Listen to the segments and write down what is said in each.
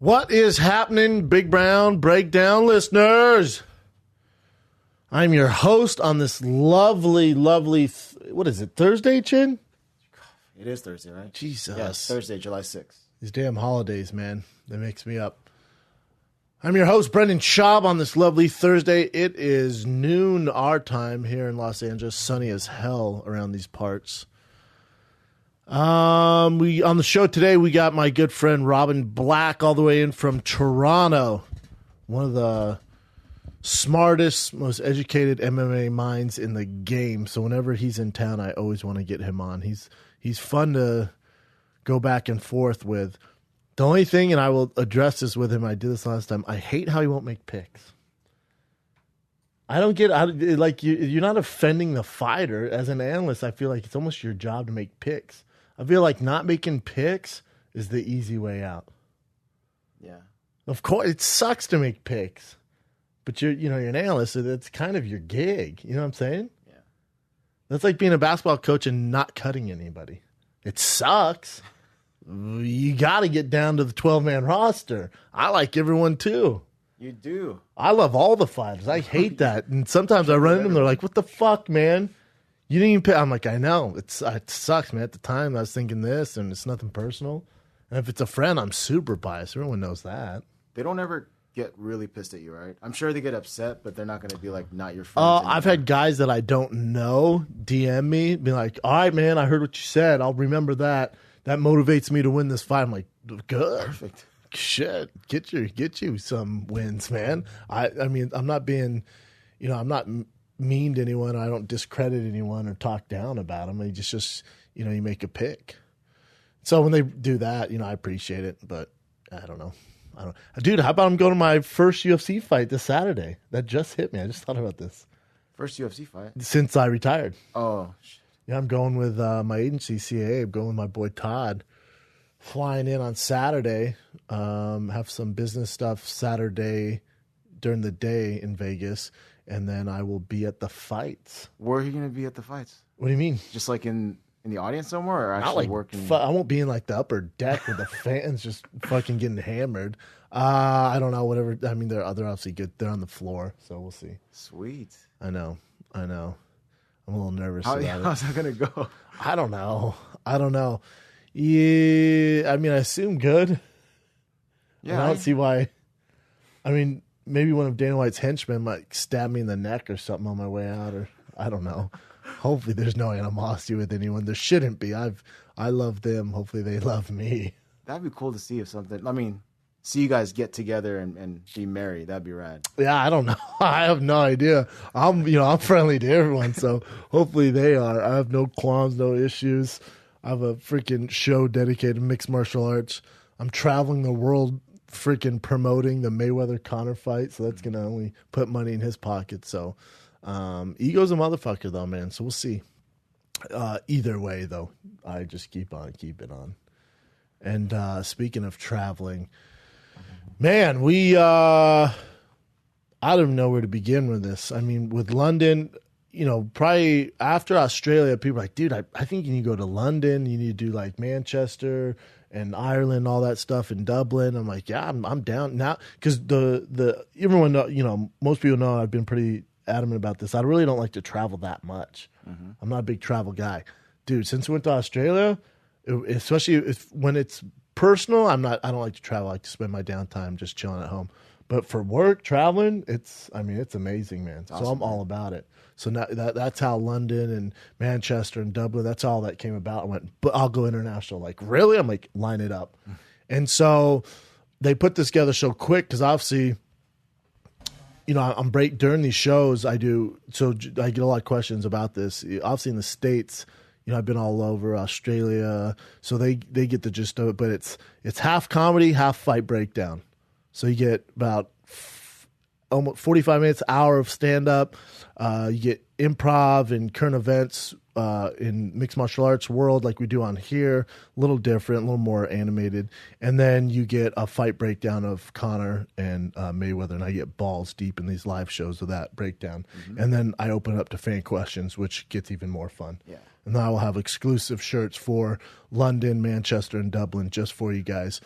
What is happening, Big Brown Breakdown listeners? I'm your host on this lovely, what is it, Thursday, Chin? It is Thursday, right? Jesus. Yeah, it's Thursday, July 6th. These damn holidays, man. That makes me up. I'm your host, Brendan Schaub, on this lovely Thursday. It is noon our time here in Los Angeles. Sunny as hell around these parts. On the show today, we got my good friend Robin Black all the way in from Toronto. One of the smartest, most educated MMA minds in the game. So whenever he's in town, I always want to get him on. He's fun to go back and forth with. The only thing, and I will address this with him, I did this last time, I hate how he won't make picks. I don't get, like, you're not offending the fighter. As an analyst, I feel like it's almost your job to make picks. I feel like not making picks is the easy way out. Yeah. Of course, it sucks to make picks, but you're an analyst, so that's kind of your gig. You know what I'm saying? Yeah. That's like being a basketball coach and not cutting anybody. It sucks. You got to get down to the 12-man roster. I like everyone too. You do. I love all the fighters. I hate that. And sometimes I run into them, they're like, what the fuck, man? You didn't even pick. I'm like, I know. It sucks, man. At the time, I was thinking this, and it's nothing personal. And if it's a friend, I'm super biased. Everyone knows that. They don't ever get really pissed at you, right? I'm sure they get upset, but they're not going to be like, not your friends anymore. I've had guys that I don't know DM me, be like, all right, man, I heard what you said. I'll remember that. That motivates me to win this fight. I'm like, good. Perfect. Shit, get you some wins, man. I mean, I'm not being, I'm not mean to anyone. I don't discredit anyone or talk down about them. It's just you make a pick. So when they do that, I appreciate it, but I don't know. Dude, how about I'm going to my first UFC fight this Saturday? That just hit me. I just thought about this. First UFC fight? Since I retired. Oh, shit. Yeah, I'm going with my agency, CAA. I'm going with my boy Todd. Flying in on Saturday. Have some business stuff Saturday during the day in Vegas. And then I will be at the fights. Where are you going to be at the fights? What do you mean? Just like in the audience somewhere, or actually Not like working? I won't be in like the upper deck with the fans just fucking getting hammered. I don't know, whatever. I mean, they're obviously good. They're on the floor, so we'll see. Sweet. I know. I'm a little nervous about it. How's that going to go? I don't know. Yeah, I mean, I assume good. Yeah. I don't see why. I mean, maybe one of Dana White's henchmen might stab me in the neck or something on my way out, or I don't know. Hopefully there's no animosity with anyone. There shouldn't be. I love them. Hopefully they love me. That'd be cool to see see you guys get together and be married. That'd be rad. Yeah, I don't know. I have no idea. I'm friendly to everyone, so hopefully they are. I have no qualms, no issues. I have a freaking show dedicated to mixed martial arts. I'm traveling the world freaking promoting the Mayweather Conor fight, so that's going to only put money in his pocket. So ego's a motherfucker, though, man. So we'll see. Either way, though, I just keep on keeping on. And speaking of traveling, man, I don't even know where to begin with this. I mean, with London, probably after Australia, people are like, dude, I think you need to go to London. You need to do like Manchester and Ireland, all that stuff in Dublin. I'm like, yeah, I'm down now. Because everyone know, most people know I've been pretty adamant about this. I really don't like to travel that much. Mm-hmm. I'm not a big travel guy. Dude, since we went to Australia, especially when it's personal, I don't like to travel. I like to spend my downtime just chilling at home. But for work, traveling, it's amazing, man. Awesome, so I'm all about it. So now that's how London and Manchester and Dublin, that's all that came about. I went, but I'll go international. Like, really? I'm like, line it up. And so they put this together so quick because obviously, I'm during these shows. I get a lot of questions about this. Obviously in the States, I've been all over Australia, so they get the gist of it. But it's half comedy, half fight breakdown. So you get about almost 45 minutes, hour of stand-up. You get improv and current events in mixed martial arts world like we do on here. A little different, a little more animated. And then you get a fight breakdown of Conor and Mayweather, and I get balls deep in these live shows of that breakdown. Mm-hmm. And then I open it up to fan questions, which gets even more fun. Yeah. And then I will have exclusive shirts for London, Manchester, and Dublin just for you guys.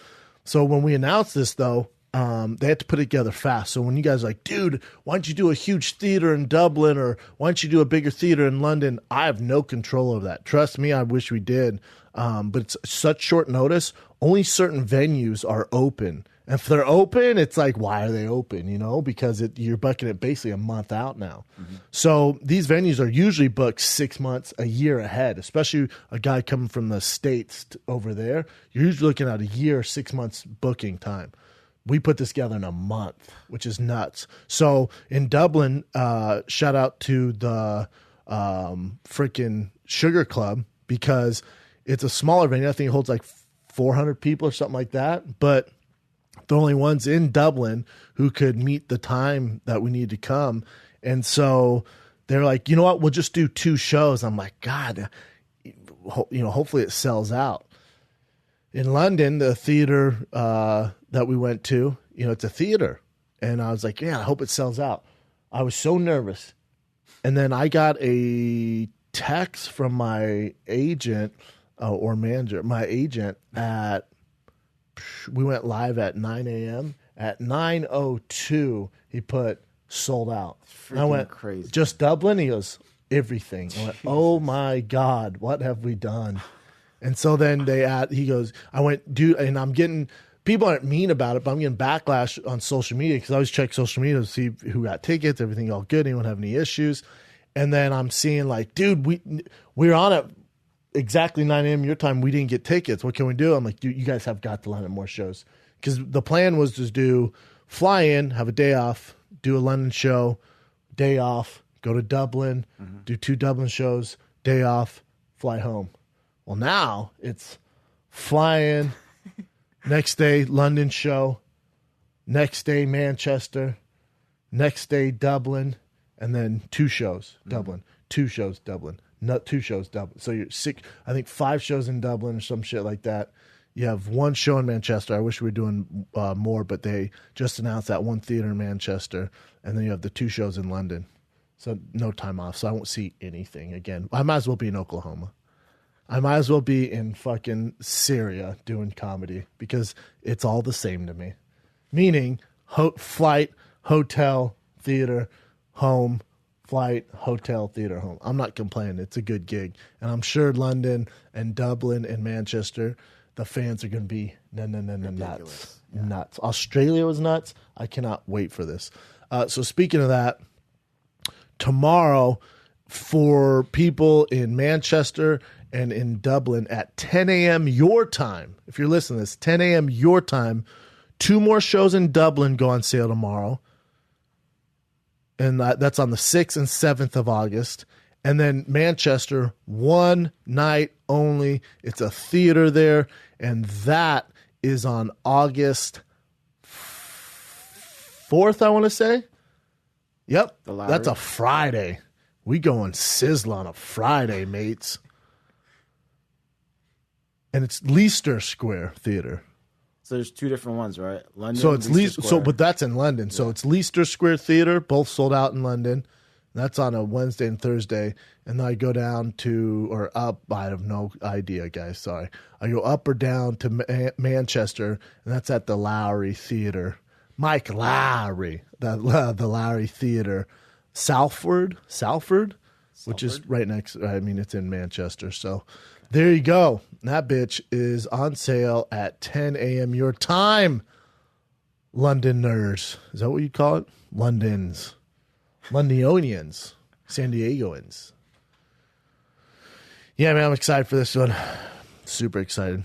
So when we announced this, though, they had to put it together fast. So when you guys are like, dude, why don't you do a huge theater in Dublin, or why don't you do a bigger theater in London? I have no control over that. Trust me, I wish we did. But it's such short notice. Only certain venues are open. And if they're open, it's like, why are they open? You know, because you're booking it basically a month out now. So these venues are usually booked 6 months, a year ahead, especially a guy coming from the States over there. You're usually looking at a year, 6 months booking time. We put this together in a month, which is nuts. So in Dublin, shout out to the freaking Sugar Club, because it's a smaller venue. I think it holds like 400 people or something like that. But the only ones in Dublin who could meet the time that we need to come. And so they're like, you know what, we'll just do 2 shows. I'm like, God, hopefully it sells out. In London, the theater that we went to, it's a theater. And I was like, yeah, I hope it sells out. I was so nervous. And then I got a text from my agent or manager, my agent we went live at 9 a.m. At 9:02, he put sold out. Freaking I went, crazy. Just Dublin? He goes, everything. I went, oh my God, what have we done? And so then he goes, I went, dude, and I'm getting, people aren't mean about it, but I'm getting backlash on social media, because I always check social media to see who got tickets, everything all good, anyone have any issues. And then I'm seeing like, dude, we're on at exactly 9 a.m. your time. We didn't get tickets. What can we do? I'm like, dude, you guys have got to line up more shows. Because the plan was to fly in, have a day off, do a London show, day off, go to Dublin, do 2 Dublin shows, day off, fly home. Well, now it's fly in, next day London show, next day Manchester, next day Dublin, and then 2 shows Dublin, 2 shows Dublin, not 2 shows Dublin. So you're 6, I think 5 shows in Dublin or some shit like that. You have 1 show in Manchester. I wish we were doing more, but they just announced that 1 theater in Manchester, and then you have the 2 shows in London. So no time off. So I won't see anything again. I might as well be in Oklahoma. I might as well be in fucking Syria doing comedy, because it's all the same to me. Meaning, flight, hotel, theater, home, flight, hotel, theater, home. I'm not complaining. It's a good gig. And I'm sure London and Dublin and Manchester, the fans are going to be nuts. Yeah. Nuts. Australia was nuts. I cannot wait for this. So speaking of that, tomorrow for people in Manchester and in Dublin at 10 a.m. your time, if you're listening to this, 10 a.m. your time, 2 more shows in Dublin go on sale tomorrow. And that's on the 6th and 7th of August. And then Manchester, 1 night only. It's a theater there. And that is on August 4th, I want to say. Yep. That's a Friday. We going sizzle on a Friday, mates. And it's Leicester Square Theater. So there's 2 different ones, right? London. So it's Leicester Square. but that's in London. So it's Leicester Square Theater, both sold out in London. That's on a Wednesday and Thursday. And then I go down to, or up, I have no idea, guys, sorry. I go up or down to Manchester, and that's at the Lowry Theater. Mike Lowry, the Lowry Theater. Salford, which is right next, it's in Manchester. So there you go. That bitch is on sale at 10 a.m. your time. Londoners. Is that what you call it? Londonians, San Diegoans. Yeah, man, I'm excited for this one. Super excited.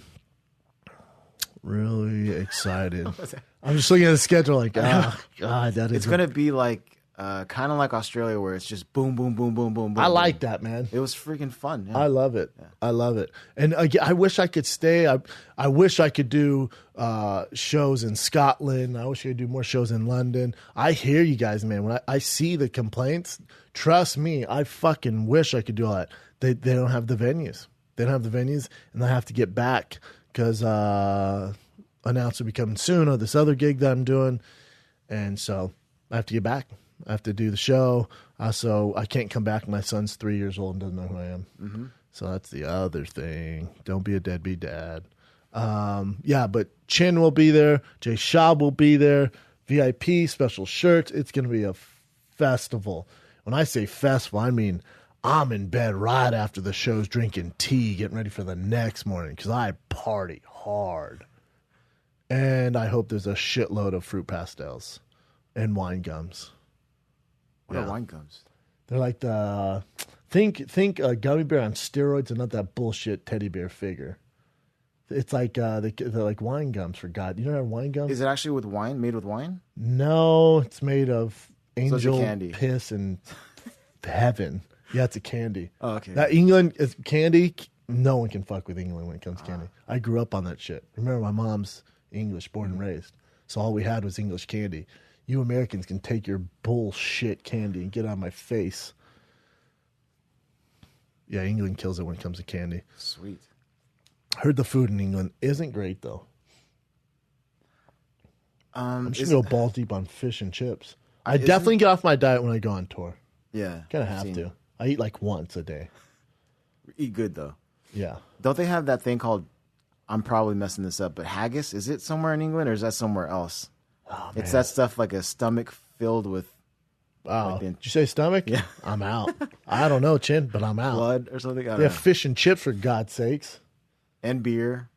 Really excited. I'm just looking at the schedule like, oh, God, that is... It's going to be like, kind of like Australia, where it's just boom, boom, boom, boom, boom, boom. I like that, man. It was freaking fun. Yeah. I love it. Yeah. I love it. And again, I wish I could stay. I wish I could do shows in Scotland. I wish I could do more shows in London. I hear you guys, man. When I see the complaints, trust me, I fucking wish I could do all that. They don't have the venues. They don't have the venues, and I have to get back because announcement will be coming soon of this other gig that I'm doing. And so I have to get back. I have to do the show. So I can't come back. My son's 3 years old and doesn't know who I am. Mm-hmm. So that's the other thing. Don't be a deadbeat dad. Yeah, but Chin will be there. Jay Shab will be there. VIP, special shirts. It's going to be a festival. When I say festival, I mean I'm in bed right after the show's drinking tea, getting ready for the next morning because I party hard. And I hope there's a shitload of fruit pastels and wine gums. What are wine gums? They're like the think a gummy bear on steroids and not that bullshit teddy bear figure. It's like they're like wine gums, for God. You don't have wine gums? Is it actually with wine? Made with wine? No, it's made of angel candy. piss and heaven. Yeah, it's a candy. Oh, okay. That England is candy. No one can fuck with England when it comes to candy. I grew up on that shit. Remember, my mom's English, born and raised. So all we had was English candy. You Americans can take your bullshit candy and get out of my face. Yeah, England kills it when it comes to candy. Sweet. Heard the food in England isn't great, though. I'm just going to go balls deep on fish and chips. I definitely get off my diet when I go on tour. Yeah. Kind of have to. I eat like once a day. Eat good, though. Yeah. Don't they have that thing called, I'm probably messing this up, but haggis? Is it somewhere in England or is that somewhere else? Oh, it's that stuff like a stomach filled with Wow. Did you say stomach? Yeah. I'm out. I don't know, Chin, but I'm out. blood or something. I don't They have know. fish and chips, for God's sakes. And beer.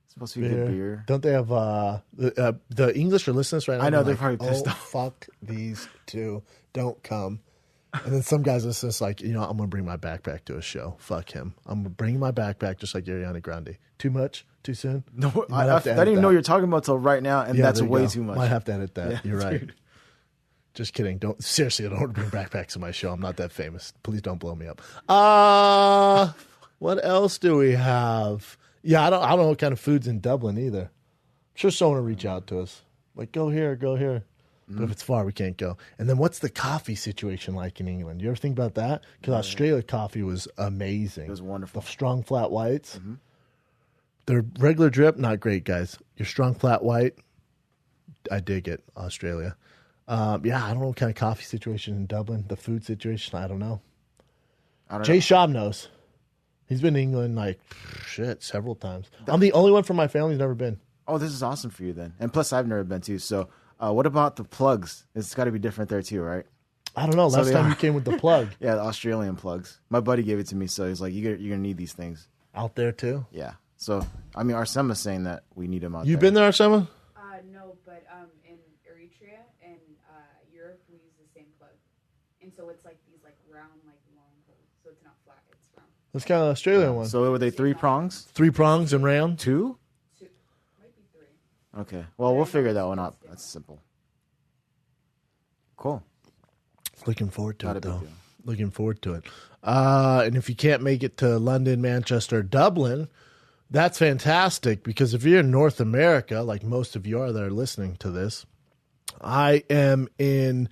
It's supposed to be good beer. Don't they have the English are listening to this right now? I know, they're like, probably pissed off. Fuck these two. Don't come. And then some guys listen to this like, I'm going to bring my backpack to a show. Fuck him. I'm bringing my backpack just like Ariana Grande. Too much? Too soon? No, I didn't even know what you're talking about till right now, and that's way too much. Might have to edit that. Yeah, You're right. dude. Just kidding. Seriously, I don't want to bring backpacks to my show. I'm not that famous. Please don't blow me up. What else do we have? Yeah, I don't know what kind of food's in Dublin either. I'm sure someone will reach out to us. Like, go here, go here. But if it's far, we can't go. And then what's the coffee situation like in England? You ever think about that? Because Australia coffee was amazing. It was wonderful. The strong flat whites. Their regular drip, not great, guys. Your strong flat white, I dig it, Australia. Yeah, I don't know what kind of coffee situation in Dublin. The food situation, I don't know. Jay Schaub knows. He's been to England several times. I'm the only one from my family who's never been. Oh, this is awesome for you then. And plus, I've never been too. So, what about the plugs? It's got to be different there too, right? I don't know. Last time you came with the plug. Yeah, the Australian plugs. My buddy gave it to me, so he's like, you're going to need these things. Out there too? Yeah. So, I mean, Arsema's saying that we need them out there. You've been there, Arsema? No, but in Eritrea and Europe, we use the same plug. And so it's like these round, long holes. So it's not flat, it's round. That's kind of Australian one. So, were they 3 prongs? 3 prongs and round? 2? Might be 3. Okay. Well, we'll figure that one out. That's simple. Cool. Looking forward to Not it, a big though. deal. Looking forward to it. And if you can't make it to London, Manchester, Dublin, that's fantastic, because if you're in North America, like most of you are that are listening to this, I am in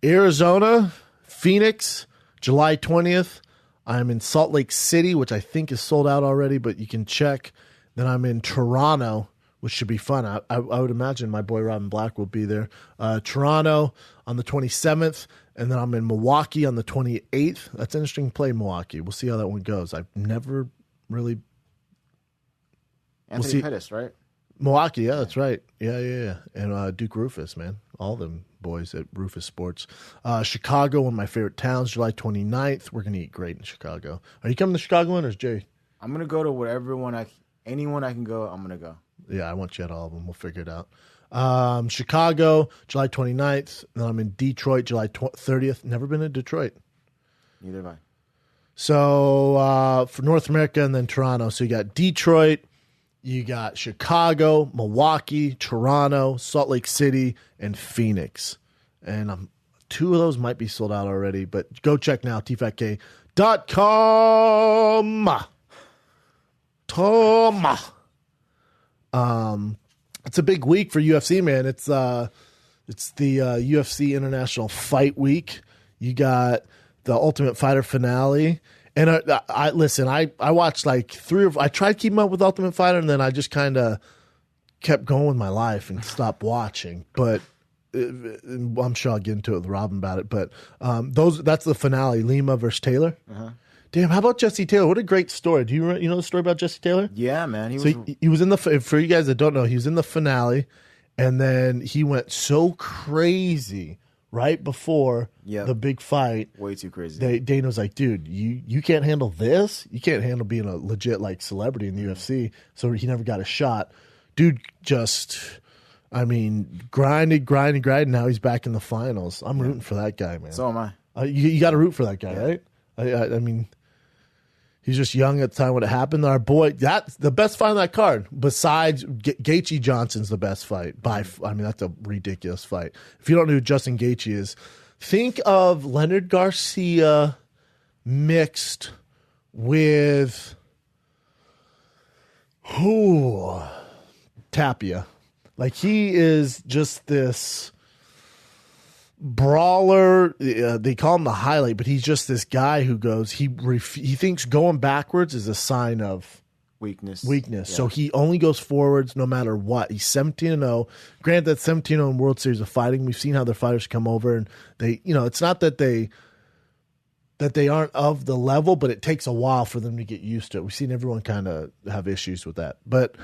Arizona, Phoenix, July 20th. I'm in Salt Lake City, which I think is sold out already, but you can check. Then I'm in Toronto, which should be fun. I would imagine my boy Robin Black will be there. Toronto on the 27th, and then I'm in Milwaukee on the 28th. That's interesting to play Milwaukee. We'll see how that one goes. I've never really... Anthony Pettis, right? Milwaukee, yeah, that's right. Yeah. And Duke Rufus, man. All them boys at Rufus Sports. Chicago, one of my favorite towns, July 29th. We're going to eat great in Chicago. Are you coming to Chicago, or is Jay? I'm going to go to anyone I can go, I'm going to go. Yeah, I want you at all of them. We'll figure it out. Chicago, July 29th. Then I'm in Detroit, July 30th. Never been to Detroit. Neither have I. So for North America, and then Toronto. So you got Detroit, you got Chicago, Milwaukee, Toronto, Salt Lake City, and Phoenix. And 2 of those might be sold out already, but go check now, tfatk.com. It's a big week for UFC, man. It's the UFC International Fight Week. You got the Ultimate Fighter finale. And I watched like 3 I tried keeping up with Ultimate Fighter, and then I just kind of kept going with my life and stopped watching. But I'm sure I'll get into it with Robin about it. But that's the finale, Lima versus Taylor. Damn, how about Jesse Taylor? What a great story. Do you know the story about Jesse Taylor? Yeah, man. He was in the, for you guys that don't know, he was in the finale, and then he went so crazy right before the big fight. Way too crazy. Dana was like, dude, you can't handle this? You can't handle being a legit like celebrity in the UFC. So he never got a shot. Dude just, I mean, grinded. Now he's back in the finals. I'm rooting for that guy, man. So am I. You got to root for that guy, right? I mean, he's just young at the time when it happened. Our boy, that's the best fight on that card. Besides Gaethje Johnson's the best fight. I mean, that's a ridiculous fight. If you don't know who Justin Gaethje is, think of Leonard Garcia mixed with Tapia. Like, he is just this brawler. They call him the highlight, but he's just this guy who goes, he thinks going backwards is a sign of weakness. Yeah. So he only goes forwards no matter what. He's 17-0. Granted, that's 17-0 in World Series of Fighting. We've seen how their fighters come over, and they, it's not that they aren't of the level, but it takes a while for them to get used to it. We've seen everyone kind of have issues with that. But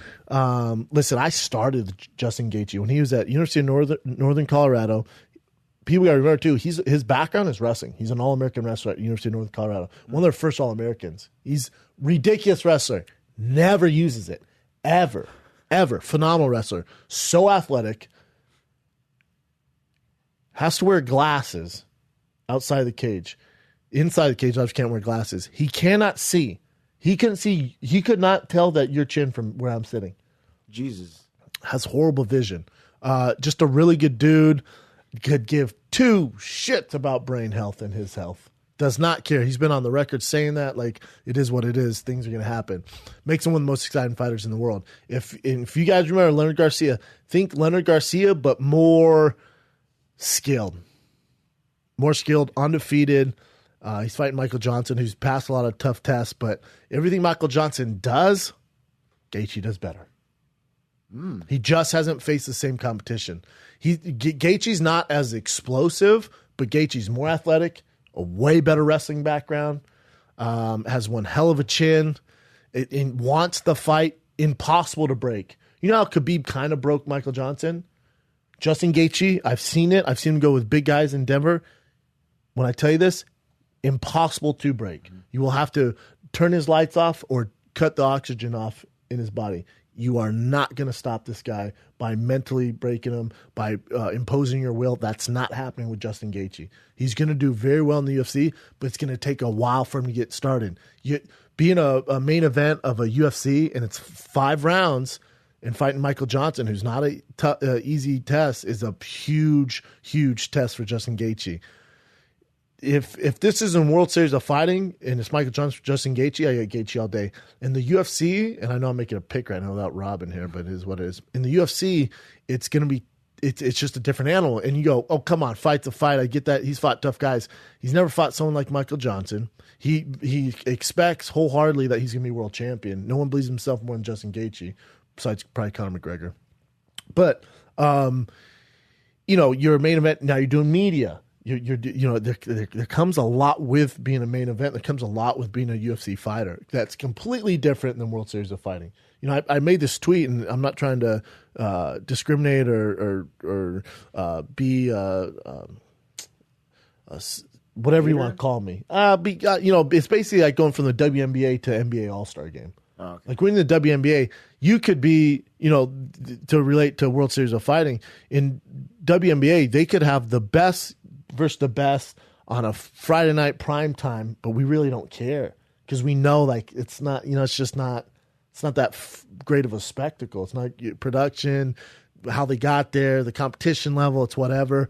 listen, I started Justin Gaethje when he was at University of Northern Colorado. People got to remember, too, his background is wrestling. He's an All-American wrestler at University of Northern Colorado. One of their first All-Americans. He's ridiculous wrestler. Never uses it. Ever. Phenomenal wrestler. So athletic. Has to wear glasses outside the cage. Inside the cage, I just can't wear glasses. He cannot see. He couldn't see. He could not tell that your chin from where I'm sitting. Jesus. Has horrible vision. Just a really good dude. Could give two shits about brain health and his health. Does not care. He's been on the record saying that, like, it is what it is. Things are going to happen. Makes him one of the most exciting fighters in the world. If you guys remember Leonard Garcia, think Leonard Garcia, but more skilled. Undefeated. He's fighting Michael Johnson, who's passed a lot of tough tests, but everything Michael Johnson does, Gaethje does better. He just hasn't faced the same competition. Gaethje's not as explosive, but Gaethje's more athletic, a way better wrestling background, has one hell of a chin, and wants the fight impossible to break. You know how Khabib kind of broke Michael Johnson? Justin Gaethje, I've seen it. I've seen him go with big guys in Denver. When I tell you this, impossible to break. You will have to turn his lights off or cut the oxygen off in his body. You are not going to stop this guy by mentally breaking him, by imposing your will. That's not happening with Justin Gaethje. He's going to do very well in the UFC, but it's going to take a while for him to get started. Being a main event of a UFC, and it's 5 rounds, and fighting Michael Johnson, who's not a easy test, is a huge, huge test for Justin Gaethje. If this is in World Series of Fighting and it's Michael Johnson, Justin Gaethje, I get Gaethje all day. In the UFC, and I know I'm making a pick right now without Robin here, but it is what it is. In the UFC, it's going to be, it's just a different animal. And you go, oh, come on, fight's a fight. I get that. He's fought tough guys. He's never fought someone like Michael Johnson. He expects wholeheartedly that he's going to be world champion. No one believes himself more than Justin Gaethje, besides probably Conor McGregor. But, you're a main event. Now you're doing media. There comes a lot with being a main event. There comes a lot with being a UFC fighter. That's completely different than World Series of Fighting. I made this tweet, and I'm not trying to discriminate or be whatever you want to call me. It's basically like going from the WNBA to NBA All-Star game. Oh, okay. Like winning the WNBA, you could be, to relate to World Series of Fighting, in WNBA, they could have the best versus the best on a Friday night prime time, but we really don't care because we know, like, it's not, it's not that great of a spectacle. It's not production, how they got there, the competition level, it's whatever.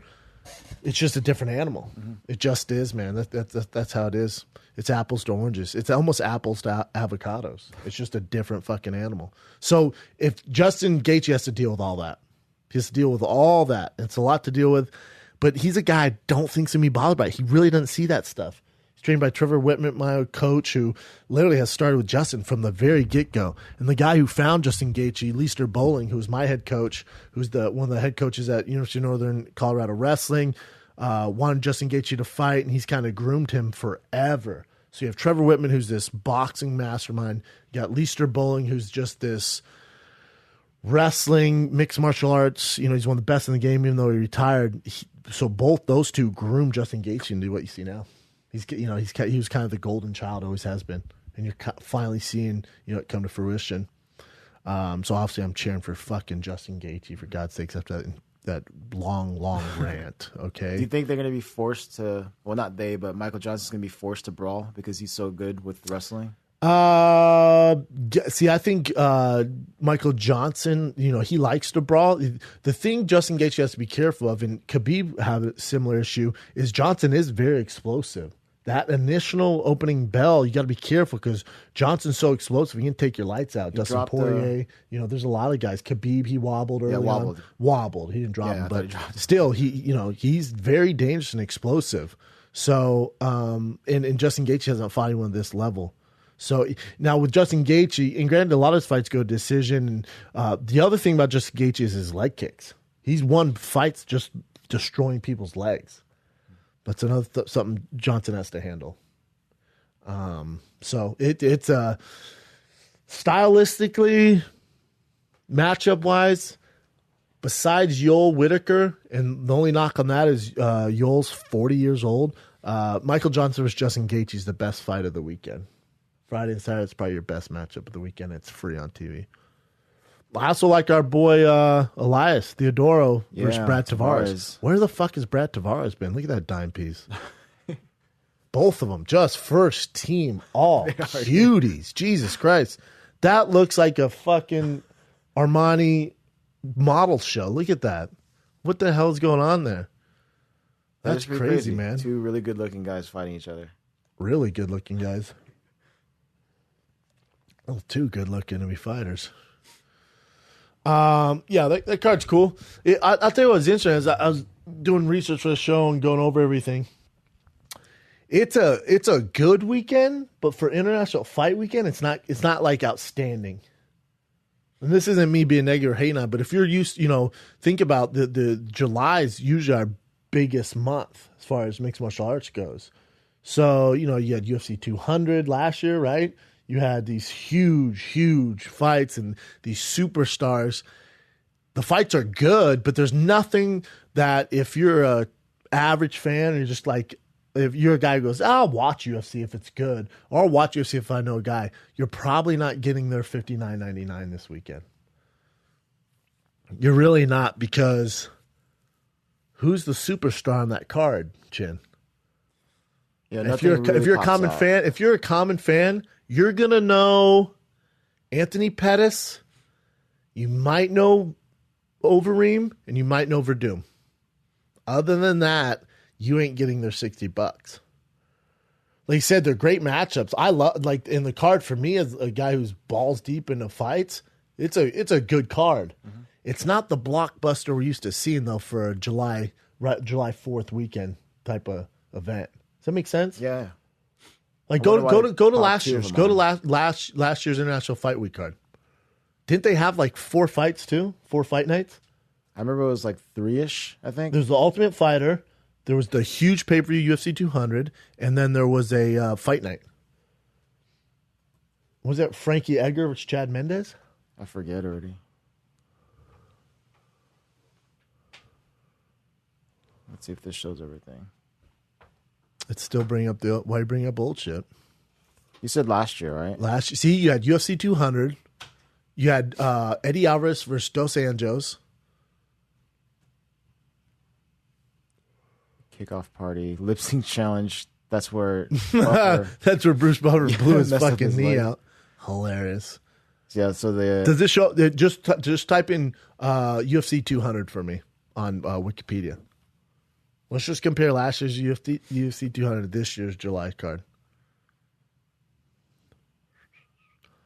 It's just a different animal. Mm-hmm. It just is, man. That's how it is. It's apples to oranges. It's almost apples to avocados. It's just a different fucking animal. So if Justin Gaethje has to deal with all that, he has to deal with all that. It's a lot to deal with. But he's a guy I don't think's going to be bothered by it. He really doesn't see that stuff. He's trained by Trevor Whitman, my coach, who literally has started with Justin from the very get-go. And the guy who found Justin Gaethje, Leister Bowling, who was my head coach, who's one of the head coaches at University of Northern Colorado Wrestling, wanted Justin Gaethje to fight, and he's kind of groomed him forever. So you have Trevor Whitman, who's this boxing mastermind. You got Leister Bowling, who's just this wrestling, mixed martial arts. You know, he's one of the best in the game, even though he retired. So both those two groomed Justin Gaethje into what you see now. He was kind of the golden child, always has been, and you're finally seeing it come to fruition. So obviously, I'm cheering for fucking Justin Gaethje, for God's sakes, after that long rant. Okay. Do you think they're going to be forced to? Well, not they, but Michael Johnson's going to be forced to brawl because he's so good with wrestling. See, I think Michael Johnson, he likes to brawl. The thing Justin Gaethje has to be careful of, and Khabib have a similar issue, is Johnson is very explosive. That initial opening bell, you got to be careful because Johnson's so explosive. He can take your lights out. Dustin Poirier, there's a lot of guys. Khabib, he wobbled early on. Wobbled. He didn't drop him, but still, he's very dangerous and explosive. So, and Justin Gaethje hasn't fought anyone at this level. So now with Justin Gaethje, and granted, a lot of his fights go decision. And the other thing about Justin Gaethje is his leg kicks. He's won fights just destroying people's legs. That's another something Johnson has to handle. So it's stylistically, matchup wise, besides Yoel Whitaker, and the only knock on that is Yoel's 40 years old. Michael Johnson versus Justin Gaethje is the best fight of the weekend. Friday and Saturday is probably your best matchup of the weekend. It's free on TV. I also like our boy Elias Theodoro versus Brad Tavares. Where the fuck has Brad Tavares been? Look at that dime piece. Both of them, just first team, all cuties. Jesus Christ. That looks like a fucking Armani model show. Look at that. What the hell is going on there? That's crazy, man. Two really good-looking guys fighting each other. Really good-looking guys. Well, too good-looking to be fighters. That card's cool. I'll tell you what's interesting is I was doing research for the show and going over everything. It's a good weekend, but for International Fight Weekend, it's not like outstanding. And this isn't me being negative or hating on, but if you're used, think about the July's usually our biggest month as far as mixed martial arts goes. So you had UFC 200 last year, right? You had these huge fights and these superstars. The fights are good, but there's nothing that if you're a average fan, you're just like, if you're a guy who goes, I'll watch UFC if it's good, or I'll watch UFC if I know a guy, you're probably not getting their $59.99 this weekend. You're really not, because who's the superstar on that card, Chin? Yeah, if you're a common fan, you're going to know Anthony Pettis, you might know Overeem, and you might know Verdum. Other than that, you ain't getting their $60. Like you said, they're great matchups. I love, like, in the card for me as a guy who's balls deep into fights, it's a good card. Mm-hmm. It's not the blockbuster we're used to seeing though for a July 4th weekend type of event. Does that make sense? Yeah. Like go to last year's last year's International Fight Week card. Didn't they have like 4 fights too? 4 fight nights? I remember it was like 3-ish, I think. There's the Ultimate Fighter, there was the huge pay-per-view UFC 200, and then there was a fight night. Was that Frankie Edgar versus Chad Mendes? I forget already. Let's see if this shows everything. It's still bringing up why you bring up old shit. You said last year, right? See, you had UFC 200. You had Eddie Alvarez versus Dos Anjos. Kickoff party, lip sync challenge. That's where that's where Bruce Buffer blew his fucking knee out. Hilarious. Yeah. So does this show? Just type in UFC 200 for me on Wikipedia. Let's just compare last year's UFC 200 to this year's July card.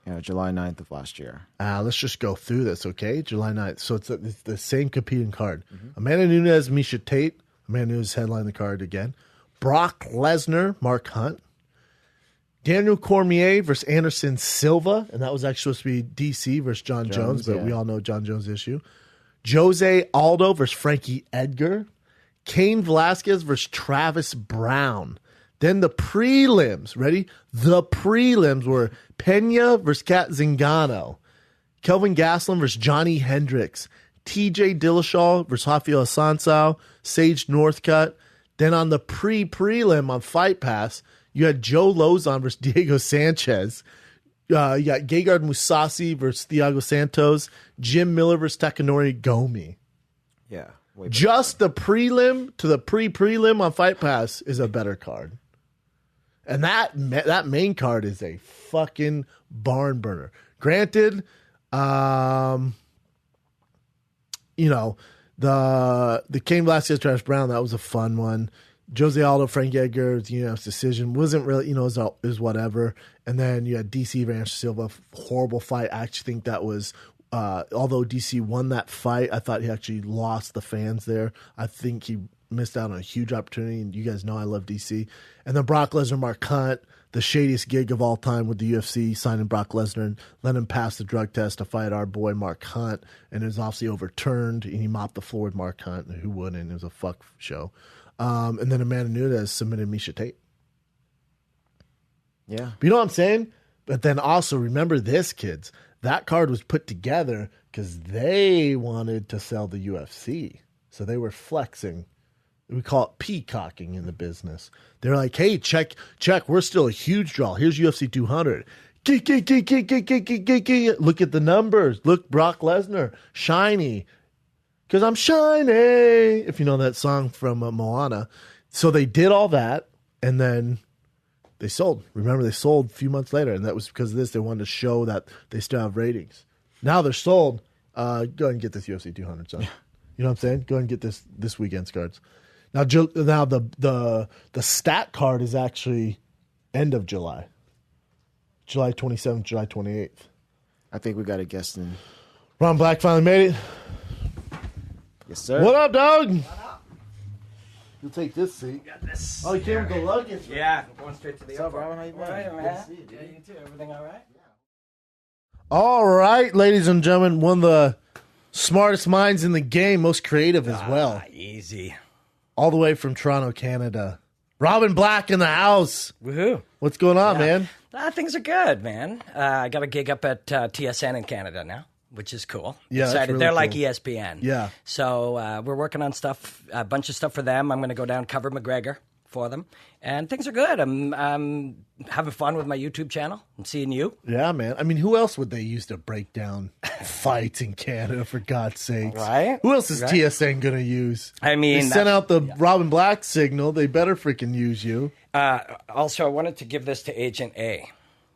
Yeah, July 9th of last year. Let's just go through this, okay? July 9th. So it's the same competing card. Mm-hmm. Amanda Nunes, Miesha Tate. Amanda Nunes headlined the card again. Brock Lesnar, Mark Hunt. Daniel Cormier versus Anderson Silva. And that was actually supposed to be DC versus John Jones, but we all know John Jones' issue. Jose Aldo versus Frankie Edgar. Cain Velasquez versus Travis Brown. Then the prelims, ready? The prelims were Pena versus Kat Zingano, Kelvin Gastelum versus Johnny Hendricks, TJ Dillashaw versus Rafael Assunção, Sage Northcutt. Then on the prelim on Fight Pass, you had Joe Lozon versus Diego Sanchez. You got Gegard Mousasi versus Thiago Santos, Jim Miller versus Takanori Gomi. Yeah. Just the prelim to the prelim on Fight Pass is a better card. And that main card is a fucking barn burner. Granted, the Cain Velasquez Travis Brown, that was a fun one. Jose Aldo, Frank Edgar, decision wasn't really, is whatever. And then you had DC Ranch Silva, horrible fight. I actually think that was, although DC won that fight, I thought he actually lost the fans there. I think he missed out on a huge opportunity, and you guys know I love DC. And then Brock Lesnar, Mark Hunt, the shadiest gig of all time with the UFC, signing Brock Lesnar and let him pass the drug test to fight our boy Mark Hunt, and it was obviously overturned, and he mopped the floor with Mark Hunt, and who wouldn't? It was a fuck show. And then Amanda Nunes submitted Miesha Tate. Yeah. But you know what I'm saying? But then also remember this, kids. That card was put together because they wanted to sell the UFC. So they were flexing. We call it peacocking in the business. They're like, hey, check, we're still a huge draw. Here's UFC 200. Look at the numbers. Look, Brock Lesnar, shiny. Because I'm shiny. If you know that song from Moana. So they did all that, and then they sold. Remember, they sold a few months later, and that was because of this. They wanted to show that they still have ratings. Now they're sold. Go ahead and get this UFC 200, son. You know what I'm saying? Go ahead and get this weekend's cards. Now the stat card is actually end of July. July 27th, July 28th. I think we got a guest in. Ron Black finally made it. Yes, sir. What up, dog? What up? You'll take this seat. Got this. Oh, you came with the luggage. Yeah, I'm going straight to the What's up, airport. Robin? How you been? All right, Good man. to see you, dude. Yeah, you too. Everything all right? All right, ladies and gentlemen, one of the smartest minds in the game, most creative as well. Easy. All the way from Toronto, Canada. Robin Black in the house. Woohoo. What's going on, man? Things are good, man. I got a gig up at TSN in Canada now, which is cool. Yeah, that's excited. really They're like cool. ESPN. Yeah. So we're working on stuff, a bunch of stuff for them. I'm going to go down and cover McGregor for them, and things are good. I'm having fun with my YouTube channel. I'm seeing you. Yeah, man. I mean, who else would they use to break down fights in Canada, for God's sakes? Right? Who else is Right. TSN going to use? I mean, they sent out the Robin Black signal. They better freaking use you. Also, I wanted to give this to Agent A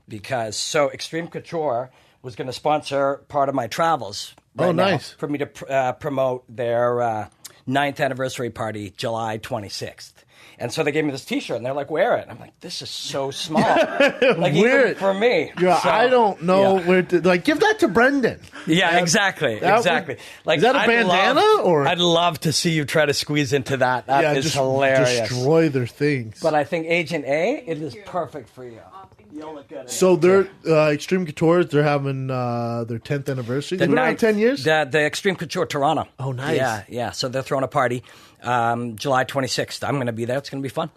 because Extreme Couture was going to sponsor part of my travels. Oh, now nice. For me to promote their 9th anniversary party, July 26th. And so they gave me this T-shirt, and they're like, "Wear it." I'm like, "This is so small, like Wear even it. for me." Yeah, So, I don't know yeah. where to. Like, give that to Brendan. Yeah, exactly. would- is that a bandana, or- I'd love to see you try to squeeze into that. That is just hilarious. destroy their things. But I think Agent A, it is you. perfect for you. Oh, thank You'll you. look good in So it. they're Extreme Couture. They're having their 10th anniversary. They've been around 10 years. The Extreme Couture Toronto. Oh, nice. Yeah. So they're throwing a party July 26th. I'm going to be there. It's going to be fun.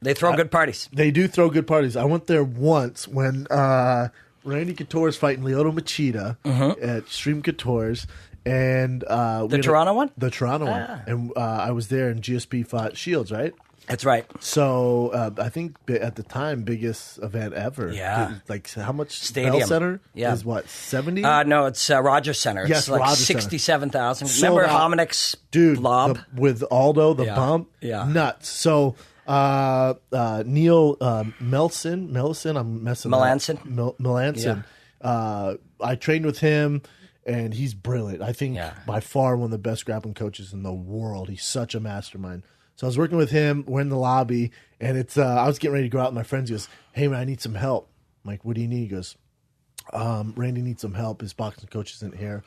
They throw good parties. They do throw good parties. I went there once when Randy Couture's fighting Lyoto Machida at Extreme Couture's. And The Toronto one? The Toronto one. And I was there, and GSP fought Shields, right? That's right. So I think at the time, biggest event ever. Yeah. Like how much? Stadium. Bell Center Yeah. is what, 70? No, it's Rogers Center. It's Yes, like Rogers Center. 67,000. Sold Remember out. Hominik's Dude, lob? with Aldo, the Yeah. bump, Yeah. nuts. So Neil Melanson, I'm messing Melanson? up. Melanson. I trained with him, and he's brilliant. I think by far one of the best grappling coaches in the world. He's such a mastermind. So I was working with him. We're in the lobby, and it's I was getting ready to go out with my friends. He goes, "Hey man, I need some help." I'm like, "What do you need?" He goes, "Randy needs some help. His boxing coach isn't here.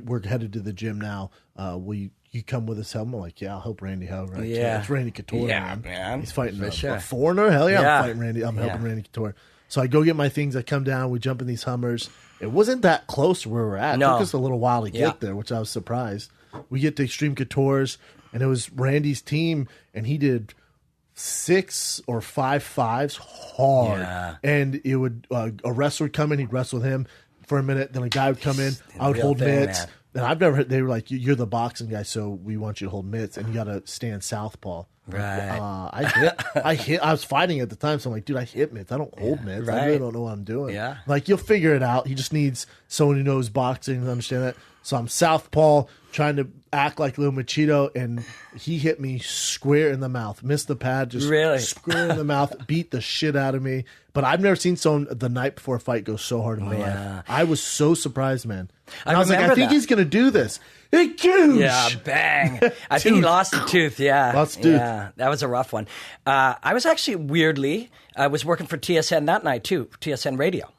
We're headed to the gym now. Will you come with us?" Help? I'm like, "Yeah, I'll help Randy out." Right? Yeah. It's Randy Couture. Yeah, man. He's fighting For a sure. foreigner. Hell yeah, Yeah. I'm fighting Randy. I'm helping Yeah. Randy Couture. So I go get my things. I come down. We jump in these Hummers. It wasn't that close to where we're at. It No. took us a little while to Yeah. get there, which I was surprised. We get to Extreme Couture's, and it was Randy's team, and he did 6 or 5 fives hard. Yeah. And it would a wrestler would come in, he'd wrestle with him for a minute, then a guy would come in, I would Real hold thing, mitts. man. And I've never heard, they were like, you're the boxing guy, so we want you to hold mitts, and you got to stand southpaw. Right. I was fighting at the time, so I'm like, dude, I hit mitts. I don't hold mitts. I really right. don't know what I'm doing. Yeah. Like, you'll figure it out. He just needs someone who knows boxing to understand that. So I'm southpaw, trying to act like Lil Machito, and he hit me square in the mouth. Missed the pad, just Really? square in the mouth, beat the shit out of me. But I've never seen someone the night before a fight go so hard in my life. I was so surprised, man. And I was like, I think he's going to do this. Hey, huge! Yeah, bang. I think he lost a tooth, yeah. Lost a tooth. Yeah, that was a rough one. I was actually, weirdly, I was working for TSN that night, too, TSN Radio.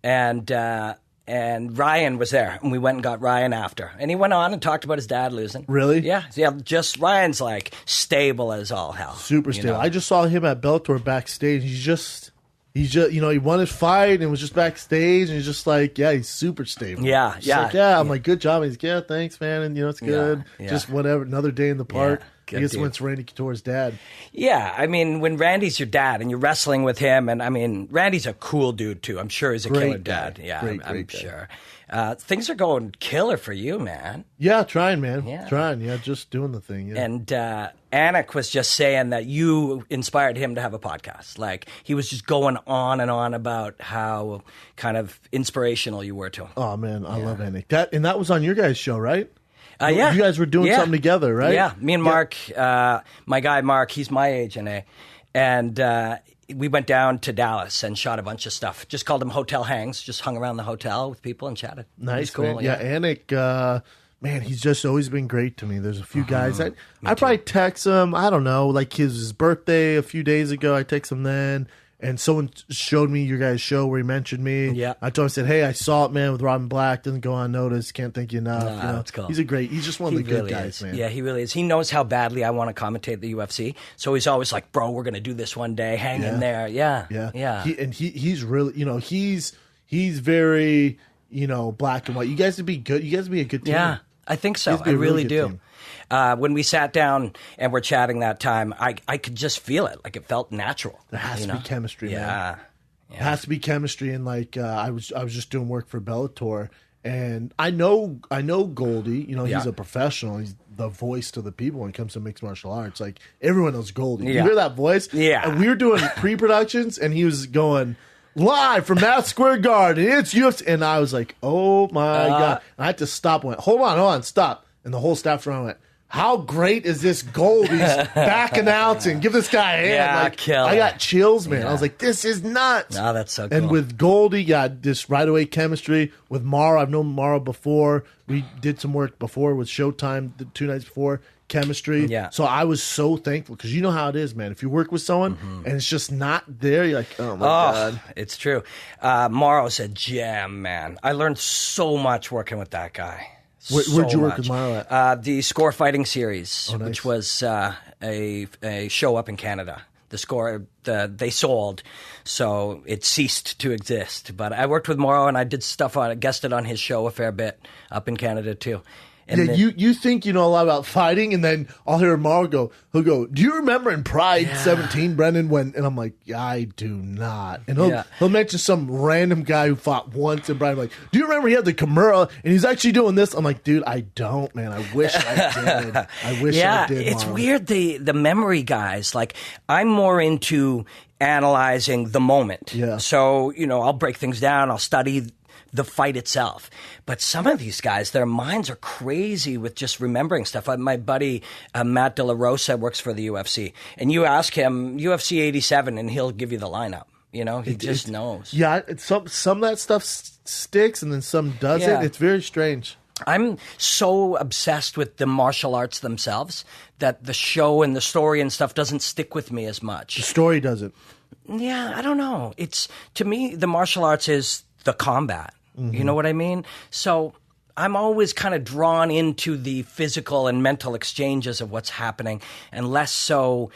And Ryan was there, and we went and got Ryan after. And he went on and talked about his dad losing. Really? Yeah, just Ryan's like stable as all hell. Super stable. know? I just saw him at Bellator backstage. He's just, you know, he won his fight and was just backstage, and he's just like, yeah, he's super stable. Yeah, Just yeah. like, I'm like, good job. He's like, yeah, thanks, man. And, you know, it's good. yeah. Just whatever. Another day in the park. good I guess dude. when it's Randy Couture's dad. Yeah, I mean, when Randy's your dad and you're wrestling with him, and I mean, Randy's a cool dude, too. I'm sure he's a Great killer guy. dad. Yeah, Great I'm guy. sure. Things are going killer for you, man. Yeah, trying, man. Yeah. Trying. Yeah, just doing the thing. Yeah. And Anik was just saying that you inspired him to have a podcast. Like, he was just going on and on about how kind of inspirational you were to him. Oh, man, I love Anik. That was on your guys' show, right? Yeah. You guys were doing something together, right? Yeah. Me and Mark, my guy Mark, he's my age in A. And we went down to Dallas and shot a bunch of stuff. Just called them hotel hangs. Just hung around the hotel with people and chatted. It was Nice, cool. man. Yeah, Anik, man, he's just always been great to me. There's a few guys I probably text him, I don't know, like his birthday a few days ago. I text him then, and someone showed me your guys' show where he mentioned me. Yeah. I told him, I said, hey, I saw it, man, with Robin Black. Doesn't go unnoticed. Can't thank you enough. Nah, you know? that's cool. He's just one of the good really guys, is. man. Yeah, he really is. He knows how badly I want to commentate the UFC. So he's always like, bro, we're going to do this one day. Hang in there. Yeah. Yeah. He's really, you know, he's very, you know, black and white. You guys would be good. You guys would be a good team. Yeah, I think so. He's I been a really good do. team. When we sat down and were chatting that time, I could just feel it. Like, it felt natural. There has to be chemistry, man. Yeah. It has to be chemistry, and like I was just doing work for Bellator, and I know Goldie. You know, he's a professional. He's the voice to the people when it comes to mixed martial arts. Like, everyone knows Goldie. Yeah. You hear that voice? Yeah. And we were doing pre-productions, and he was going live from Madison Square Garden. It's UFC, and I was like, oh my god! And I had to stop. And went, hold on, stop. And the whole staff around went, how great is this Goldie's back announcing? Give this guy a hand. Yeah, like, killer. I got chills, man. Yeah. I was like, this is nuts. Oh, that's so cool. And with Goldie, got this right away chemistry. With Mara, I've known Mara before. We did some work before with Showtime the 2 nights before. Chemistry. Yeah. So I was so thankful, because you know how it is, man. If you work with someone and it's just not there, you're like, oh my god. It's true. Morrow's a gem, man. I learned so much working with that guy. Where'd you work with Morrow at? The Score Fighting Series, nice. which was a show up in Canada. The Score, they sold, so it ceased to exist. But I worked with Morrow, and I did stuff on, guested on his show a fair bit up in Canada too. And Yeah, then- you think you know a lot about fighting, and then I'll hear Morrow he'll go, do you remember in Pride 17, Brendan, when, and I'm like, yeah, I do not. And he'll mention some random guy who fought once, and Brian like, do you remember he had the Kimura, and he's actually doing this? I'm like, dude, I don't, man. I wish I did. I wish I did, it's Morrow. weird, the memory guys. Like, I'm more into analyzing the moment. Yeah. So, you know, I'll break things down. I'll study the fight itself. But some of these guys, their minds are crazy with just remembering stuff. My buddy Matt De La Rosa works for the UFC, and you ask him UFC 87, and he'll give you the lineup. You know, he just knows. Yeah, some of that stuff sticks, and then some doesn't. Yeah. It's very strange. I'm so obsessed with the martial arts themselves that the show and the story and stuff doesn't stick with me as much. The story doesn't. Yeah, I don't know. It's, to me, the martial arts is the combat. You know what I mean? So I'm always kind of drawn into the physical and mental exchanges of what's happening, and less so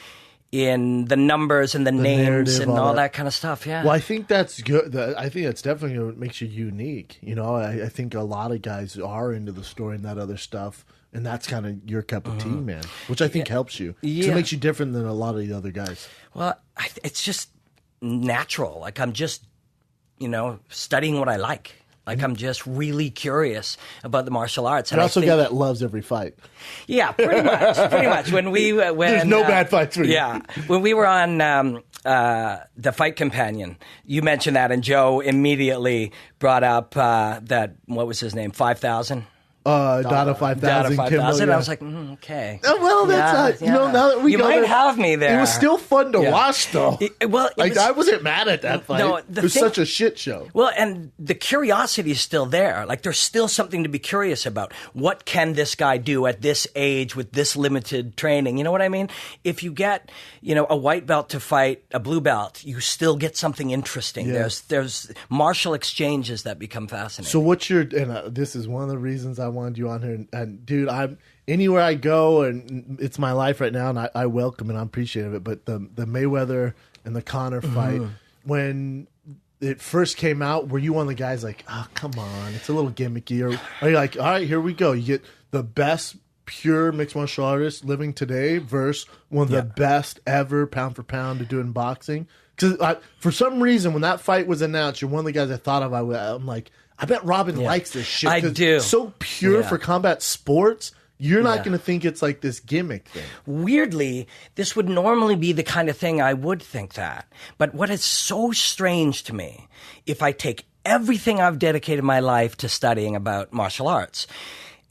in the numbers and the names narrative, and all that kind of stuff. Yeah. Well, I think that's good. I think that's definitely what makes you unique. You know, I think a lot of guys are into the story and that other stuff, and that's kind of your cup of tea, man. Which I think helps you. Yeah. It makes you different than a lot of the other guys. Well, it's just natural. Like I'm just, studying what I like. Like I'm just really curious about the martial arts. And also a guy that loves every fight. Yeah, pretty much. Pretty much. There's no bad fights for you. Yeah, when we were on the Fight Companion, you mentioned that, and Joe immediately brought up that, what was his name, 5,000. Dada 5,000. Dada 5,000. I was like, okay. Well, that's now that we you go might there, have me there. It was still fun to watch, though. I wasn't mad at that fight. No, it was such a shit show. Well, and the curiosity is still there. Like there's still something to be curious about. What can this guy do at this age with this limited training? You know what I mean? If you get, a white belt to fight a blue belt, you still get something interesting. Yeah. There's martial exchanges that become fascinating. So what's your? And this is one of the reasons I wanted you on here. And dude, I'm anywhere I go, and it's my life right now, and I welcome and I'm appreciative of it. But the Mayweather and the Conor fight, when it first came out, were you one of the guys like, oh, come on, it's a little gimmicky? Or are you like, all right, here we go. You get the best pure mixed martial artist living today versus one of the best ever pound for pound to do in boxing? Because for some reason, when that fight was announced, you're one of the guys I thought of. I'm like, I bet Robin likes this shit. I do. It's so pure for combat sports. You're not going to think it's like this gimmick thing. Weirdly, this would normally be the kind of thing I would think that. But what is so strange to me, if I take everything I've dedicated my life to studying about martial arts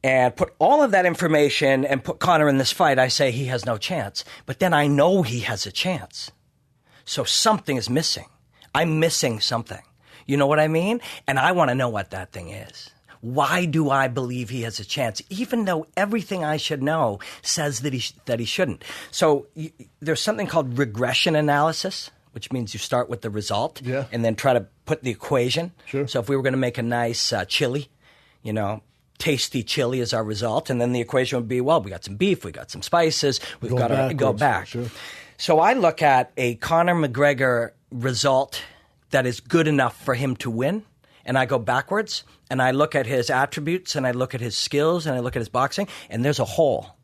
and put all of that information and put Conor in this fight, I say he has no chance. But then I know he has a chance. So something is missing. I'm missing something. You know what I mean? And I want to know what that thing is. Why do I believe he has a chance, even though everything I should know says that he shouldn't? So there's something called regression analysis, which means you start with the result and then try to put the equation. Sure. So if we were going to make a nice chili, tasty chili is our result, and then the equation would be, well, we got some beef, we got some spices, we've got to go back. Sure. So I look at a Conor McGregor result that is good enough for him to win, and I go backwards, and I look at his attributes, and I look at his skills, and I look at his boxing, and there's a hole.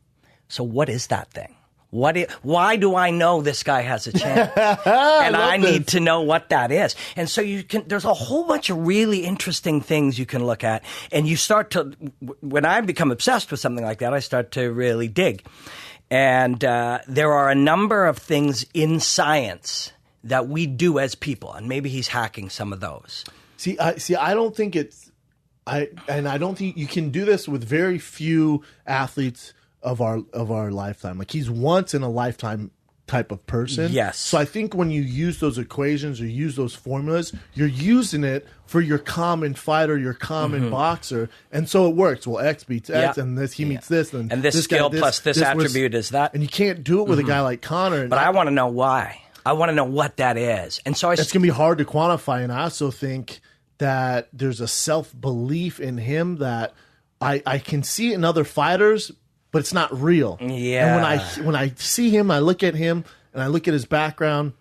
So what is that thing? Why do I know this guy has a chance? And I need to know what that is. And so there's a whole bunch of really interesting things you can look at, and you start to, when I become obsessed with something like that, I start to really dig. And there are a number of things in science that we do as people, and maybe he's hacking some of those. I don't think I don't think you can do this with very few athletes of our lifetime. Like he's once in a lifetime type of person. Yes. So I think when you use those equations or use those formulas, you're using it for your common fighter, your common boxer, and so it works. Well, X beats X, and this he meets this, and this skill guy, plus this attribute is that, and you can't do it with a guy like Conor. But I want to know why. I want to know what that is, and so it's going to be hard to quantify. And I also think that there's a self-belief in him that I can see in other fighters, but it's not real. Yeah. And when I see him, I look at him and I look at his background.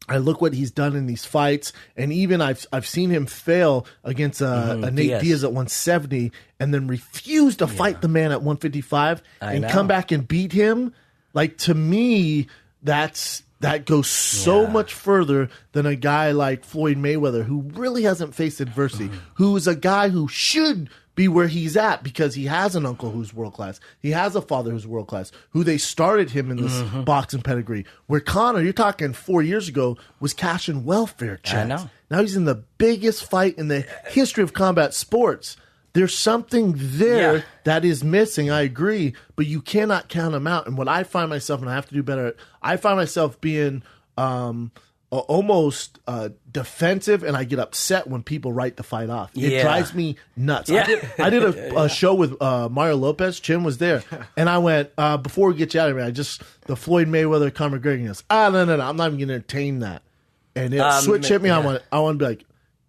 I look what he's done in these fights, and even I've seen him fail against a Nate Diaz at 170, and then refuse to fight the man at 155 and come back and beat him. Like to me, that goes so much further than a guy like Floyd Mayweather, who really hasn't faced adversity, who is a guy who should be where he's at because he has an uncle who's world class. He has a father who's world class, who they started him in this boxing pedigree. Where Conor, you're talking 4 years ago, was cashing welfare checks. I know. Now he's in the biggest fight in the history of combat sports. There's something there that is missing, I agree, but you cannot count him out. And what I find myself, and I have to do better, I find myself being almost defensive, and I get upset when people write the fight off. It drives me nuts. I did a show with Mario Lopez. Chin was there, and I went, before we get you out of here, the Floyd Mayweather, Conor McGregor, he goes, no, I'm not even going to entertain that. And it switch hit me. I want to be like,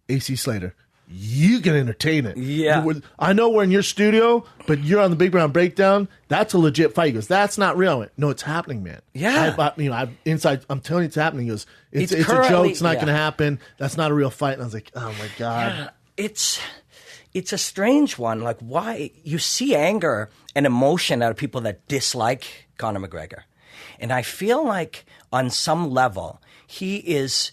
AC Slater. you can entertain it. Yeah. I know we're in your studio, but you're on the Big Brown Breakdown. That's a legit fight. He goes, that's not real. I went, no, it's happening, man. Yeah. I'm inside. I'm telling you, it's happening. He goes, it's a currently- joke. It's not yeah. going to happen. That's not a real fight. And I was like, oh my God. Yeah, it's a strange one. Like, why you see anger and emotion out of people that dislike Conor McGregor, and I feel like on some level he is,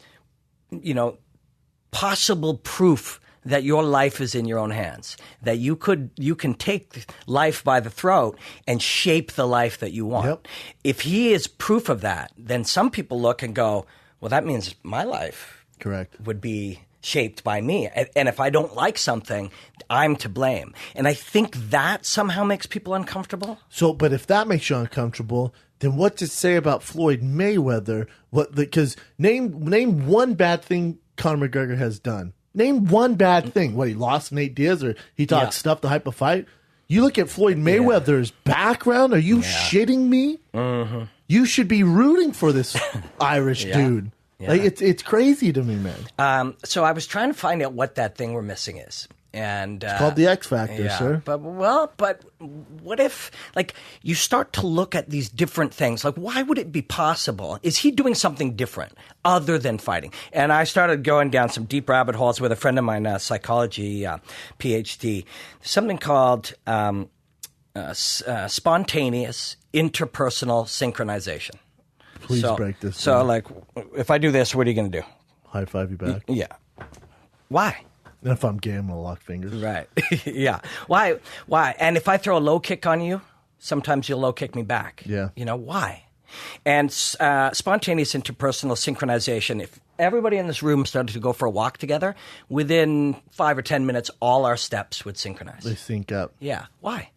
possible proof that your life is in your own hands, that you can take life by the throat and shape the life that you want. Yep. If he is proof of that, then some people look and go, well, that means my life Correct. would be shaped by me. And if I don't like something, I'm to blame. And I think that somehow makes people uncomfortable. So, but if that makes you uncomfortable, then what to say about Floyd Mayweather? Because name one bad thing Conor McGregor has done. Name one bad thing. What, he lost Nate Diaz, or he talked stuff to hype a fight? You look at Floyd Mayweather's background. Are you shitting me? Mm-hmm. You should be rooting for this Irish dude. Yeah. Like, it's crazy to me, man. So I was trying to find out what that thing we're missing is. And it's called the X Factor, sir. But what if, like, you start to look at these different things? Like, why would it be possible? Is he doing something different other than fighting? And I started going down some deep rabbit holes with a friend of mine, a psychology PhD. Something called spontaneous interpersonal synchronization. Please break this. So, like, if I do this, what are you going to do? High five you back. Yeah. Why? And if I'm gay, I'm going to lock fingers. Right. Yeah. Why? And if I throw a low kick on you, sometimes you'll low kick me back. Yeah. Why? And spontaneous interpersonal synchronization, if everybody in this room started to go for a walk together, within 5 or 10 minutes, all our steps would synchronize. They sync up. Yeah. Why?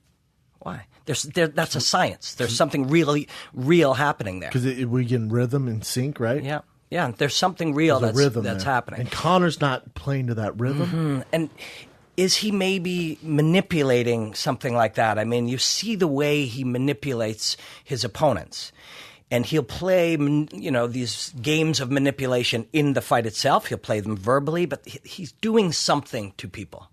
That's a science. There's something really real happening there. Because we get in rhythm and sync, right? Yeah. Yeah, there's something real that's happening. And Conor's not playing to that rhythm. Mm-hmm. And is he maybe manipulating something like that? I mean, you see the way he manipulates his opponents. And he'll play, these games of manipulation in the fight itself. He'll play them verbally, but he's doing something to people.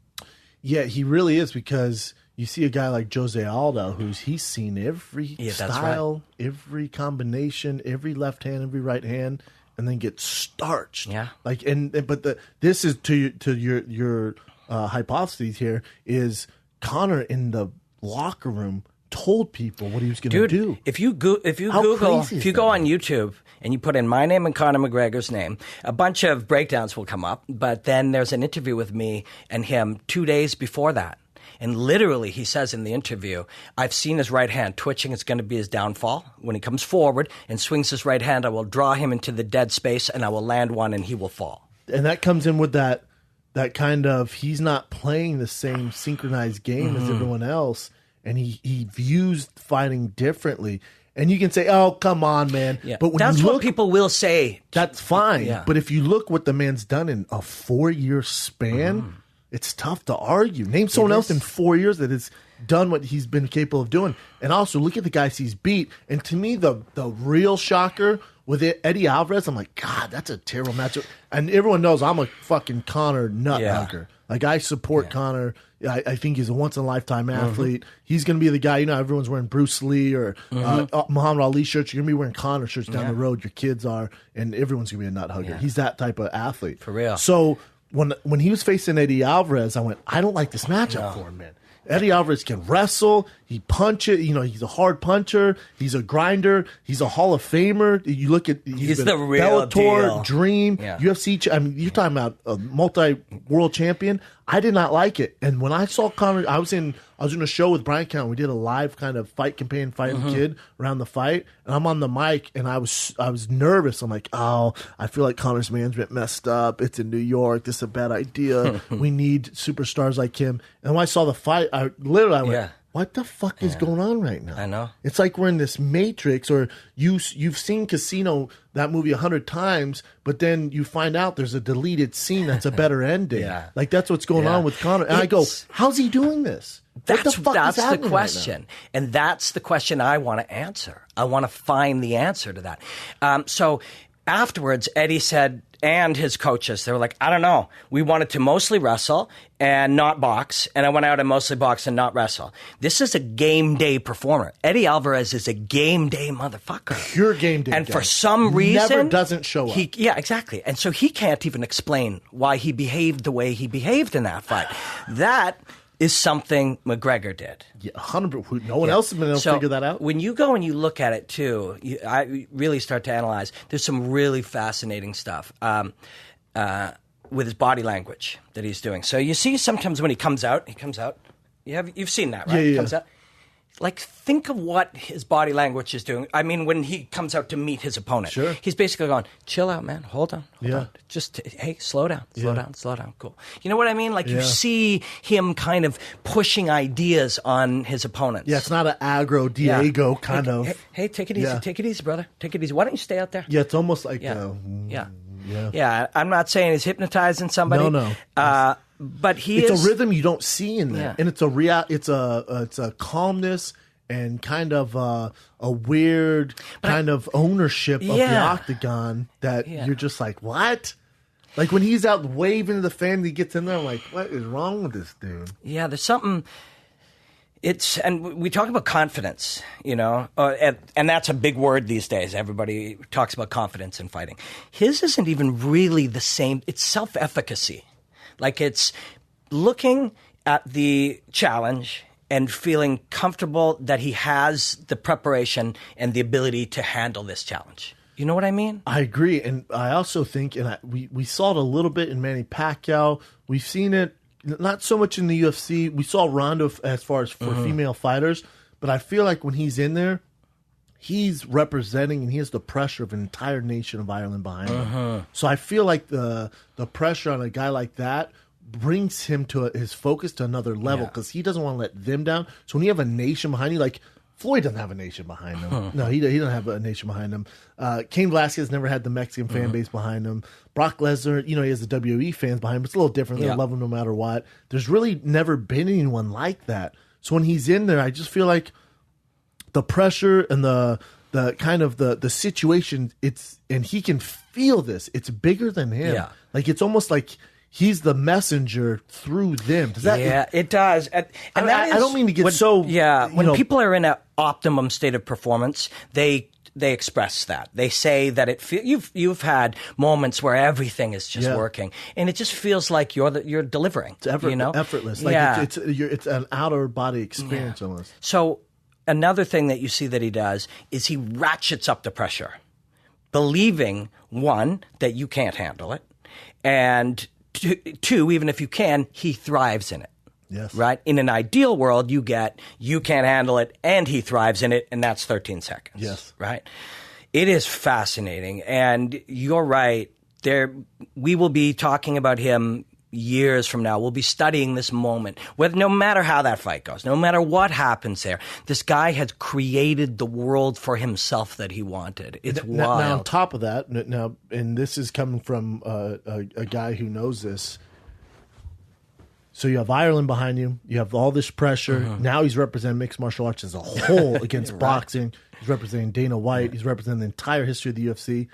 Yeah, he really is, because you see a guy like Jose Aldo, he's seen every style, every combination, every left hand, every right hand, and then gets starched. Yeah. This is to your hypothesis here is Conor in the locker room told people what he was going to do. If you go on YouTube and you put in my name and Conor McGregor's name, a bunch of breakdowns will come up. But then there's an interview with me and him 2 days before that. And literally, he says in the interview, I've seen his right hand twitching. It's going to be his downfall. When he comes forward and swings his right hand, I will draw him into the dead space and I will land one and he will fall. And that comes in with that kind of, he's not playing the same synchronized game as everyone else. And he views fighting differently. And you can say, oh, come on, man. Yeah. But when that's what people will say. That's fine. Yeah. But if you look what the man's done in a 4-year span, it's tough to argue. Name someone else in 4 years that has done what he's been capable of doing. And also, look at the guys he's beat. And to me, the real shocker with Eddie Alvarez, I'm like, God, that's a terrible matchup. And everyone knows I'm a fucking Conor nut hugger. Like, I support Conor. I think he's a once-in-a-lifetime athlete. He's going to be the guy, everyone's wearing Bruce Lee or Muhammad Ali shirts. You're going to be wearing Conor shirts down the road. Your kids are. And everyone's going to be a nut hugger. He's that type of athlete. For real. So when he was facing Eddie Alvarez, I went, I don't like this matchup for him, man. Eddie Alvarez can wrestle. He punches. He's a hard puncher. He's a grinder. He's a Hall of Famer. You look at he's the real Bellator, deal. Dream, UFC. I mean, you're talking about a multi-world champion. I did not like it. And when I saw Conor, I was in a show with Brian Count. We did a live kind of fight campaign, fighting kid around the fight, and I'm on the mic, and I was nervous. I'm like, oh, I feel like Conor's management messed up. It's in New York. This is a bad idea. We need superstars like him. And when I saw the fight, I went, what the fuck is going on right now? I know. It's like we're in this Matrix, or you've seen Casino, that movie 100 times, but then you find out there's a deleted scene that's a better ending. Like, that's what's going on with Conor. And I go, how's he doing this? That's the question. And that's the question I want to answer. I want to find the answer to that. So afterwards, Eddie said, and his coaches, they were like, I don't know. We wanted to mostly wrestle and not box, and I went out and mostly box and not wrestle. This is a game day performer. Eddie Alvarez is a game day motherfucker. Pure game day And guy. for some reason... Never doesn't show up. Yeah, exactly. And so he can't even explain why he behaved the way he behaved in that fight. That is something McGregor did. Yeah, 100%. No one else has been able to figure that out. When you go and you look at it too, I really start to analyze. There's some really fascinating stuff with his body language that he's doing. So you see sometimes when he comes out. You've seen that, right? Yeah. He comes out. Like, think of what his body language is doing. I mean, when he comes out to meet his opponent, Sure. He's basically going, chill out, man. Hold on. Just, hey, slow down. Cool. You know what I mean? Like, you see him kind of pushing ideas on his opponents. Yeah, it's not an aggro Diego kind of. Hey, take it easy. Take it easy, brother. Take it easy. Why don't you stay out there? Yeah, it's almost like. Yeah. I'm not saying he's hypnotizing somebody. No. But it's a rhythm you don't see in there, Yeah. and it's a calmness and kind of a weird kind of ownership of the octagon that you're just like, what? Like when he's out waving to the fan, he gets in there. I'm like, what is wrong with this dude? Yeah, there's something. And we talk about confidence, you know, and that's a big word these days. Everybody talks about confidence in fighting. His isn't even really the same. It's self-efficacy. Like it's looking at the challenge and feeling comfortable that he has the preparation and the ability to handle this challenge. You know what I mean? I agree. And I also think, and we saw it a little bit in Manny Pacquiao. We've seen it not so much in the UFC. We saw Ronda as far as for female fighters. But I feel like when he's in there, he's representing and he has the pressure of an entire nation of Ireland behind him. So I feel like the pressure on a guy like that brings him to his focus to another level because he doesn't want to let them down. So when you have a nation behind you, like Floyd doesn't have a nation behind him. No, he doesn't have a nation behind him. Cain Velasquez never had the Mexican fan base behind him. Brock Lesnar, you know, he has the WWE fans behind him. It's a little different. They love him no matter what. There's really never been anyone like that. So when he's in there, I just feel like the pressure and the kind of the situation, and he can feel this. It's bigger than him. Yeah. Like it's almost like he's the messenger through them. Does that? It does. And that is I don't mean to get when people are in an optimum state of performance, they express that. They say that you've had moments where everything is just working, and it just feels like you're delivering. It's effortless. Like it's an outer body experience almost. So another thing that you see that he does is he ratchets up the pressure, believing one that you can't handle it, and two, even if you can, he thrives in it. Yes. Right? In an ideal world, you can't handle it, and he thrives in it, and that's 13 seconds. Yes. Right? It is fascinating, and you're right. We will be talking about him years from now. We'll be studying this moment. No matter how that fight goes, no matter what happens there, this guy has created the world for himself that he wanted. It's wild. Now, on top of that, and this is coming from a guy who knows this. So you have Ireland behind you. You have all this pressure. Now he's representing mixed martial arts as a whole against boxing. He's representing Dana White. He's representing the entire history of the UFC.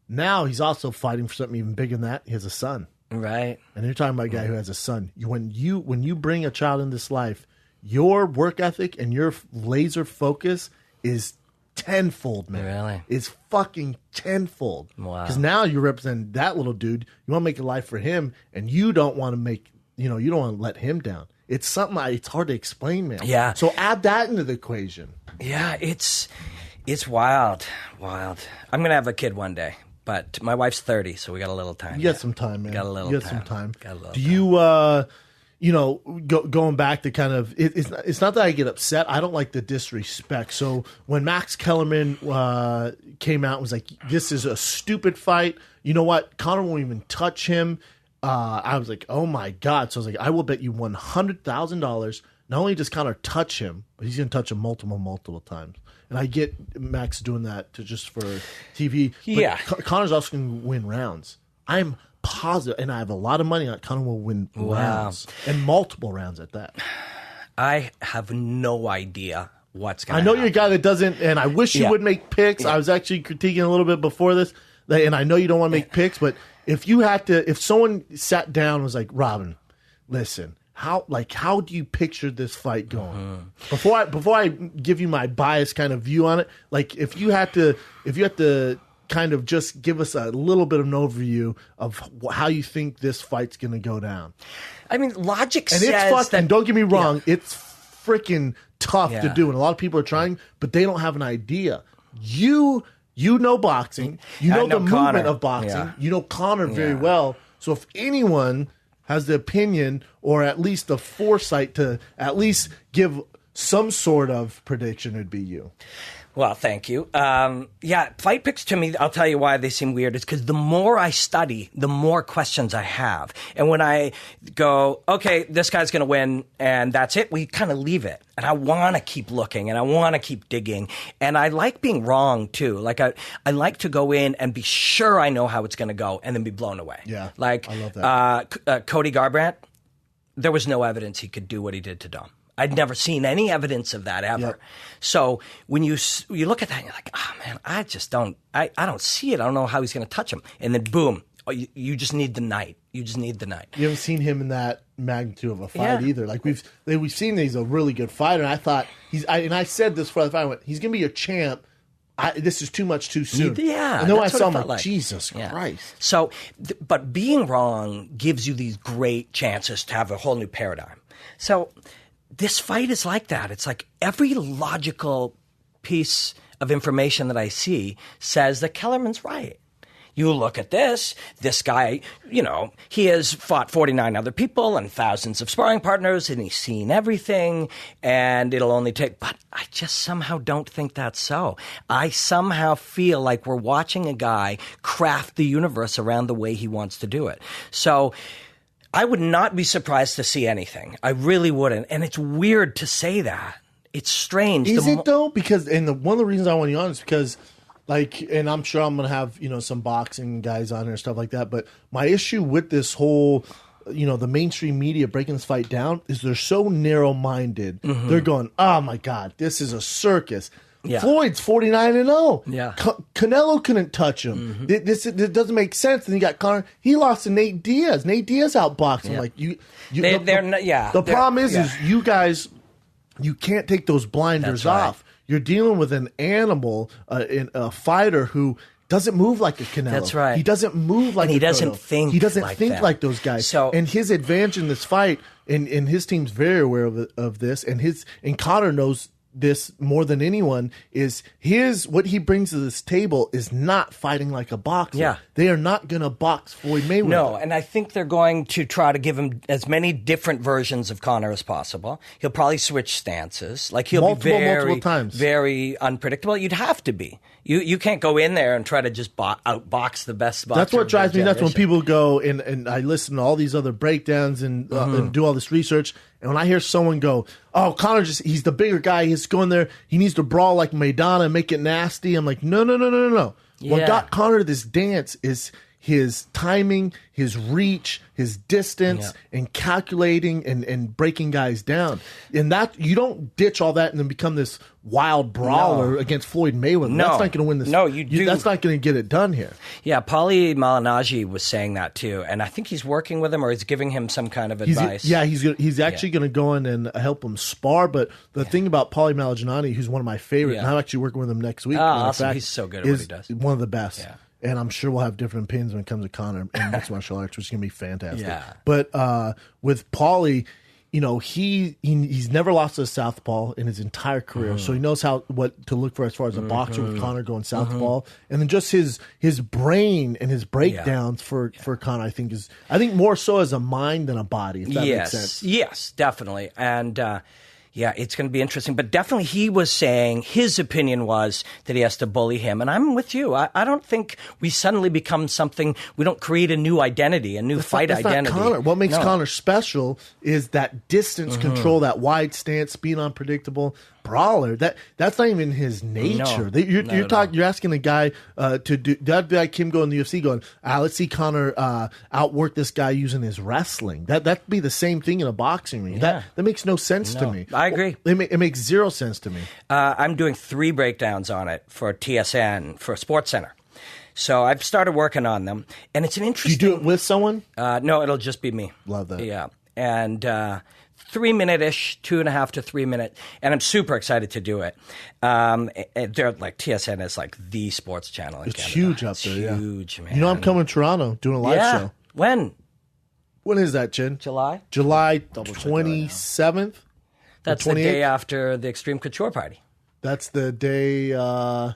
Now he's also fighting for something even bigger than that. He has a son. Right. And you're talking about a guy who has a son. When you bring a child into this life, your work ethic and your laser focus is tenfold, man. Really? It's fucking tenfold. Wow. Because now you represent that little dude. You want to make a life for him, and you don't want to make, you don't want to let him down. It's something it's hard to explain, man. Yeah. So add that into the equation. Yeah, it's wild. Wild. I'm going to have a kid one day. But my wife's 30, so we got a little time. You got some time, man. Got a little you time. got some time. Got a little Do time. you, going back to kind of, it's not that I get upset. I don't like the disrespect. So when Max Kellerman came out and was like, this is a stupid fight. You know what? Conor won't even touch him. I was like, oh my God. So I was like, I will bet you $100,000. Not only does Conor touch him, but he's going to touch him multiple times. And I get Max doing that just for TV. But Yeah. Conor's also going to win rounds. I'm positive, and I have a lot of money on it. Conor will win rounds. And multiple rounds at that. I have no idea what's going to I know happen. you're a guy that doesn't, and I wish you Yeah. would make picks. Yeah. I was actually critiquing a little bit before this. and I know you don't want to make picks, but if someone sat down and was like, Robin, listen, how do you picture this fight going? Before I give you my biased kind of view on it, like if you had to kind of just give us a little bit of an overview of how you think this fight's going to go down. I mean, logic and says it's fucking, that. Don't get me wrong, it's freaking tough to Yeah. do, and a lot of people are trying, but they don't have an idea. You know boxing, you know the Conor. movement of boxing, Yeah. you know Conor very Yeah. well. So if anyone has the opinion or at least the foresight to at least give some sort of prediction, it'd be you. Well, thank you. Fight picks to me, I'll tell you why they seem weird. It's because the more I study, the more questions I have. And when I go, okay, this guy's going to win, and that's it, we kind of leave it. And I want to keep looking, and I want to keep digging. And I like being wrong, too. Like, I like to go in and be sure I know how it's going to go, and then be blown away. Yeah, like, I love that. Cody Garbrandt, there was no evidence he could do what he did to Dom. I'd never seen any evidence of that ever. Yep. So when you look at that, and you're like, oh man, I just don't, I don't see it. I don't know how he's going to touch him. And then boom, you just need the night. You just need the night. You haven't seen him in that magnitude of a fight Yeah. either. Like we've seen that he's a really good fighter, and I thought I said this before the fight. I went, he's gonna be a champ. This is too much too soon. Yeah, and then when I that's what saw it him, felt like, like. Jesus Yeah. Christ. So, but being wrong gives you these great chances to have a whole new paradigm. So this fight is like that. It's like every logical piece of information that I see says that Kellerman's right. You look at this guy, he has fought 49 other people and thousands of sparring partners, and he's seen everything, and it'll only take, but I just somehow don't think that's so. I somehow feel like we're watching a guy craft the universe around the way he wants to do it. So I would not be surprised to see anything. I really wouldn't. And it's weird to say that. It's strange. Is it though? Because one of the reasons I want you on is because, like, and I'm sure I'm gonna have some boxing guys on here and stuff like that. But my issue with this whole, the mainstream media breaking this fight down is they're so narrow minded. Mm-hmm. They're going, oh my god, this is a circus. Yeah. Floyd's 49-0. Yeah. Canelo couldn't touch him. Mm-hmm. This doesn't make sense. And you got Conor. He lost to Nate Diaz. Nate Diaz outboxed him. Yeah. Like The problem is you guys, you can't take those blinders That's right. off. You're dealing with an animal, a fighter who doesn't move like a Canelo. That's right. He doesn't move like And he a doesn't Cotto. think He doesn't like think that. like those guys. So- and his advantage in this fight, and his team's very aware of this, and Conor knows this more than anyone, is what he brings to this table is not fighting like a boxer. Yeah. They are not going to box Floyd Mayweather. No, and I think they're going to try to give him as many different versions of Conor as possible. He'll probably switch stances. Like he'll Multiple times. very unpredictable. You'd have to be. You can't go in there and try to just outbox the best boxer. That's what of drives their me nuts when generation. people go and I listen to all these other breakdowns and do all this research. And when I hear someone go, oh, Conor he's the bigger guy. He's going there. He needs to brawl like Maidana and make it nasty. I'm like, no. What Yeah. got Conor to this dance is his timing, his reach, his distance, and calculating and breaking guys down. And that you don't ditch all that and then become this wild brawler against Floyd Mayweather. No. That's not going to win this. No, you do. That's not going to get it done here. Yeah, Paulie Malignaggi was saying that too, and I think he's working with him or he's giving him some kind of advice. He's actually going to go in and help him spar. But the thing about Paulie Malignaggi, who's one of my favorite, and I'm actually working with him next week. Oh, matter of awesome. fact, He's so good at what he does. One of the best. Yeah. And I'm sure we'll have different opinions when it comes to Conor and mixed martial arts, which is going to be fantastic. Yeah. But with Paulie, he's never lost a southpaw in his entire career, so he knows what to look for as far as a boxer with Conor going southpaw, and then just his brain and his breakdowns for Conor, I think more so as a mind than a body. If that makes sense. Yes, definitely, and. It's going to be interesting. But definitely he was saying his opinion was that he has to bully him. And I'm with you. I don't think we suddenly become something. We don't create a new identity, a new fight identity. Not Conor. What makes Conor special is that distance control, that wide stance, being unpredictable. Brawler. That's not even his nature. No, You're asking a guy to do that. Like Kim going in the UFC, going, let's see Conor outwork this guy using his wrestling. That'd be the same thing in a boxing ring. Yeah. That makes no sense to me. I agree. It makes zero sense to me. I'm doing 3 breakdowns on it for TSN for SportsCenter. So I've started working on them, and it's an Do interesting. you do it with someone? No, it'll just be me. Love that. Yeah, and 3-minute-ish, 2.5 to 3 minute, and I'm super excited to do it. They're like TSN is like the sports channel. In It's Canada. huge up It's there. Yeah. huge, man. You know, I'm coming to Toronto doing a live Yeah. show. When? When is that, Chin? July? July check that right now. 27th. That's the 28th? day after the Extreme Couture party. That's the day. July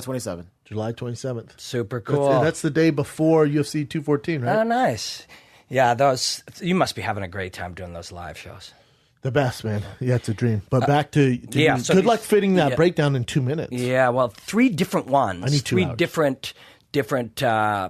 27th. July 27th. Super cool. That's the day before UFC 214, right? Oh, nice. Yeah, those. You must be having a great time doing those live shows. The best, man. Yeah, it's a dream. But back to yeah, you. so Good these- luck fitting that yeah. breakdown in 2 minutes. Yeah, well, 3 different ones. I need 2 3 hours. different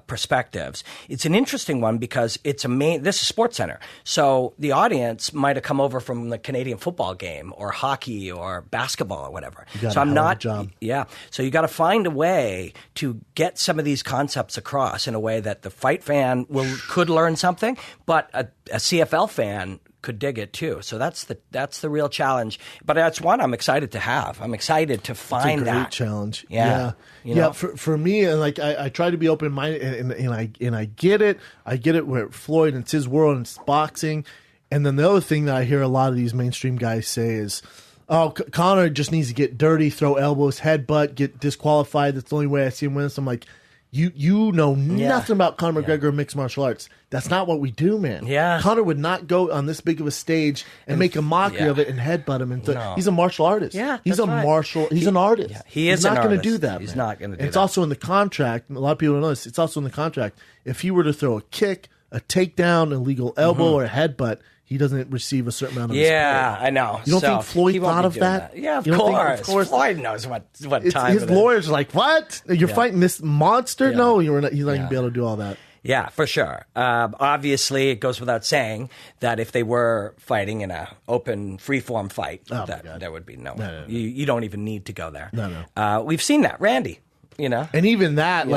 perspectives. It's an interesting one because it's this is Sports Center. So the audience might have come over from the Canadian football game or hockey or basketball or whatever. got So a I'm hell of a not job. Yeah. So you got to find a way to get some of these concepts across in a way that the fight fan could learn something, but a CFL fan could dig it too. So that's the real challenge. But that's one I'm excited to have. I'm excited to find It's a great that challenge. Yeah. You Yeah. know? For me, and like I try to be open minded, and I get it. I get it where Floyd and it's his world and it's boxing. And then the other thing that I hear a lot of these mainstream guys say is, "Oh, Conor just needs to get dirty, throw elbows, headbutt, get disqualified. That's the only way I see him win." So I'm like, You know nothing about Conor McGregor or mixed martial arts. That's not what we do, man. Yeah. Conor would not go on this big of a stage and make a mockery of it and headbutt him. And No. He's a martial artist. Yeah, he's that's a right. He's an artist. Yeah, he is He's not an going to artist. do that. He's man. not gonna do And it's that. also in the contract. A lot of people don't know this. It's also in the contract. If he were to throw a kick, a takedown, a legal elbow, or a headbutt, he doesn't receive a certain amount of his Yeah, pay. I know. You don't So, think Floyd he won't thought be of doing that? Yeah, of You don't think- course. of course. Floyd knows what It's, time his it is. lawyers are like, what? You're fighting this monster? Yeah. No, he's not going to be able to do all that. Yeah, for sure. Obviously, it goes without saying that if they were fighting in a open, free-form fight, Oh, my God. there would be no. No. You don't even need to go there. No. We've seen that, Randy. You know, And even that,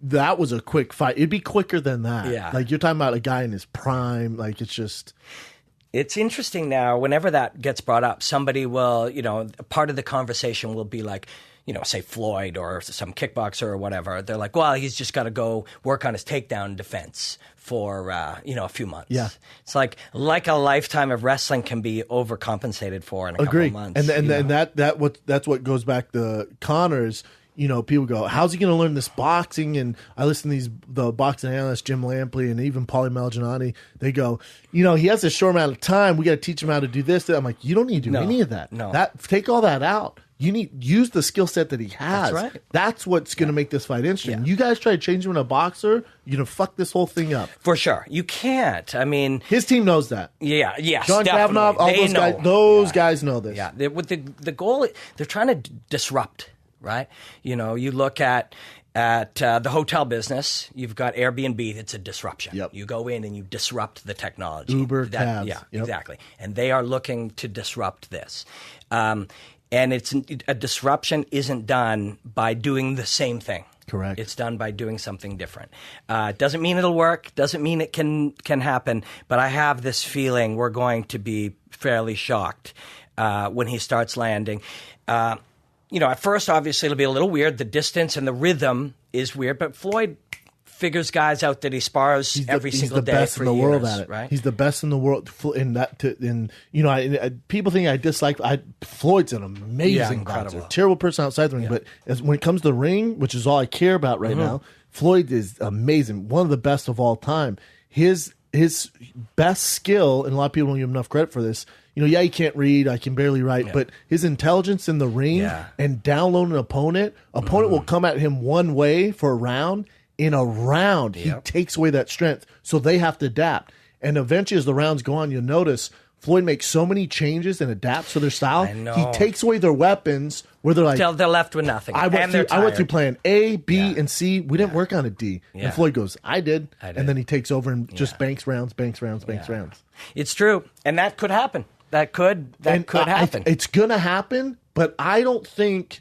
that was a quick fight. It'd be quicker than that. Yeah. Like, you're talking about a guy in his prime. Like, it's just... it's interesting now. Whenever that gets brought up, somebody will, part of the conversation will be like, say Floyd or some kickboxer or whatever. They're like, well, he's just got to go work on his takedown defense for, a few months. Yeah. It's like a lifetime of wrestling can be overcompensated for in a Agree. couple months. And that's what goes back to Conor's. People go, how's he going to learn this boxing? And I listen to the boxing analysts, Jim Lampley and even Paulie Malignaggi. They go, he has a short amount of time. We got to teach him how to do this. I'm like, you don't need to do any of that. No. Take all that out. You need use the skill set that he has. That's right. That's what's going to make this fight interesting. Yeah. You guys try to change him into a boxer, you're going to fuck this whole thing up. For sure. You can't. I mean, His team knows that. yeah, yes, John definitely. Kavanagh, all They those know. guys. Those guys know this. Yeah, with the goal, they're trying to disrupt, right? You look at the hotel business. You've got Airbnb. It's a disruption. Yep. You go in and you disrupt the technology. Uber, cabs. Yeah, Yep. exactly. And they are looking to disrupt this. And a disruption isn't done by doing the same thing. Correct. It's done by doing something different. Doesn't mean it'll work. Doesn't mean it can happen. But I have this feeling we're going to be fairly shocked when he starts landing. At first, obviously, it'll be a little weird. The distance and the rhythm is weird. But Floyd figures guys out that he spars every single day best for in the years, world at it. right? He's the best in the world in that. People think I dislike. Floyd's an amazing incredible. boxer, terrible person outside the ring, but when it comes to the ring, which is all I care about right now, Floyd is amazing, one of the best of all time. His best skill, and a lot of people don't give him enough credit for this. He can't read, I can barely write, but his intelligence in the ring and download an opponent will come at him one way for a round. In a round, he takes away that strength, so they have to adapt. And eventually, as the rounds go on, you'll notice Floyd makes so many changes and adapts to their style. I know. He takes away their weapons where they're like, Till they're left with nothing. I went through tired. plan A, B, and C. We didn't work on a D. Yeah. And Floyd goes, I did. I did. And then he takes over and just banks rounds. It's true, and that could happen. That could happen. It's going to happen, but I don't think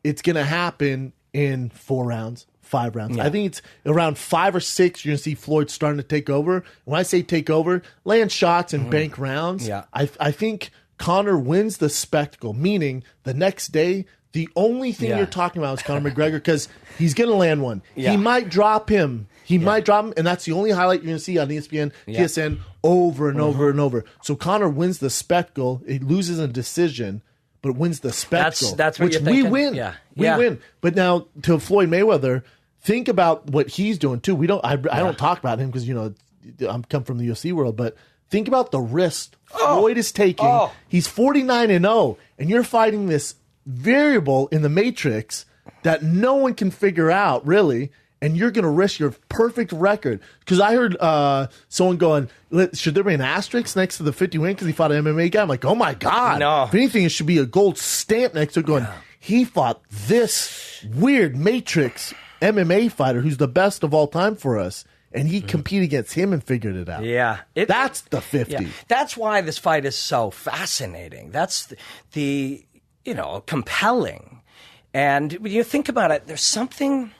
it's going to happen in 4 rounds, 5 rounds. I think it's around 5 or 6 you're going to see Floyd starting to take over. When I say take over, land shots and bank rounds. Yeah. I think Conor wins the spectacle, meaning the next day The only thing Yeah. you're talking about is Conor McGregor because he's going to land one. Yeah. He might drop him. He might drop him, and that's the only highlight you're going to see on ESPN, TSN, over and over and over. So Conor wins the spectacle. He loses a decision, but wins the spectacle. That's what which you're thinking? we win. Yeah. We win. But now to Floyd Mayweather, think about what he's doing too. I don't talk about him because I'm come from the UFC world, but think about the risk Floyd is taking. Oh. He's 49-0, and you're fighting this variable in the matrix that no one can figure out really, and you're going to risk your perfect record. Because I heard someone going, should there be an asterisk next to the 50 win because he fought an MMA guy? I'm like, oh my God. No. If anything, it should be a gold stamp next to it going, he fought this weird matrix MMA fighter who's the best of all time for us, and he competed against him and figured it out. Yeah. That's the 50. Yeah. That's why this fight is so fascinating. That's the compelling. And when you think about it, there's something.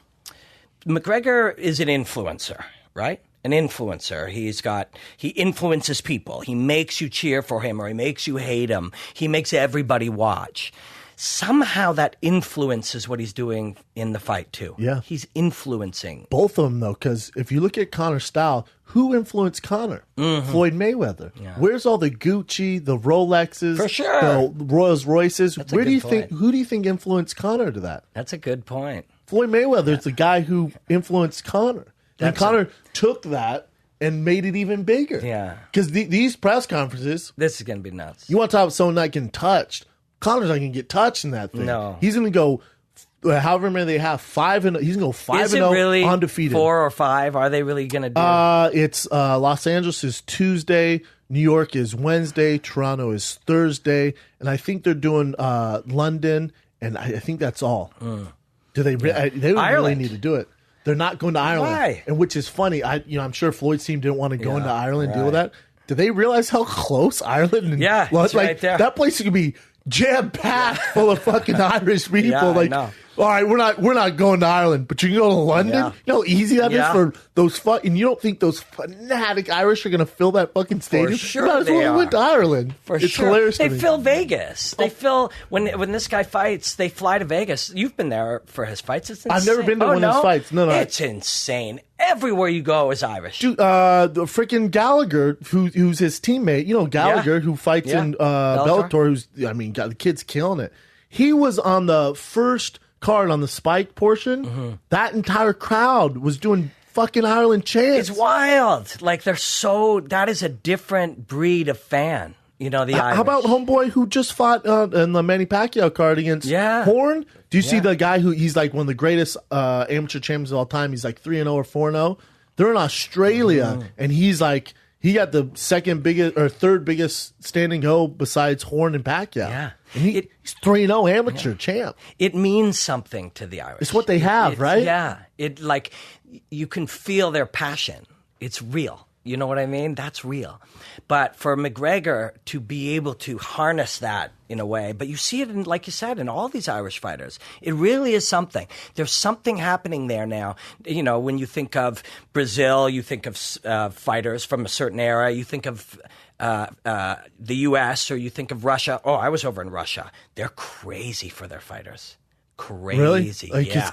McGregor is an influencer, right? An influencer. He influences people. He makes you cheer for him or he makes you hate him. He makes everybody watch. Somehow that influences what he's doing in the fight too. Yeah. He's influencing. Both of them, though, because if you look at Conor's style, who influenced Conor? Floyd Mayweather. Yeah. Where's all the Gucci, the Rolexes, For sure. the Rolls Royces? That's a Where do good you point. think? Who do you think influenced Conor to that? That's a good point. Floyd Mayweather is the guy who influenced Conor, and Conor took that and made it even bigger. Yeah. Because these press conferences, This is going to be nuts. you want to talk about someone not getting touched. Conor's not going to get touched in that thing. No. He's going to go. However many they have, 5-0. He's gonna go 5-0 Is it really undefeated. 4 or 5? Are they really going to do? It's Los Angeles is Tuesday, New York is Wednesday, Toronto is Thursday, and I think they're doing London, and I think that's all. Do they? They don't really Ireland. need to do it. They're not going to Ireland, Why? and which is funny. I'm sure Floyd's team didn't want to go into Ireland and deal with that. Do they realize how close Ireland? And, Yeah, it's right there. That place is gonna be jam packed full of fucking Irish people. Yeah, I like, know. all right, we're not going to Ireland, but you can go to London. Yeah. You know how easy that is Yeah. for those fucking. You don't think those fanatic Irish are going to fill that fucking stadium? sure Might as well they went to Ireland. For it's sure. hilarious. They to me. fill Vegas. They fill when this guy fights. They fly to Vegas. You've been there for his fights. It's insane. I've never been to one of his fights. No. It's insane. Everywhere you go is Irish. Dude, the freaking Gallagher, who's his teammate, Gallagher, who fights in Bellator. Who's, the kid's killing it. He was on the first card on the Spike portion. That entire crowd was doing fucking Ireland chants. It's wild. Like that is a different breed of fan. The Irish. How about homeboy who just fought in the Manny Pacquiao card against Horn? Do you see the guy he's like one of the greatest amateur champions of all time? He's like 3-0 or 4-0. They're in Australia, and he's like he got the second biggest or third biggest standing ho besides Horn and Pacquiao. Yeah. And he's 3-0 amateur champ. It means something to the Irish. It's what they have, right? Yeah. It you can feel their passion. It's real. You know what I mean? That's real. But for McGregor to be able to harness that in a way, but you see it in, like you said, in all these Irish fighters. It really is something. There's something happening there now. When you think of Brazil, you think of fighters from a certain era. You think of the U.S. or you think of Russia. Oh, I was over in Russia. They're crazy for their fighters. Crazy. Really? Yeah.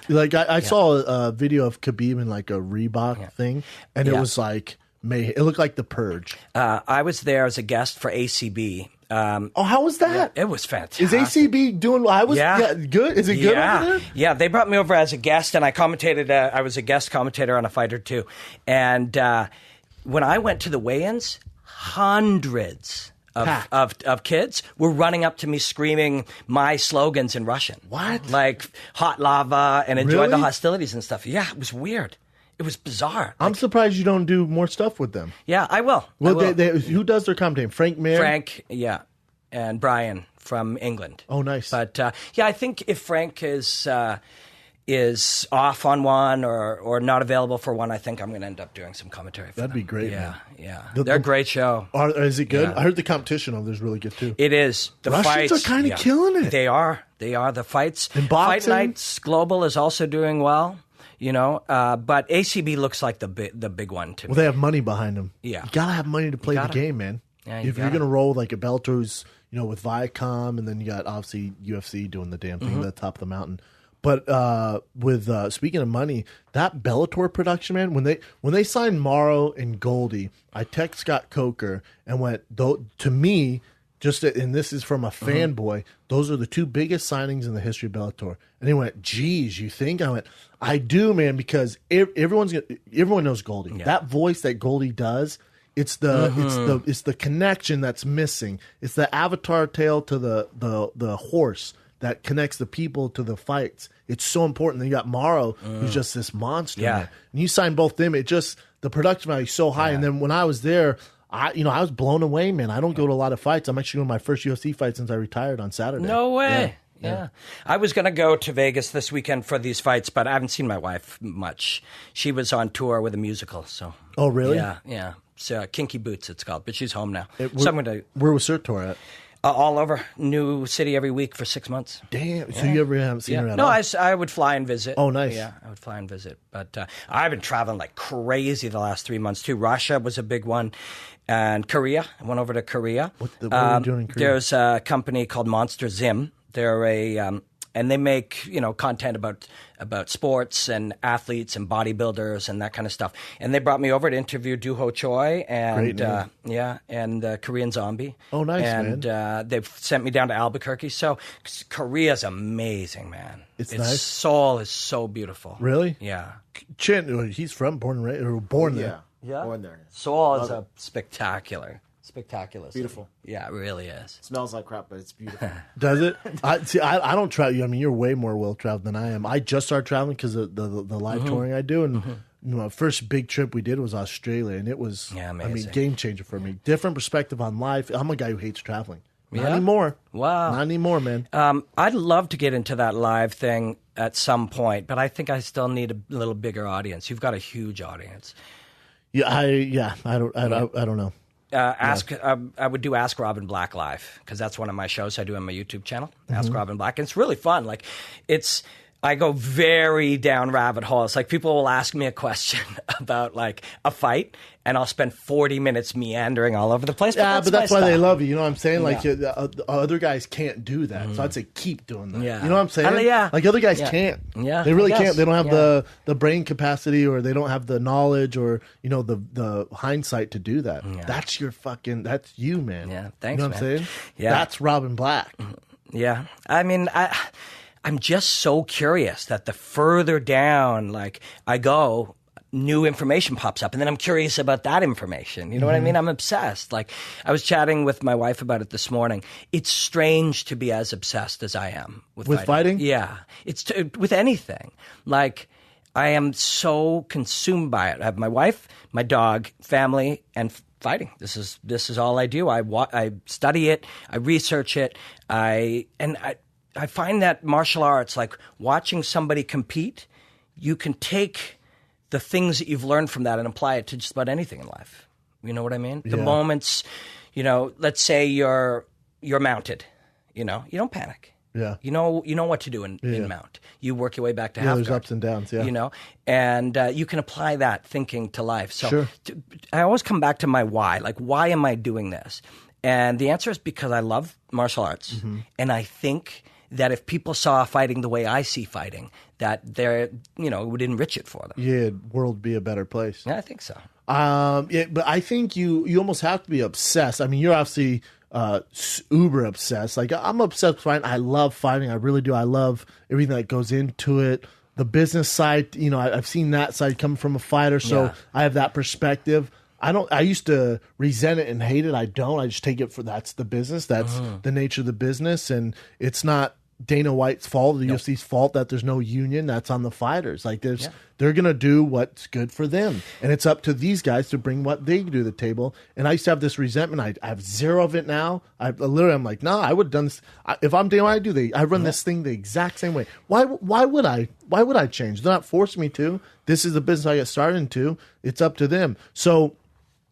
I saw a video of Khabib in like a Reebok thing, and it was like it looked like The Purge. I was there as a guest for ACB. How was that? It was fantastic. Is ACB doing? Good. Is it good over there? Yeah, they brought me over as a guest, and I commentated. I was a guest commentator on a fight or two. And when I went to the weigh-ins, hundreds of kids were running up to me screaming my slogans in Russian. What? Like hot lava and enjoy Really? the hostilities and stuff. Yeah, it was weird. It was bizarre. I'm surprised you don't do more stuff with them. Yeah, I will. Well, I will. who does their commentating? Frank Mayer? Frank, and Brian from England. Oh, nice. But I think if Frank is off on one or not available for one, I think I'm going to end up doing some commentary for That'd them. be great, Yeah, man. yeah. The- They're a great show. Is it good? Yeah. I heard the competition of there's really good too. It is. The Russians fights are kind of killing it. They are. The fights. And Fight boxing? Nights Global is also doing well. But ACB looks like the big one to me. Well, they have money behind them. Yeah. You gotta have money to play the game, man. Yeah, if you're gonna roll like a Bellator who's with Viacom, and then you got obviously UFC doing the damn thing at the top of the mountain. But with speaking of money, that Bellator production, man, when they signed Morrow and Goldie, I text Scott Coker and went, to me, and this is from a fanboy, those are the two biggest signings in the history of Bellator. And he went, geez, you think? I went, I do, man, because everyone knows Goldie. Yeah. That voice that Goldie does, it's the connection that's missing. It's the avatar tail to the horse that connects the people to the fights. It's so important. Then you got Morrow, who's just this monster. Yeah. Man. And you sign both them, the production value is so high. Yeah. And then when I was there, I was blown away, man. I don't go to a lot of fights. I'm actually going to my first UFC fight since I retired on Saturday. No way. Yeah. I was going to go to Vegas this weekend for these fights, but I haven't seen my wife much. She was on tour with a musical, so. Oh, really? Yeah. So Kinky Boots, it's called, but she's home now. Where was her tour at? All over. New city every week for 6 months. Damn. So you ever haven't seen her at all? No, I would fly and visit. Oh, nice. Yeah, I would fly and visit. But I've been traveling like crazy the last 3 months, too. Russia was a big one. And Korea. I went over to Korea. What are you doing in Korea? There's a company called Monster Zim. They're and they make content about sports and athletes and bodybuilders and that kind of stuff. And they brought me over to interview Doo-Ho Choi and Korean Zombie. Oh, nice, and, man. And they've sent me down to Albuquerque. So Korea's amazing, man. It's nice. Seoul is so beautiful. Really? Yeah. Chin, he's born there. Yeah, born there. Seoul is spectacular. Beautiful. Yeah, it really is. It smells like crap, but it's beautiful. Does it? I don't travel. I mean, you're way more well-traveled than I am. I just started traveling because of the live touring I do. And my first big trip we did was Australia. And it was, game changer for me. Different perspective on life. I'm a guy who hates traveling. Not anymore. Wow. Not anymore, man. I'd love to get into that live thing at some point, but I think I still need a little bigger audience. You've got a huge audience. I don't know. I would do Ask Robin Black live because that's one of my shows I do on my YouTube channel. Ask Robin Black, and it's really fun. Like I go very down rabbit holes. Like people will ask me a question about like a fight, and I'll spend 40 minutes meandering all over the place. But that's why they love you. You know what I'm saying? Like other guys can't do that. So I'd say keep doing that. Yeah. You know what I'm saying? Like other guys can't. Yeah. They really can't. They don't have the brain capacity, or they don't have the knowledge, or the hindsight to do that. Yeah. That's that's you, man. Yeah. Thanks, you know what I'm saying? Yeah. That's Robin Black. Yeah. I mean, I'm just so curious that the further down I go, new information pops up, and then I'm curious about that information. You know what I mean? I'm obsessed. Like I was chatting with my wife about it this morning. It's strange to be as obsessed as I am with fighting. Yeah, it's with anything. Like I am so consumed by it. I have my wife, my dog, family, and fighting. This is all I do. I study it. I research it. I find that martial arts, like watching somebody compete, you can take the things that you've learned from that and apply it to just about anything in life. You know what I mean? Yeah. The moments, let's say you're mounted, you don't panic. Yeah. You know what to do in mount. You work your way back to half guard. There's ups and downs, yeah. And you can apply that thinking to life. So sure. I always come back to my why. Like, why am I doing this? And the answer is because I love martial arts. And I think that if people saw fighting the way I see fighting, that it would enrich it for them. Yeah, world would be a better place. Yeah, I think so. But I think you almost have to be obsessed. I mean, you're obviously uber obsessed. Like I'm obsessed with fighting. I love fighting. I really do. I love everything that goes into it. The business side, I've seen that side come from a fighter, so I have that perspective. I used to resent it and hate it. I don't. I just take it for that's the business. That's the nature of the business, and it's not Dana White's fault, the UFC's fault that there's no union. That's on the fighters. Like they're gonna do what's good for them, and it's up to these guys to bring what they do to the table. And I used to have this resentment. I have zero of it now. I'm like, no, I would have done this if I'm Dana White. I run this thing the exact same way. Why would I? Why would I change? They're not forcing me to. This is the business I get started into. It's up to them. So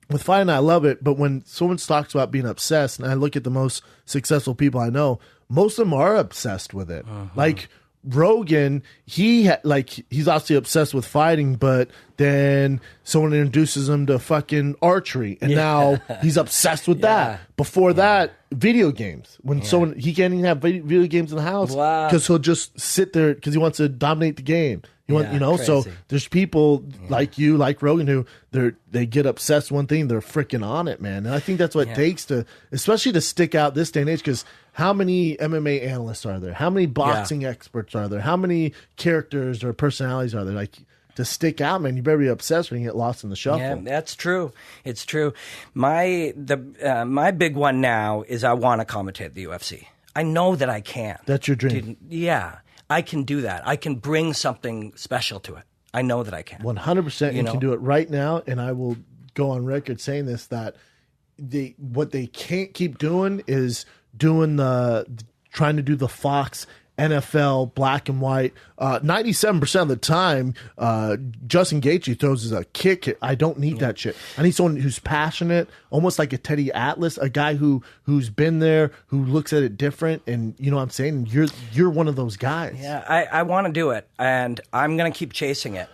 with fighting, I love it. But when someone talks about being obsessed, and I look at the most successful people I know, most of them are obsessed with it. Like Rogan, he's obviously obsessed with fighting, but then someone introduces him to fucking archery, and now he's obsessed with that. Before that, video games. When he can't even have video games in the house because he'll just sit there because he wants to dominate the game. So there's people like you, like Rogan, who they get obsessed with one thing, they're freaking on it, man. And I think that's what it takes especially to stick out this day and age, because how many MMA analysts are there? How many boxing experts are there? How many characters or personalities are there? Like, to stick out, man, you better be obsessed when you get lost in the shuffle. Yeah, that's true. It's true. My big one now is I want to commentate at the UFC. I know that I can. That's your dream. I can do that. I can bring something special to it. I know that I can. 100%. You can do it right now, and I will go on record saying this, that what they can't keep doing is trying to do the Fox NFL black and white. 97% of the time, Justin Gaethje throws a kick. I don't need that shit. I need someone who's passionate, almost like a Teddy Atlas, a guy who's been there, who looks at it different. And you know what I'm saying? You're one of those guys. Yeah, I want to do it, and I'm going to keep chasing it.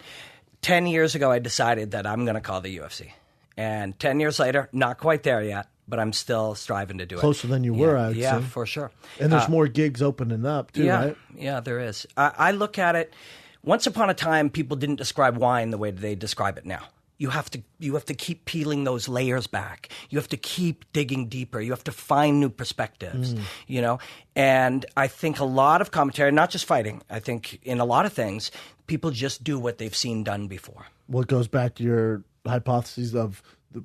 10 years ago, I decided that I'm going to call the UFC. And 10 years later, not quite there yet, but I'm still striving to do it. Closer than you were, I would say. Yeah, for sure. And there's more gigs opening up, too, right? Yeah, there is. I look at it, once upon a time, people didn't describe wine the way they describe it now. You have to keep peeling those layers back. You have to keep digging deeper. You have to find new perspectives, And I think a lot of commentary, not just fighting, I think in a lot of things, people just do what they've seen done before. Well, it goes back to your hypotheses of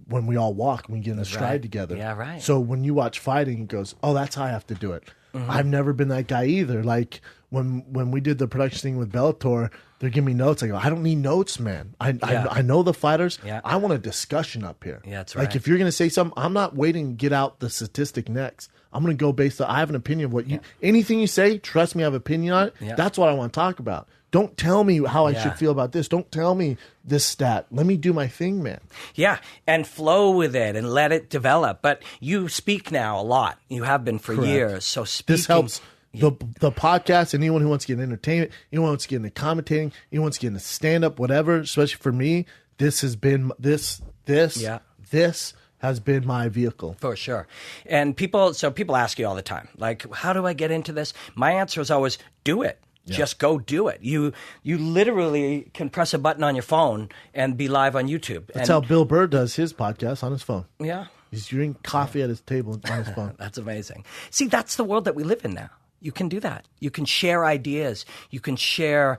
when we all walk, we get in a stride together. Yeah, right. So when you watch fighting, it goes, oh, that's how I have to do it. I've never been that guy either. Like when we did the production thing with Bellator, they're giving me notes. I go, I don't need notes, man. I know the fighters. Yeah. I want a discussion up here. Yeah, that's right. Like if you're going to say something, I'm not waiting to get out the statistic next. I'm going to go based on, I have an opinion of what you, anything you say, trust me, I have an opinion on it. Yeah. That's what I want to talk about. Don't tell me how I should feel about this. Don't tell me this stat. Let me do my thing, man. Yeah, and flow with it and let it develop. But you speak now a lot. You have been for years. So speaking, this helps the podcast, and anyone who wants to get into entertainment, anyone who wants to get into commentating, anyone wants to get into stand-up, whatever, especially for me, this has been this has been my vehicle. For sure. And people ask you all the time, like, how do I get into this? My answer is always, do it. Yeah. Just go do it. You literally can press a button on your phone and be live on YouTube. That's how Bill Burr does his podcast, on his phone. Yeah. He's drinking coffee at his table on his phone. That's amazing. See, that's the world that we live in now. You can do that. You can share ideas. You can share,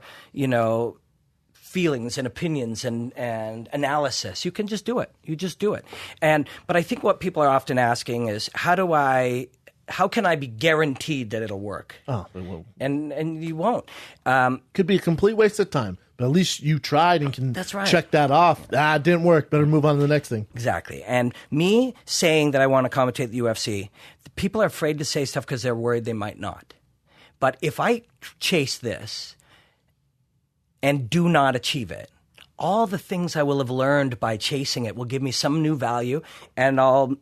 feelings and opinions and analysis. You can just do it. You just do it. But I think what people are often asking is, how can I be guaranteed that it'll work? Oh, it won't. And you won't. Could be a complete waste of time, but at least you tried and can That's right. check that off. It didn't work. Better move on to the next thing. Exactly. And me saying that I want to commentate the UFC, people are afraid to say stuff because they're worried they might not. But if I chase this and do not achieve it, all the things I will have learned by chasing it will give me some new value, and I'll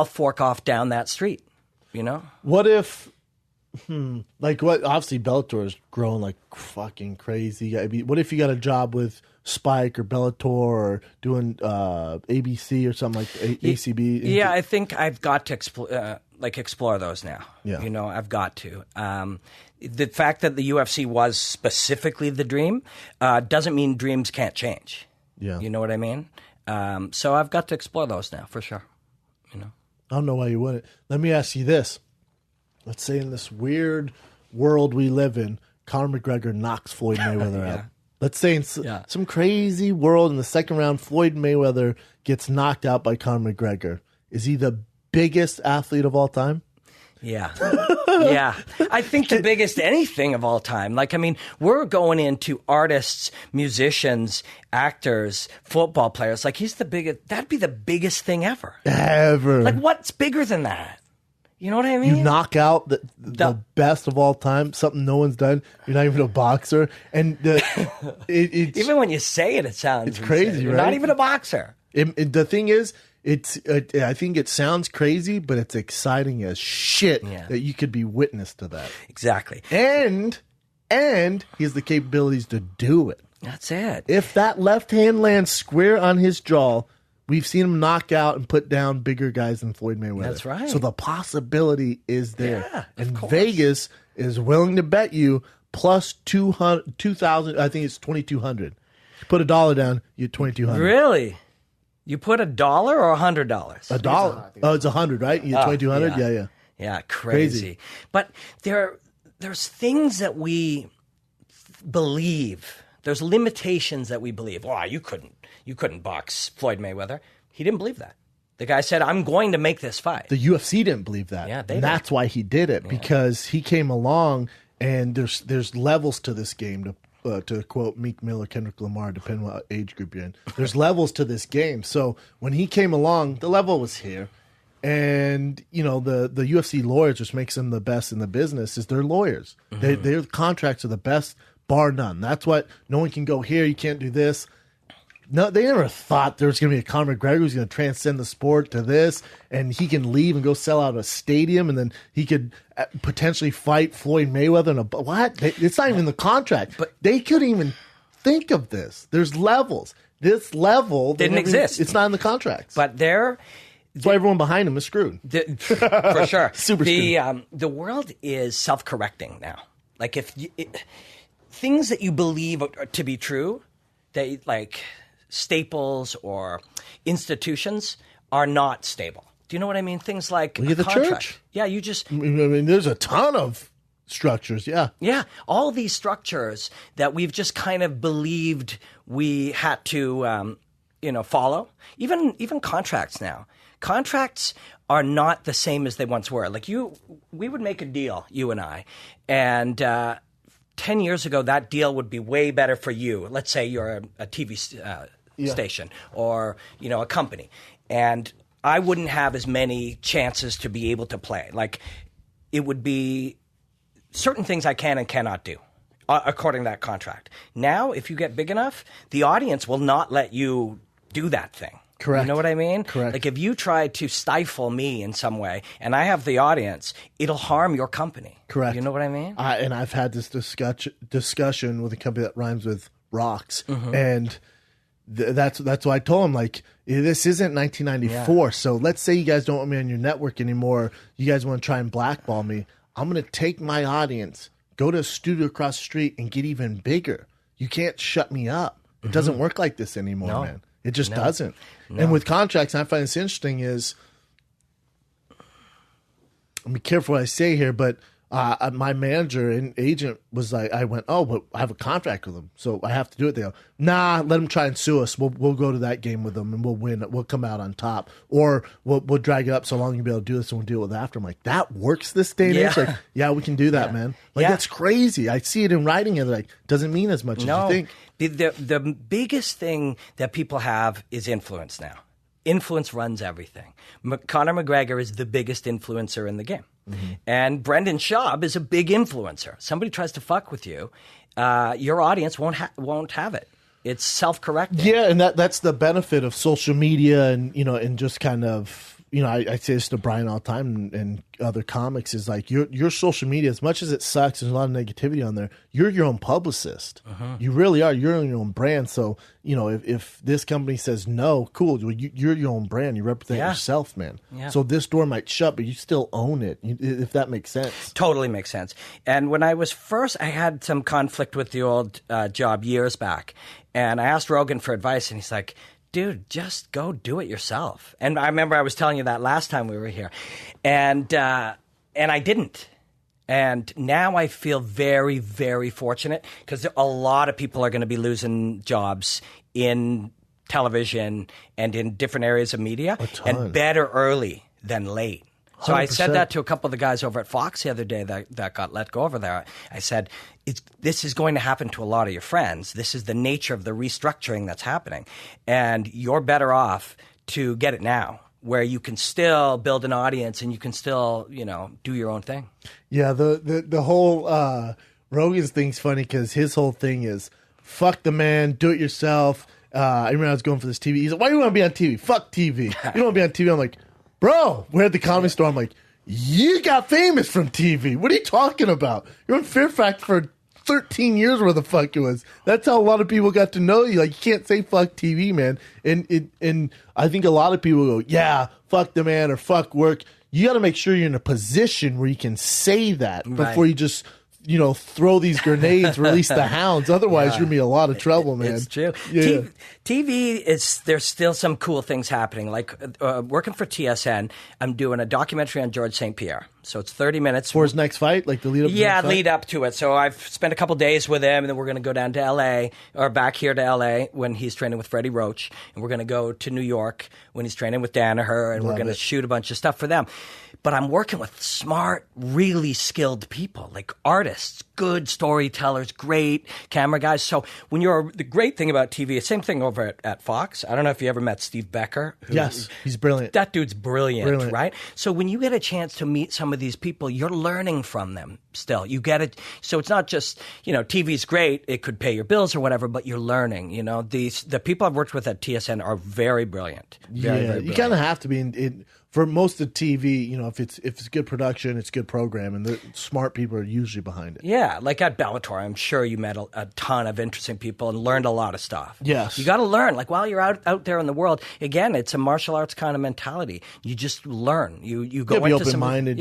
fork off down that street. What if, obviously Bellator is growing like fucking crazy. I mean, what if you got a job with Spike or Bellator or doing ABC or something like ACB? Yeah, I think I've got to explore those now. Yeah. I've got to. The fact that the UFC was specifically the dream doesn't mean dreams can't change. Yeah. You know what I mean? So I've got to explore those now for sure. I don't know why you wouldn't. Let me ask you this. Let's say in this weird world we live in, Conor McGregor knocks Floyd Mayweather out. Let's say in some crazy world in the second round, Floyd Mayweather gets knocked out by Conor McGregor. Is he the biggest athlete of all time? Yeah. Yeah. I think the biggest anything of all time. We're going into artists, musicians, actors, football players. He's the biggest. That'd be the biggest thing ever. Ever. What's bigger than that? You know what I mean? You knock out the best of all time, something no one's done. You're not even a boxer. And even when you say it, it sounds it's crazy, insane. right? You're not even a boxer. The thing is, I think it sounds crazy, but it's exciting as shit that you could be witness to that. Exactly. And and he has the capabilities to do it. That's it. If that left hand lands square on his jaw, we've seen him knock out and put down bigger guys than Floyd Mayweather. That's right. So the possibility is there. Yeah, and course. Vegas is willing to bet you plus 2,000. I think it's 2,200. Put $1 down, you 2,200. Really? You put $1 or $100? $1. Oh, it's 100, right? You 2,200. Yeah. Yeah, crazy. But there's things that we believe. There's limitations that we believe. Oh, you couldn't box Floyd Mayweather. He didn't believe that. The guy said, "I'm going to make this fight." The UFC didn't believe that. Yeah, and that's why he did it, because he came along, and there's levels to this game. To quote Meek Miller, Kendrick Lamar, depending on what age group you're in, there's levels to this game. So when he came along, the level was here. And, the UFC lawyers, which makes them the best in the business, is they're lawyers. Their contracts are the best, bar none. That's what, no one can go here, you can't do this. No, they never thought there was going to be a Conor McGregor who's going to transcend the sport to this, and he can leave and go sell out a stadium, and then he could potentially fight Floyd Mayweather in what? It's not even in the contract. But they couldn't even think of this. There's levels. This level didn't exist. It's not in the contracts. But that's why everyone behind him is screwed. For sure. Super screwed. The world is self-correcting now. Like things that you believe to be true, like staples or institutions are not stable. Do you know what I mean? Things like look at the church. Yeah, I mean, there's a ton of structures. Yeah. Yeah, all these structures that we've just kind of believed we had to, follow. Even contracts now. Contracts are not the same as they once were. Like we would make a deal, you and I, and 10 years ago, that deal would be way better for you. Let's say you're a TV station or, a company. And I wouldn't have as many chances to be able to play. Like, it would be certain things I can and cannot do according to that contract. Now, if you get big enough, the audience will not let you do that thing. Correct. You know what I mean? Correct. Like, if you try to stifle me in some way and I have the audience, it'll harm your company. Correct. You know what I mean? And I've had this discussion with a company that rhymes with rocks. And that's why I told him, like, this isn't 1994. So let's say you guys don't want me on your network anymore. You guys want to try and blackball me. I'm going to take my audience, go to a studio across the street, and get even bigger. You can't shut me up. It doesn't work like this anymore, man. It just doesn't. No. And with contracts, I find this interesting is, be careful what I say here, but my manager and agent was like, I went, oh, but I have a contract with them, so I have to do it. They go, nah, let them try and sue us. We'll go to that game with them and we'll win. We'll come out on top, or we'll drag it up so long you'll be able to do this and we'll deal with it after. I'm like, that works this day and age? Like, yeah, we can do that, man. Like, that's crazy. I see it in writing and like, doesn't mean as much as you think. The biggest thing that people have is influence now. Influence runs everything. Conor McGregor is the biggest influencer in the game. And Brendan Schaub is a big influencer. Somebody tries to fuck with you, your audience won't have it. It's self-correcting. Yeah, and that's the benefit of social media and, and just kind of, I say this to Brian all the time and other comics is like your social media, as much as it sucks, there's a lot of negativity on there, you're your own publicist. You really are. You're your own brand. So, if this company says no, cool. You're your own brand. You represent yourself, man. Yeah. So this door might shut, but you still own it, if that makes sense. Totally makes sense. And when I was I had some conflict with the old job years back. And I asked Rogan for advice, and he's like, dude, just go do it yourself. And I remember I was telling you that last time we were here. And I didn't. And now I feel very, very fortunate because a lot of people are going to be losing jobs in television and in different areas of media. And better early than late. So 100%. I said that to a couple of the guys over at Fox the other day that got let go over there. I said, this is going to happen to a lot of your friends. This is the nature of the restructuring that's happening. And you're better off to get it now, where you can still build an audience and you can still, do your own thing. Yeah, the whole Rogan's thing's funny because his whole thing is, fuck the man, do it yourself. I remember I was going for this TV. He's like, why do you want to be on TV? Fuck TV. You don't want to be on TV. I'm like, bro, we're at the Comedy Store. I'm like, you got famous from TV. What are you talking about? You're on Fear Factor for 13 years where the fuck it was. That's how a lot of people got to know you. Like, you can't say fuck TV, man. And I think a lot of people go, yeah, fuck the man or fuck work. You got to make sure you're in a position where you can say that before you just, throw these grenades, release the hounds. Otherwise, you're going to be in a lot of trouble, man. It's true. Yeah. TV there's still some cool things happening. Like working for TSN, I'm doing a documentary on George St. Pierre. So it's 30 minutes. For his next fight? Like the lead up to his next fight? Lead up to it. So I've spent a couple days with him, and then we're going to go down to L.A. or back here to L.A. when he's training with Freddie Roach. And we're going to go to New York when he's training with Danaher, and we're going to shoot a bunch of stuff for them. But I'm working with smart, really skilled people, like artists, good storytellers, great camera guys. So the great thing about TV, same thing over at Fox. I don't know if you ever met Steve Becker. Yes, he's brilliant. That dude's brilliant, right? So when you get a chance to meet some of these people, you're learning from them still. You get it. So it's not just, TV's great. It could pay your bills or whatever, but you're learning. The people I've worked with at TSN are very brilliant. Very brilliant. You kind of have to be for most of TV, if it's good production, it's good program, and the smart people are usually behind it. Yeah, like at Bellator, I'm sure you met a ton of interesting people and learned a lot of stuff. Yes. You got to learn. Like while you're out there in the world, again, it's a martial arts kind of mentality. You just learn. You go be into open-minded,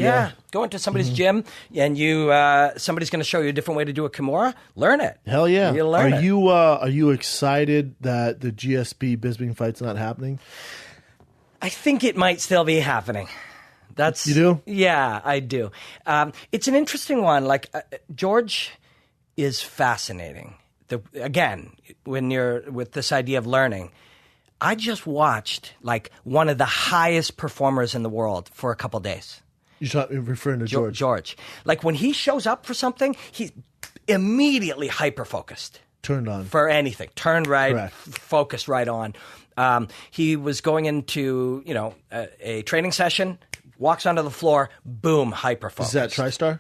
go into somebody's gym, and somebody's going to show you a different way to do a Kimura. Learn it. Hell yeah. You learn it. Are you excited that the GSP Bisping fight's not happening? I think it might still be happening. You do? Yeah, I do. It's an interesting one. Like George is fascinating. Again, when you're with this idea of learning, I just watched like one of the highest performers in the world for a couple days. You're referring to George? George. Like when he shows up for something, he's immediately hyper-focused. Turned on. For anything. Turned right, Correct. Focused right on. He was going into, a training session, walks onto the floor, boom, hyper-focused. Is that TriStar?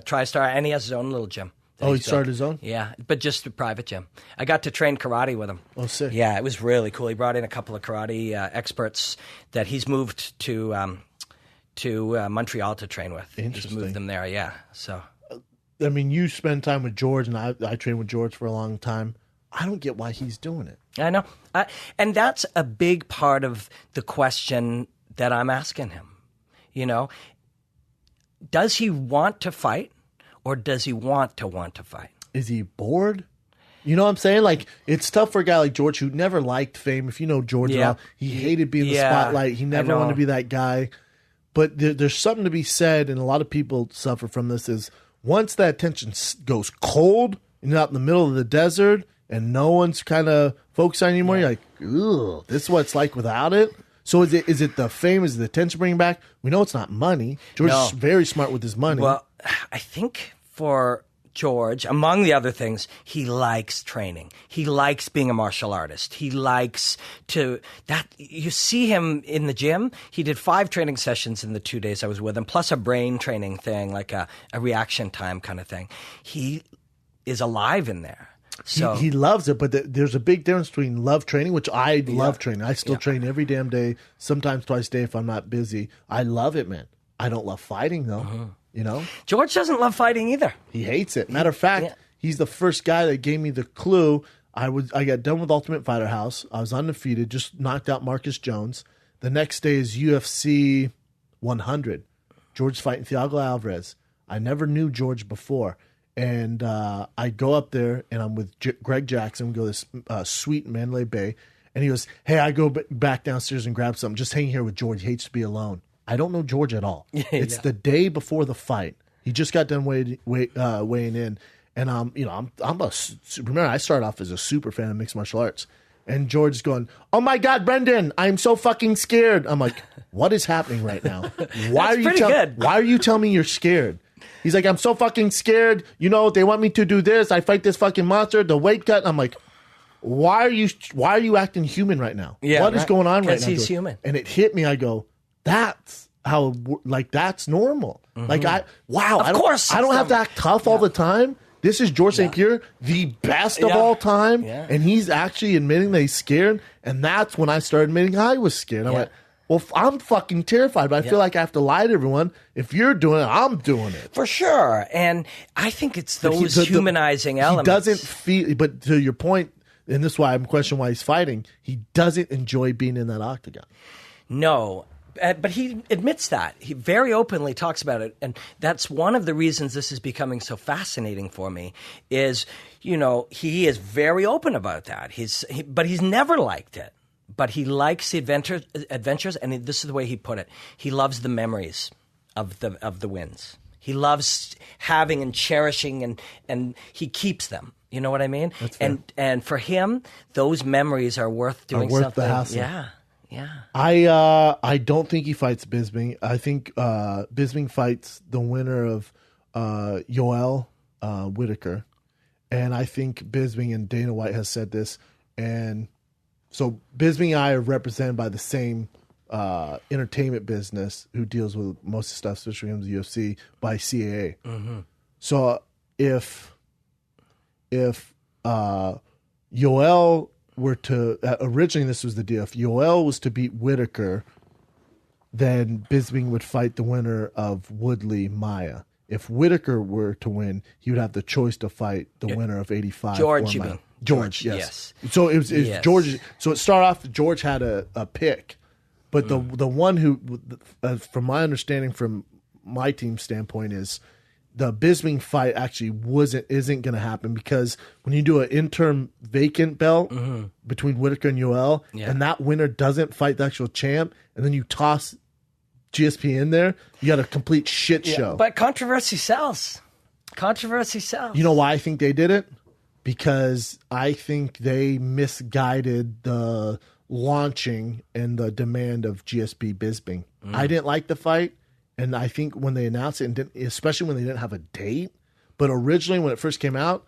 TriStar, and he has his own little gym. He started his own? Yeah, but just a private gym. I got to train karate with him. Oh, sick. Yeah, it was really cool. He brought in a couple of karate experts that he's moved to Montreal to train with. Interesting. He's moved them there, yeah. So, I mean, you spend time with George, and I trained with George for a long time. I don't get why he's doing it. I know. And that's a big part of the question that I'm asking him. Does he want to fight, or does he want to fight? Is he bored? You know what I'm saying? Like, it's tough for a guy like George who never liked fame. If you know George at all, he hated being the spotlight. He never wanted to be that guy. But there's something to be said, and a lot of people suffer from this, is once that attention goes cold, and you're out in the middle of the desert, and no one's kind of focused on you anymore, you're like, ugh, this is what it's like without it? So is it the fame? Is it the attention bringing back? We know it's not money. George is very smart with his money. Well, I think for George, among the other things, he likes training. He likes being a martial artist. He likes you see him in the gym. He did 5 training sessions in the 2 days I was with him, plus a brain training thing, like a reaction time kind of thing. He is alive in there. So he loves it, but there's a big difference between love training, which I love training. I still train every damn day, sometimes twice a day if I'm not busy. I love it, man. I don't love fighting, though. George doesn't love fighting either. He hates it. Matter of fact, he's the first guy that gave me the clue. I got done with Ultimate Fighter House. I was undefeated, just knocked out Marcus Jones. The next day is UFC 100. George's fighting Thiago Alvarez. I never knew George before. And I go up there, and I'm with Greg Jackson. We go to this suite in Mandalay Bay. And he goes, hey, I go back downstairs and grab something. Just hang here with George. He hates to be alone. I don't know George at all. It's the day before the fight. He just got done weighing in. And remember, I started off as a super fan of mixed martial arts. And George is going, oh my God, Brendan, I'm so fucking scared. I'm like, what is happening right now? Why are you telling me you're scared? He's like, I'm so fucking scared. They want me to do this. I fight this fucking monster, the weight cut. I'm like, why are you acting human right now? Yeah, what is going on right now? Because he's human. And it hit me. I go, that's how, that's normal. Mm-hmm. Like, I don't have to act tough all the time. This is George St. Pierre, the best of all time. Yeah. And he's actually admitting that he's scared. And that's when I started admitting I was scared. I went, Well, I'm fucking terrified, but I feel like I have to lie to everyone. If you're doing it, I'm doing it. For sure. And I think it's those humanizing elements. He doesn't feel, but to your point, and this is why I'm questioning why he's fighting, he doesn't enjoy being in that octagon. No. But he admits that. He very openly talks about it. And that's one of the reasons this is becoming so fascinating for me is, you know, he is very open about that. But he's never liked it. But he likes the adventures, and this is the way he put it. He loves the memories of the wins. He loves having and cherishing, and he keeps them. You know what I mean? That's fair. And for him, those memories are worth doing worth something. the hassle. Yeah. I don't think he fights Bisping. I think Bisping fights the winner of Yoel Whitaker, and I think Bisping, and Dana White has said this, and so Bisping and I are represented by the same entertainment business who deals with most of the stuff, especially in the UFC, by CAA. Mm-hmm. So if Yoel were to originally this was the deal. If Yoel was to beat Whitaker, then Bisping would fight the winner of Woodley Maya. If Whitaker were to win, he would have the choice to fight the winner of 85. George, you mean? George, yes. So it was yes. George. So it started off. George had a pick, but the one who, from my understanding, from my team's standpoint, is the Bisping fight actually isn't going to happen because when you do an interim vacant belt between Whitaker and Yoel, and that winner doesn't fight the actual champ, and then you toss GSP in there, you got a complete shit show. But controversy sells. Controversy sells. You know why I think they did it? Because I think they misguided the launching and the demand of GSP Bisping. I didn't like the fight, and I think when they announced it, and especially when they didn't have a date, but originally when it first came out,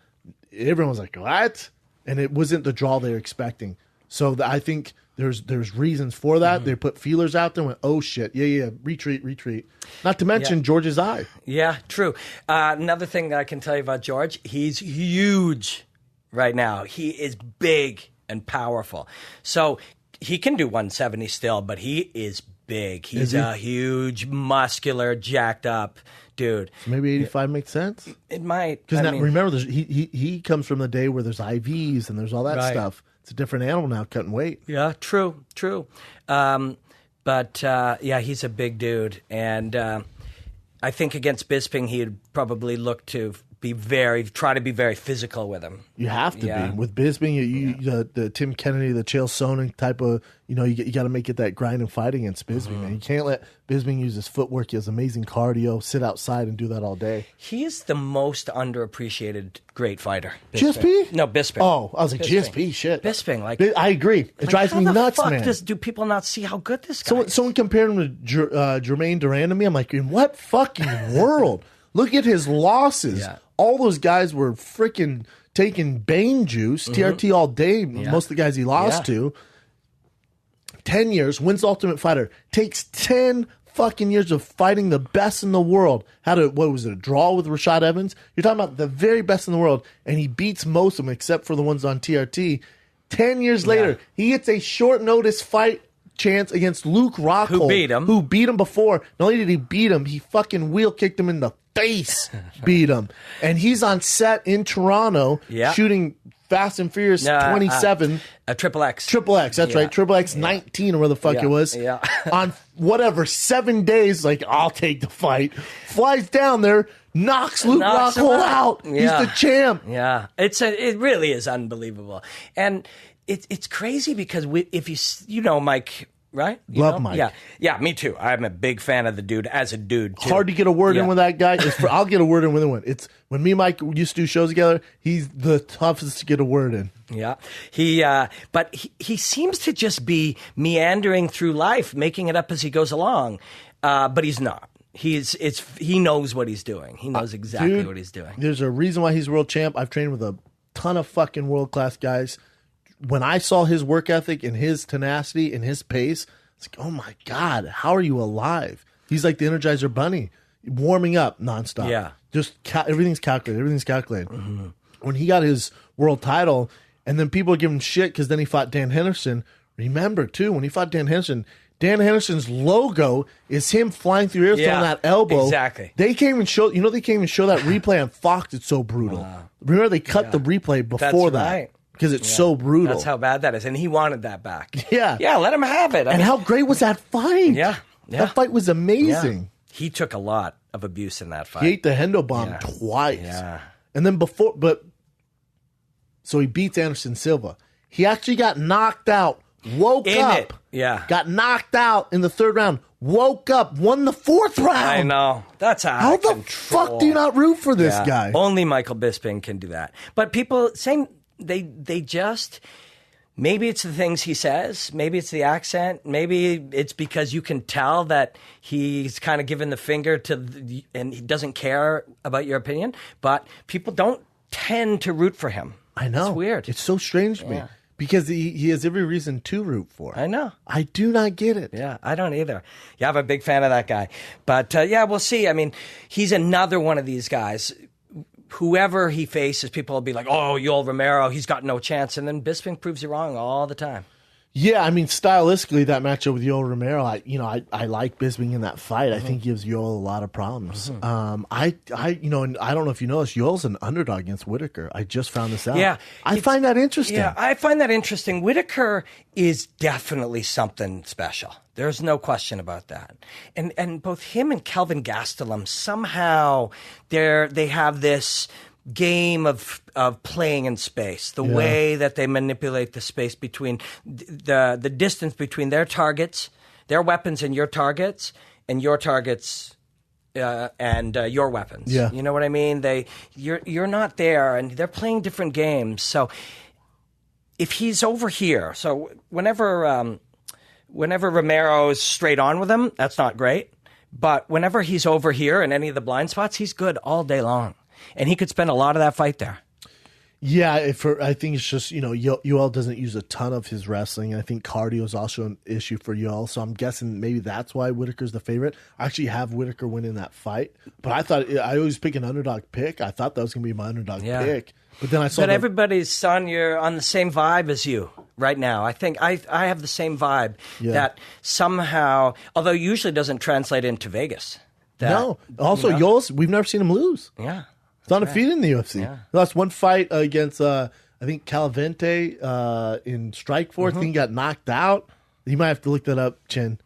everyone was like, what? And it wasn't the draw they were expecting. So I think there's reasons for that. They put feelers out there and went, oh, shit, yeah, retreat. Not to mention George's eye. Yeah, true. Another thing that I can tell you about George, he's huge right now. He is big and powerful. So he can do 170 still, but he is big. He's a huge, muscular, jacked up dude. So maybe 85 makes sense? It might. Because remember, he comes from the day where there's IVs and there's all that stuff. It's a different animal now, cutting weight. Yeah, true. But he's a big dude. And I think against Bisping, he'd probably look to try to be very physical with him. You have to be. With Bisping, the Tim Kennedy, the Chael Sonnen type of, you got to make it that grind and fight against Bisping, man. You can't let Bisping use his footwork. He has amazing cardio, sit outside and do that all day. He is the most underappreciated great fighter. GSP? No, Bisping. Oh, I was like, GSP, shit. Bisping, I agree. It drives me nuts, man. Do people not see how good this guy is? Someone compared him to Jermaine Duran to me. I'm like, in what fucking world? Look at his losses. Yeah. All those guys were freaking taking Bane juice, TRT all day. Yeah. Most of the guys he lost to. 10 years, wins the Ultimate Fighter. Takes 10 fucking years of fighting the best in the world. What was it, a draw with Rashad Evans? You're talking about the very best in the world, and he beats most of them except for the ones on TRT. 10 years later, he gets a short notice fight chance against Luke Rockhold. Who beat him before. Not only did he beat him, he fucking wheel kicked him in the face, beat him. And he's on set in Toronto shooting Fast and Furious 27. Triple X. That's right. Triple X 19 or where the fuck it was. Yeah. On whatever, 7 days, like, I'll take the fight. Flies down there, knocks Luke Rockhold out. Yeah. He's the champ. Yeah. It really is unbelievable. And it's crazy because if you know Mike, right? Love Mike. Yeah, me too. I'm a big fan of the dude as a dude, too. Hard to get a word in with that guy. I'll get a word in with him. It's when me and Mike used to do shows together, he's the toughest to get a word in. Yeah. But he seems to just be meandering through life, making it up as he goes along. But he's not. He knows what he's doing. He knows exactly what he's doing. There's a reason why he's world champ. I've trained with a ton of fucking world-class guys. When I saw his work ethic and his tenacity and his pace, it's like, oh my God, how are you alive? He's like the Energizer Bunny, warming up nonstop. Yeah. Just everything's calculated. Mm-hmm. When he got his world title, and then people are giving shit because then he fought Dan Henderson. Remember, too, when he fought Dan Henderson Dan Henderson's logo is him flying through air, throwing that elbow. Exactly. They can't even show. They can't even show that replay on Fox. It's so brutal. Remember, they cut the replay before that. Right. Because it's so brutal. That's how bad that is. And he wanted that back. Yeah. Yeah, let him have it. And how great was that fight? Yeah. That fight was amazing. Yeah. He took a lot of abuse in that fight. He ate the Hendo bomb twice. Yeah. And then so he beats Anderson Silva. He actually got knocked out, woke up. Yeah. Got knocked out in the 3rd round, woke up, won the 4th round. I know. That's How the fuck do you not root for this guy? Only Michael Bisping can do that. But people saying they just, maybe it's the things he says, maybe it's the accent, maybe it's because you can tell that he's kind of giving the finger and he doesn't care about your opinion, but people don't tend to root for him. I know. It's weird. It's so strange to me because he has every reason to root for. I know. I do not get it. Yeah, I don't either. Yeah, I'm a big fan of that guy. But we'll see. I mean, he's another one of these guys. Whoever he faces, people will be like, oh, Yoel Romero, he's got no chance. And then Bisping proves you wrong all the time. Yeah, I mean, stylistically, that matchup with Yoel Romero, I like Bisping in that fight. I think gives Yoel a lot of problems. And I don't know if you know this, Yoel's an underdog against Whitaker. I just found this out. Yeah, I find that interesting. Yeah, I find that interesting. Whitaker is definitely something special. There's no question about that. And both him and Kelvin Gastelum, somehow they have this game of playing in space, the way that they manipulate the space between the distance between their targets, their weapons and your targets, and your targets and your weapons. Yeah. You know what I mean? You're not there, and they're playing different games. So if he's over here, so whenever Romero is straight on with him, that's not great. But whenever he's over here in any of the blind spots, he's good all day long. And he could spend a lot of that fight there. Yeah, I think it's just, Yoel doesn't use a ton of his wrestling. I think cardio is also an issue for Yoel. So I'm guessing maybe that's why Whitaker's the favorite. I actually have Whitaker winning that fight. But I always pick an underdog pick. I thought that was going to be my underdog pick. But then I saw everybody's on the same vibe as you right now. I think I have the same vibe that somehow, although usually doesn't translate into Vegas. No. Also, Yoel's, we've never seen him lose. Yeah. He's undefeated in the UFC. Yeah. He lost one fight against, I think, Calavente in Strikeforce. I think he got knocked out. You might have to look that up, Chin.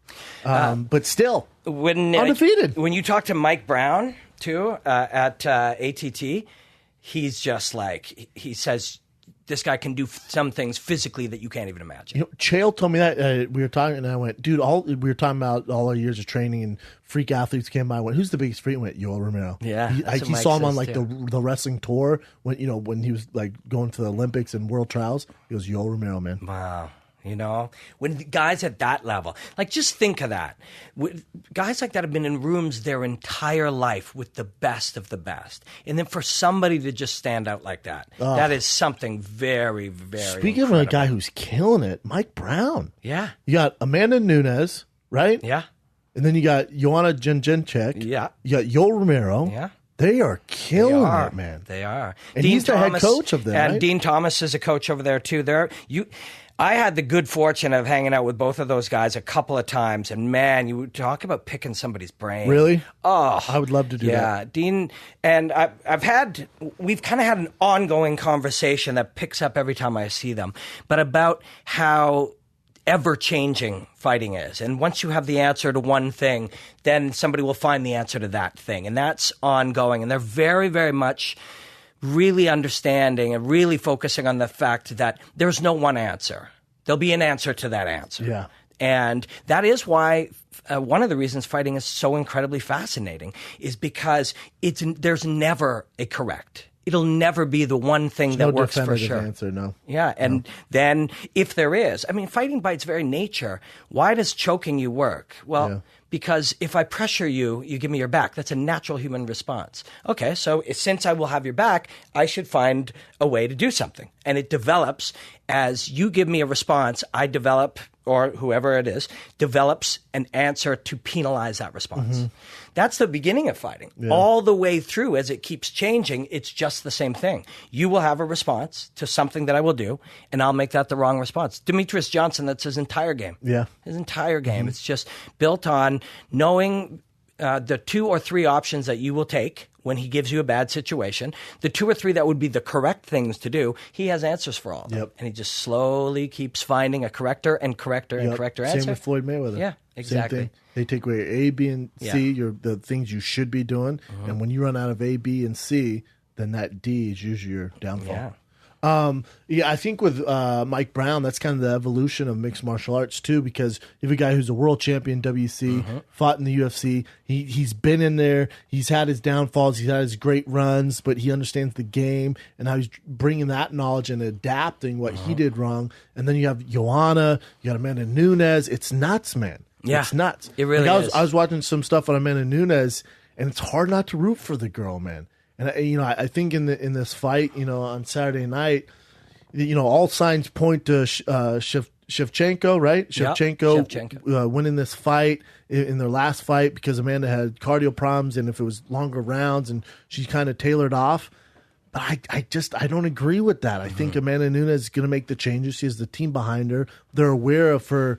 But still, undefeated. When you talk to Mike Brown, too, at ATT, he's just like, he says, this guy can do some things physically that you can't even imagine. Chael told me that we were talking, and I went, dude, we were talking about all our years of training, and freak athletes came by. I went, who's the biggest freak? I went, Yoel Romero. Yeah, he saw him on like the wrestling tour when he was like going to the Olympics and world trials. He was Yoel Romero, man. Wow. When guys at that level, like just think of that. Guys like that have been in rooms their entire life with the best of the best. And then for somebody to just stand out like that, that is something very, very Speaking incredible. of a guy who's killing it, Mike Brown. Yeah. You got Amanda Nunes, right? Yeah. And then you got Joanna Jędrzejczyk. Yeah. You got Yoel Romero. Yeah. They are killing it, man. They are. And he's the head coach of them, and right? Dean Thomas is a coach over there, too. I had the good fortune of hanging out with both of those guys a couple of times, and man, you talk about picking somebody's brain. Really? Oh, I would love to do that. Yeah, Dean, and we've kind of had an ongoing conversation that picks up every time I see them, but about how ever-changing fighting is. And once you have the answer to one thing, then somebody will find the answer to that thing, and that's ongoing. And they're very, very much really understanding and really focusing on the fact that there's no one answer. There'll be an answer to that answer. Yeah. And that is why one of the reasons fighting is so incredibly fascinating is because there's never a correct. It'll never be the one thing that works for sure. Answer, no. Yeah, and then if there is, I mean, fighting by its very nature, why does choking you work? Well, Because if I pressure you, you give me your back. That's a natural human response. Okay, so since I will have your back, I should find a way to do something. And it develops as you give me a response, I develop, or whoever it is, develops an answer to penalize that response. That's the beginning of fighting. Yeah. All the way through, as it keeps changing, it's just the same thing. You will have a response to something that I will do, and I'll make that the wrong response. Demetrius Johnson, that's his entire game. Yeah. His entire game. It's just built on knowing the 2 or 3 options that you will take when he gives you a bad situation, the 2 or 3 that would be the correct things to do. He has answers for all of them. Yep. And he just slowly keeps finding a corrector and corrector and corrector answer. Same with Floyd Mayweather. Yeah, exactly. Same thing. They take away A, B, and C, the things you should be doing. And when you run out of A, B, and C, then that D is usually your downfall. Yeah. I think with Mike Brown, that's kind of the evolution of mixed martial arts too, because you have a guy who's a world champion, WC, fought in the UFC. He's been in there. He's had his downfalls. He's had his great runs, but he understands the game and how he's bringing that knowledge and adapting what he did wrong. And then you have Joanna, you got Amanda Nunes. It's nuts, man. Yeah, it's nuts. It really is. I was watching some stuff on Amanda Nunes, and it's hard not to root for the girl, man. And I think in this fight, on Saturday night, all signs point to Shevchenko, right? Yep. Shevchenko winning this fight in their last fight because Amanda had cardio problems, and if it was longer rounds, and she kind of tailored off. But I don't agree with that. I think Amanda Nunes is going to make the changes. She has the team behind her. They're aware of her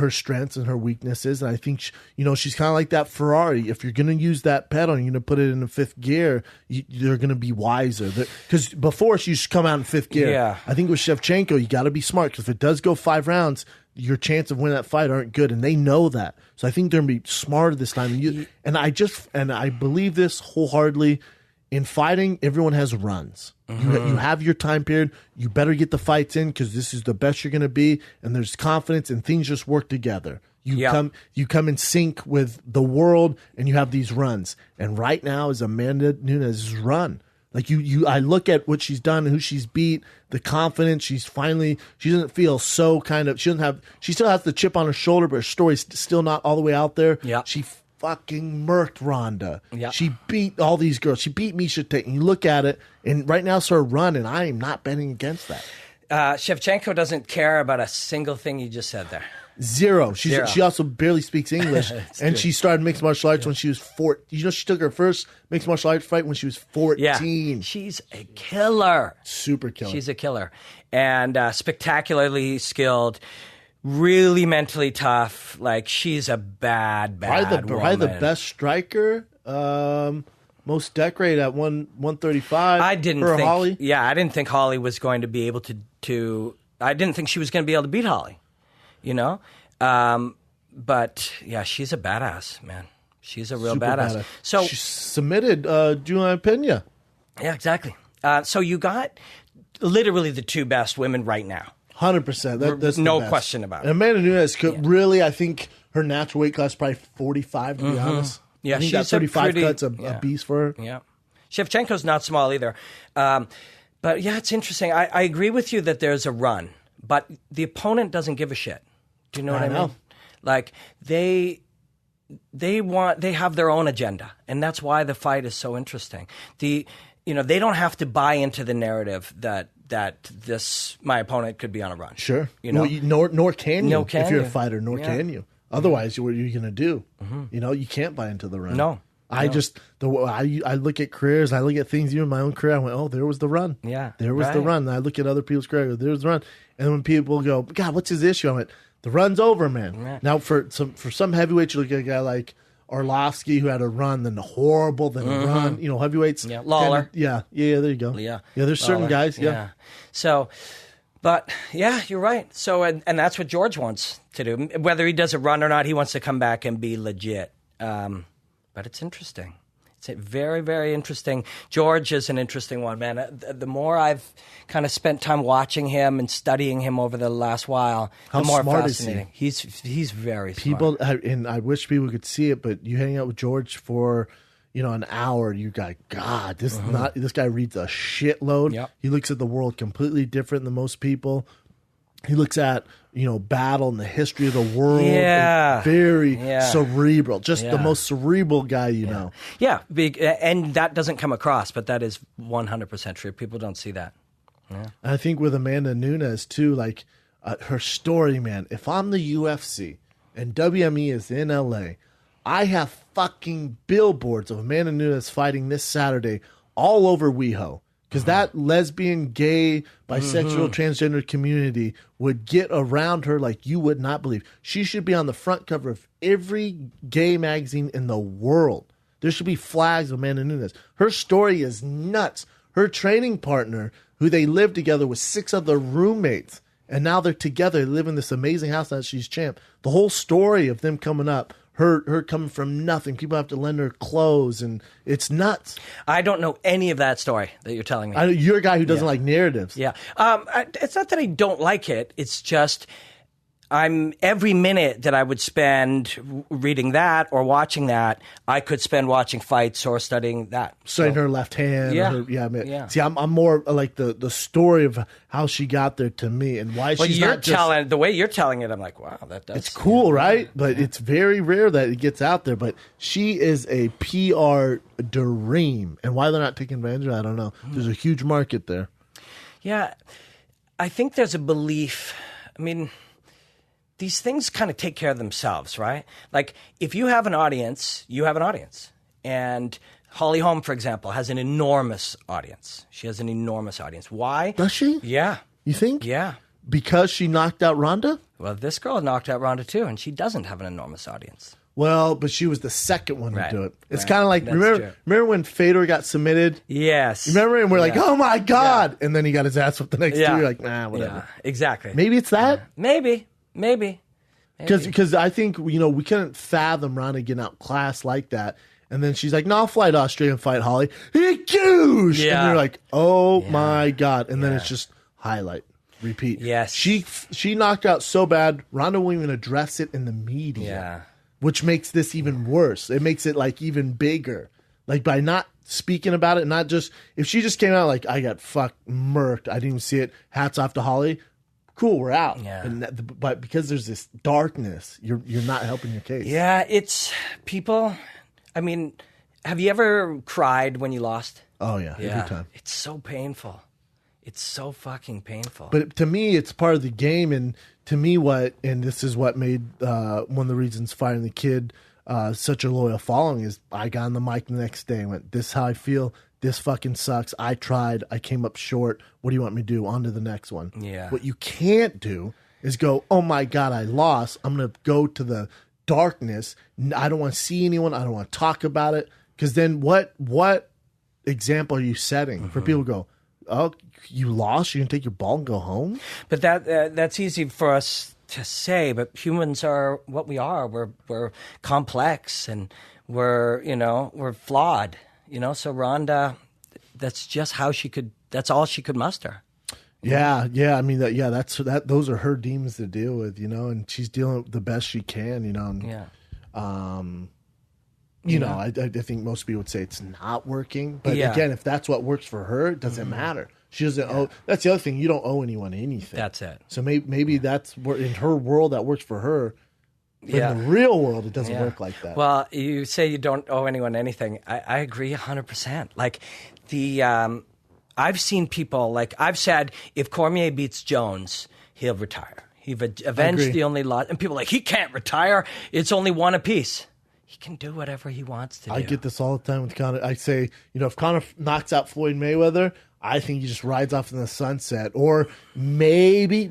strengths and her weaknesses. And I think she's kind of like that Ferrari. If you're going to use that pedal and you're going to put it in the 5th gear, they're going to be wiser. Because before she used to come out in 5th gear. Yeah. I think with Shevchenko, you got to be smart. Because if it does go 5 rounds, your chance of winning that fight aren't good, and they know that. So I think they're going to be smarter this time. And I believe this wholeheartedly. In fighting, everyone has runs. You have your time period. You better get the fights in because this is the best you're going to be, and there's confidence, and things just work together. You come in sync with the world, and you have these runs. And right now is Amanda Nunes' run. Like I look at what she's done, who she's beat, the confidence. She doesn't feel so she still has the chip on her shoulder, but her story's still not all the way out there. Yeah. She fucking murked Ronda. Yeah. She beat all these girls. She beat Miesha Tate. And you look at it, and right now it's her run, and I am not betting against that. Shevchenko doesn't care about a single thing you just said there. Zero. She also barely speaks English, and she started mixed martial arts when she was 14. She took her first mixed martial arts fight when she was 14. Yeah. She's a killer. Super killer. She's a killer. And spectacularly skilled. Really mentally tough. Like, she's a bad woman. Probably the best striker. Most decorated at 135. I didn't think Holly. Yeah, I didn't think Holly was going to be able to I didn't think she was going to be able to beat Holly. But yeah, she's a badass, man. She's a real Super badass. So she submitted Juliana Pena. Yeah, exactly. So you got literally the 2 best women right now. 100%. That's no best. question about it. And Amanda Nunes could really, I think her natural weight class is probably 45, to be honest. Yeah, I think she's that 35 pretty, cut's a beast for her. Yeah. Shevchenko's not small either. But yeah, it's interesting. I agree with you that there's a run, but the opponent doesn't give a shit. Do you know what I mean? Like, they have their own agenda, and that's why the fight is so interesting. They don't have to buy into the narrative that my opponent could be on a run. Sure. Nor can you if you're a fighter, can you. Otherwise, what are you going to do? You can't buy into the run. No. I look at careers, I look at things, even my own career, I went, oh, there was the run. Yeah. There was the run. And I look at other people's career, there's the run. And when people go, God, what's his issue? I went, the run's over, man. Yeah. Now, for some heavyweights, you look at a guy like Arlovsky, who had a run, then horrible, then a run. Heavyweights. Yeah, Lawler. Yeah, there you go. Yeah, there's certain guys. Yeah. So, but yeah, you're right. So, and that's what George wants to do. Whether he does a run or not, he wants to come back and be legit. But it's interesting. It's very, very interesting. George is an interesting one, man. The more I've kind of spent time watching him and studying him over the last while, the more fascinating. He's very smart. And I wish people could see it, but you hang out with George for an hour, you got, God, this guy reads a shitload. Yep. He looks at the world completely different than most people. he looks at, battle and the history of the world. Yeah. Very cerebral. Just the Yeah. most cerebral guy you know. Yeah, and that doesn't come across, but that is 100% true. People don't see that. And I think with Amanda Nunes too, like her story, man. If I'm the UFC and WME is in LA, I have fucking billboards of Amanda Nunes fighting this Saturday all over WeHo. Because that lesbian, gay, bisexual, transgender community would get around her like you would not believe. She should be on the front cover of every gay magazine in the world. There should be flags of Amanda Nunes. Her story is nuts. Her training partner, who they lived together with 6 other roommates, and now they're together. They live in this amazing house that she's champ. The whole story of them coming up, her coming from nothing. People have to lend her clothes, and it's nuts. I don't know any of that story that you're telling me. You're a guy who doesn't like narratives. Yeah. It's not that I don't like it. It's just every minute that I would spend reading that or watching that, I could spend watching fights or studying that. Studying her left hand. Yeah. See, I'm more like the story of how she got there to me and why she's not just... The way you're telling it, I'm like, wow, that does... It's cool, right? But it's very rare that it gets out there. But she is a PR dream. And why they're not taking advantage of it, I don't know. There's a huge market there. Yeah. I think there's a belief... I mean... These things kind of take care of themselves, right? Like, if you have an audience, you have an audience. And Holly Holm, for example, has an enormous audience. She has an enormous audience. Why? Does she? Yeah. You think? Yeah. Because she knocked out Ronda? Well, this girl knocked out Ronda, too, and she doesn't have an enormous audience. Well, but she was the second one to do it. It's Right. kind of like, That's remember when Fedor got submitted? Yes. Remember? And we're like, oh my God. And then he got his ass whipped the next 2. You're like, nah, whatever. Yeah, exactly. Maybe it's that? Maybe. Because I think, we couldn't fathom Ronda getting outclassed like that. And then she's like, no, I'll fly to Australia and fight Holly. Huge! Yeah. And you're like, oh my God. And then it's just highlight, repeat. Yes. She knocked out so bad, Ronda won't even address it in the media. Yeah. Which makes this even worse. It makes it like even bigger. Like by not speaking about it, not just, if she just came out like, I got fucked, murked, I didn't even see it, hats off to Holly. Cool, we're out. Yeah. But because there's this darkness, you're not helping your case. Yeah, it's people. I mean, have you ever cried when you lost? Oh yeah, every time. It's so painful. It's so fucking painful. But to me, it's part of the game, and to me, and this is what made one of the reasons Fighting the Kid such a loyal following is I got on the mic the next day and went, "This is how I feel. This fucking sucks. I tried. I came up short. What do you want me to do? On to the next one." Yeah. What you can't do is go, "Oh my God, I lost. I'm going to go to the darkness. I don't want to see anyone. I don't want to talk about it." Because then what example are you setting for people to go, "Oh, you lost? You can take your ball and go home?" But that's easy for us to say, but humans are what we are. We're complex and we're flawed. So Ronda, that's just how that's all she could muster. Yeah. I mean, those are her demons to deal with, and she's dealing the best she can, and, I think most people would say it's not working, but again, if that's what works for her, it doesn't matter. She doesn't owe. That's the other thing. You don't owe anyone anything. That's it. So maybe that's where in her world that works for her. But in the real world, it doesn't work like that. Well, you say you don't owe anyone anything. I agree 100%. Like I've seen people, like I've said, if Cormier beats Jones, he'll retire. He've avenged the only loss. And people are like, he can't retire. It's only one apiece. He can do whatever he wants to do. I get this all the time with Conor. I say, if Conor knocks out Floyd Mayweather, I think he just rides off in the sunset. Or maybe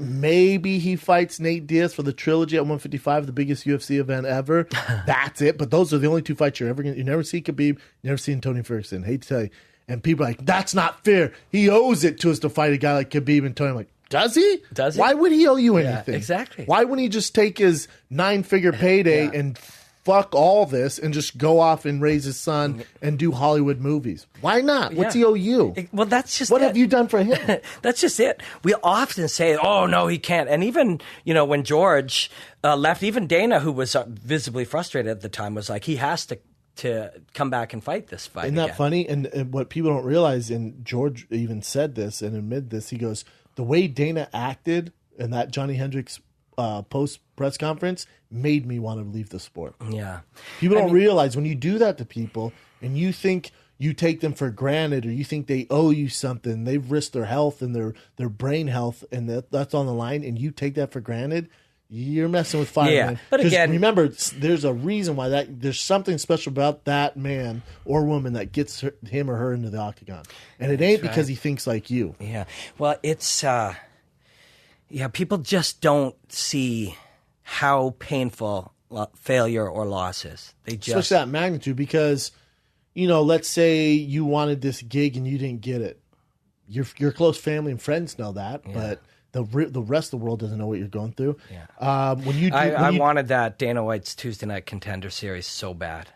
he fights Nate Diaz for the trilogy at 155, the biggest UFC event ever. That's it. But those are the only 2 fights you're ever going to... You never see Khabib, you never see Tony Ferguson. Hate to tell you. And people are like, that's not fair. He owes it to us to fight a guy like Khabib and Tony. I'm like, does he? Does he? Why would he owe you anything? Exactly. Why wouldn't he just take his 9-figure payday and fuck all this and just go off and raise his son and do Hollywood movies? Why not? What's he owe you? Well, that's just what have you done for him? That's just it. We often say, "Oh no, he can't." And even when George left, even Dana, who was visibly frustrated at the time, was like, "He has to come back and fight this fight." Isn't that funny? And what people don't realize, and George even said this and admitted this, he goes, the way Dana acted and that Johnny Hendricks post press conference made me want to leave the sport. Yeah. People don't realize when you do that to people and you think you take them for granted or you think they owe you something, they've risked their health and their brain health and that's on the line, and you take that for granted, you're messing with fire. Yeah, man. but again, remember, there's a reason why there's something special about that man or woman that gets him or her into the octagon. And it ain't because he thinks like you. Yeah. Well, it's, people just don't see how painful failure or loss is. They just. Especially that magnitude, because, let's say you wanted this gig and you didn't get it. Your close family and friends know that, but the rest of the world doesn't know what you're going through. Yeah. I wanted that Dana White's Tuesday Night Contender series so bad.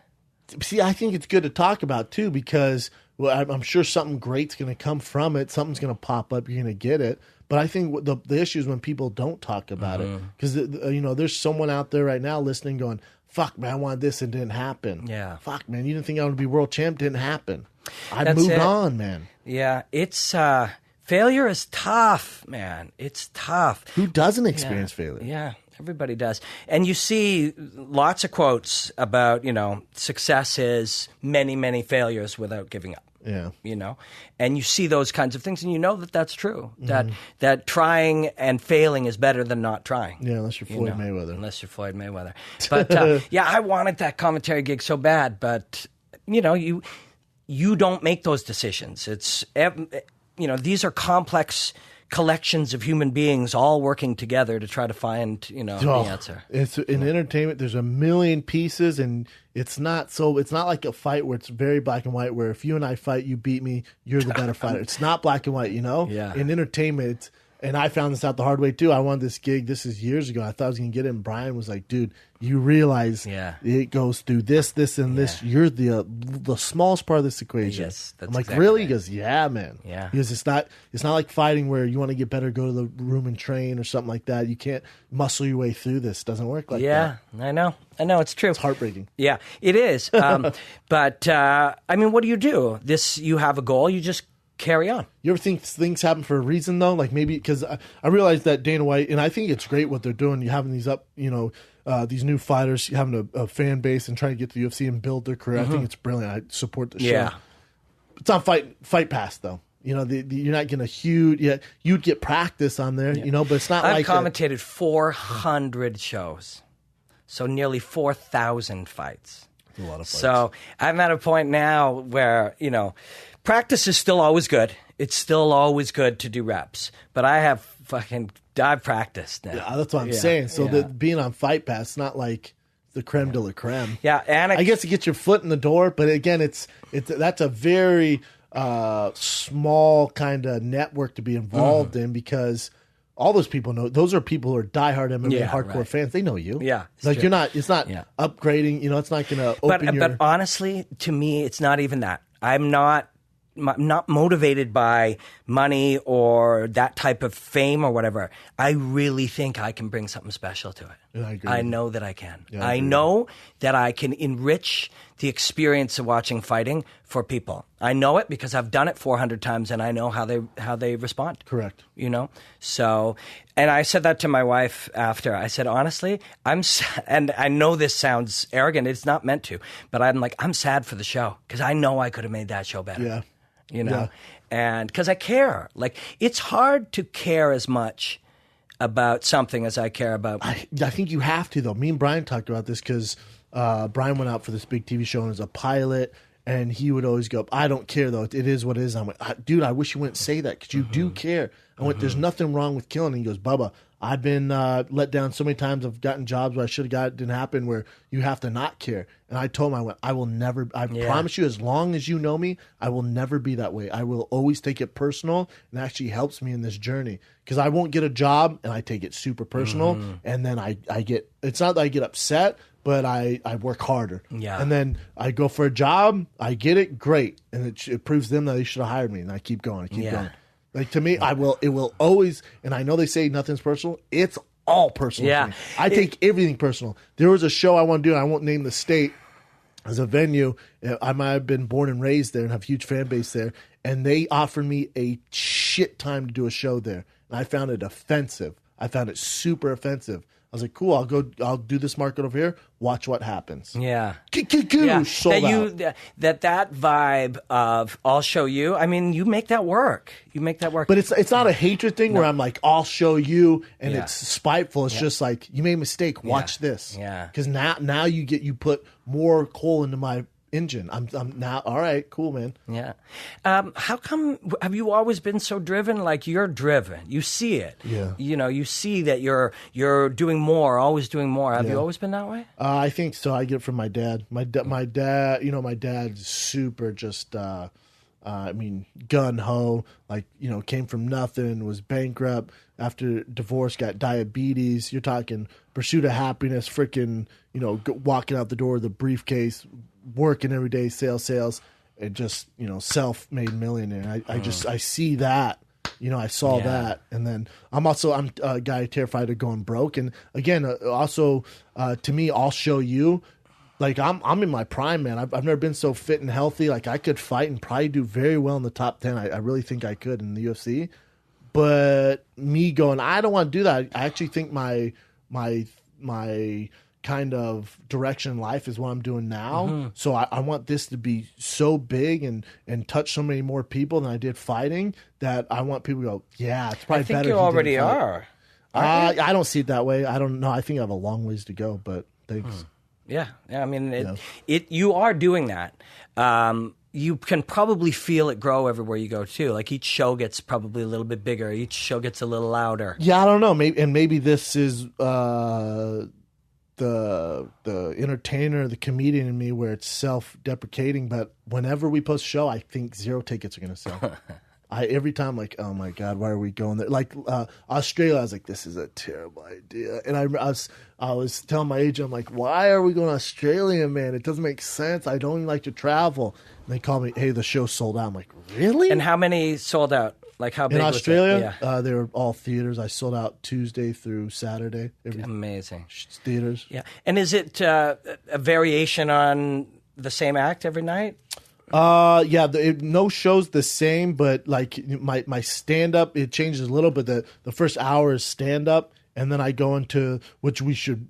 See, I think it's good to talk about too, because I'm sure something great's going to come from it. Something's going to pop up. You're going to get it. But I think the issue is when people don't talk about it, because there's someone out there right now listening, going, "Fuck, man, I wanted this and it didn't happen." Yeah. Fuck, man, you didn't think I would be world champ? Didn't happen. I moved on, man. Yeah, it's failure is tough, man. It's tough. Who doesn't experience failure? Yeah, everybody does. And you see lots of quotes about, success is many, many failures without giving up. Yeah. And you see those kinds of things, and you know that that's true. That trying and failing is better than not trying. Yeah, unless you're Floyd Mayweather. Unless you're Floyd Mayweather. But I wanted that commentary gig so bad, but you don't make those decisions. It's these are complex collections of human beings all working together to try to find, the answer. It's in entertainment. There's a million pieces, and it's not like a fight where it's very black and white, where if you and I fight, you beat me, you're the better fighter. It's not black and white, Yeah. In entertainment, and I found this out the hard way too. I wanted this gig. This is years ago. I thought I was going to get it, and Brian was like, "Dude, you realize it goes through this, and this. You're the smallest part of this equation." Yes, that's I'm like, exactly really? right. He goes, "Yeah, man." Yeah. Because it's not like fighting where you want to get better, go to the room and train or something like that. You can't muscle your way through this. It doesn't work like that. Yeah, I know. It's true. It's heartbreaking. Yeah, it is. But what do? You have a goal. You just carry on. You ever think things happen for a reason though? Like maybe because I realized that Dana White, and I think it's great what they're doing. You having these these new fighters having a fan base and trying to get to the UFC and build their career. I think it's brilliant. I support the show. Yeah. It's on Fight Pass though. You're not getting a huge. Yeah, you'd get practice on there. But it's not. I've commentated 400 shows, so nearly 4,000 fights. A lot of fights. So I'm at a point now where practice is still always good. It's still always good to do reps, but I've practiced now. Yeah, that's what I'm saying. So that being on Fight Pass, it's not like the creme de la creme. Yeah, and I guess to get your foot in the door, but again, that's a very small kind of network to be involved in, because all those people know. Those are people who are diehard MMA hardcore fans. They know you. Yeah, like true. you're not. It's not upgrading. It's not going to open your. But honestly, to me, it's not even that. I'm not motivated by money or that type of fame or whatever. I really think I can bring something special to it. Yeah, I agree. I know that I can. Yeah, I know that I can enrich the experience of watching fighting for people. I know it because I've done it 400 times, and I know how they respond. Correct. So, and I said that to my wife after. I said, honestly, and I know this sounds arrogant. It's not meant to, but I'm sad for the show because I know I could have made that show better. Yeah. And because I care. It's hard to care as much about something as I care about. I think you have to, though. Me and Brian talked about this because Brian went out for this big TV show and was a pilot, and he would always go, "I don't care, though. It is what it is." I'm like, "Dude, I wish you wouldn't say that because you do care." I went, "There's nothing wrong with killing." And he goes, "Bubba, I've been let down so many times. I've gotten jobs where I should have got it, didn't happen, where you have to not care." And I told him, I will never, promise you, as long as you know me, I will never be that way. I will always take it personal, and it actually helps me in this journey. Because I won't get a job, and I take it super personal, and then I get, it's not that I get upset, but I work harder. Yeah. And then I go for a job, I get it, great. And it proves to them that they should have hired me, and I keep going, going. Like, to me, it will always, and I know they say nothing's personal, it's all personal. Yeah. To me. I take everything personal. There was a show I want to do, and I won't name the state as a venue. I might have been born and raised there and have a huge fan base there, and they offered me a shit time to do a show there. And I found it offensive. I found it super offensive. I was like, cool, I'll do this market over here. Watch what happens. Yeah. Yeah. Sold out. That vibe of I'll show you. I mean, you make that work. You make that work. But it's not a hatred thing where I'm like, I'll show you, and it's spiteful. It's just like, you made a mistake. Watch this. Yeah. Because now you put more coal into my engine. I'm now all right. Cool, man. Yeah. How come? Have you always been so driven? Like, you're driven. You see it. Yeah. You know, you see that you're doing more, always doing more. Have you always been that way? I think so. I get it from my dad. My dad. You know, my dad's super just. I mean, gun ho. Like, you know, came from nothing, was bankrupt after divorce, got diabetes. You're talking pursuit of happiness. Freaking, you know, walking out the door with a briefcase, working every day, sales, and just, you know, self-made millionaire. I see that. You know, I saw that, and then I'm a guy terrified of going broke. And again, also to me, I'll show you. Like, I'm in my prime, man. I've never been so fit and healthy. Like, I could fight and probably do very well in the top 10. I really think I could in the UFC. But me going, I don't want to do that. I actually think my kind of direction in life is what I'm doing now. Mm-hmm. So I want this to be so big and touch so many more people than I did fighting, that I want people to go, yeah, it's probably better. I think you already are. I don't see it that way. I don't know. I think I have a long ways to go, but thanks. Yeah. I mean, you are doing that. You can probably feel it grow everywhere you go too. Like, each show gets probably a little bit bigger. Each show gets a little louder. Yeah, I don't know. Maybe this is the entertainer, the comedian in me, where it's self-deprecating. But whenever we post a show, I think 0 tickets are going to sell. Every time, like, oh my God, why are we going there? Like, Australia, I was like, this is a terrible idea. And I was telling my agent, I'm like, why are we going to Australia, man? It doesn't make sense. I don't even like to travel. And they call me, hey, the show's sold out. I'm like, really? And how many sold out? Like, how big in Australia? Was it? Yeah. They were all theaters. I sold out Tuesday through Saturday. Amazing. Theaters. Yeah. And is it a variation on the same act every night? No show's the same, but like my stand up, it changes a little. But the first hour is stand up, and then I go into, which we should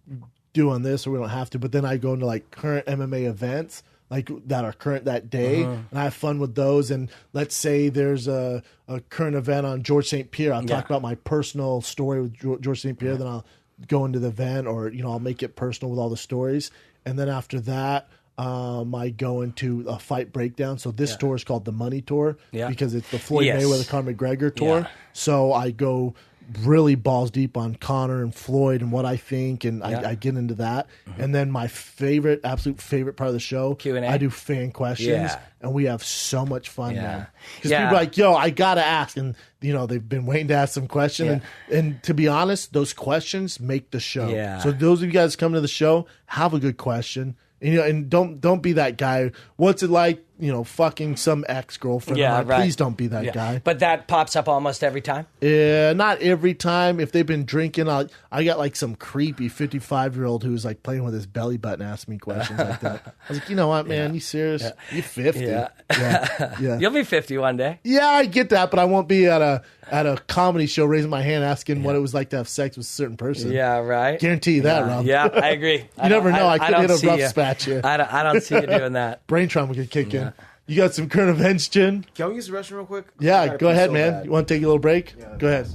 do on this, or we don't have to. But then I go into like current MMA events, like that are current that day, and I have fun with those. And let's say there's a current event on George St. Pierre. I'll talk about my personal story with George St. Pierre. Then I'll go into the event, or I'll make it personal with all the stories. And then after that, I go into a fight breakdown. So this tour is called the Money Tour because it's the Floyd Mayweather, Conor McGregor tour. Yeah. So I go really balls deep on Conor and Floyd and what I think, and I get into that. Mm-hmm. And then my absolute favorite part of the show, Q&A. I do fan questions, and we have so much fun now. Because people are like, yo, I got to ask. And, they've been waiting to ask some questions. And to be honest, those questions make the show. Yeah. So those of you guys coming to the show, have a good question. And don't be that guy. What's it like, fucking some ex-girlfriend? Yeah, right. Please don't be that guy. But that pops up almost every time? Yeah, not every time. If they've been drinking, I got like some creepy 55-year-old who's like playing with his belly button asking me questions like that. I was like, you know what, man? You serious? Yeah. You're 50. Yeah. You'll be 50 one day. Yeah, I get that, but I won't be at a comedy show raising my hand asking what it was like to have sex with a certain person. Yeah, right. Guarantee you that, Rob. Yeah, I agree. You never know. I could hit a rough spatch here. I don't see you doing that. Brain trauma could kick in. You got some current events, Jin? Can we use the restroom real quick? Yeah, go ahead, man. Bad. You want to take a little break? Yeah, go ahead.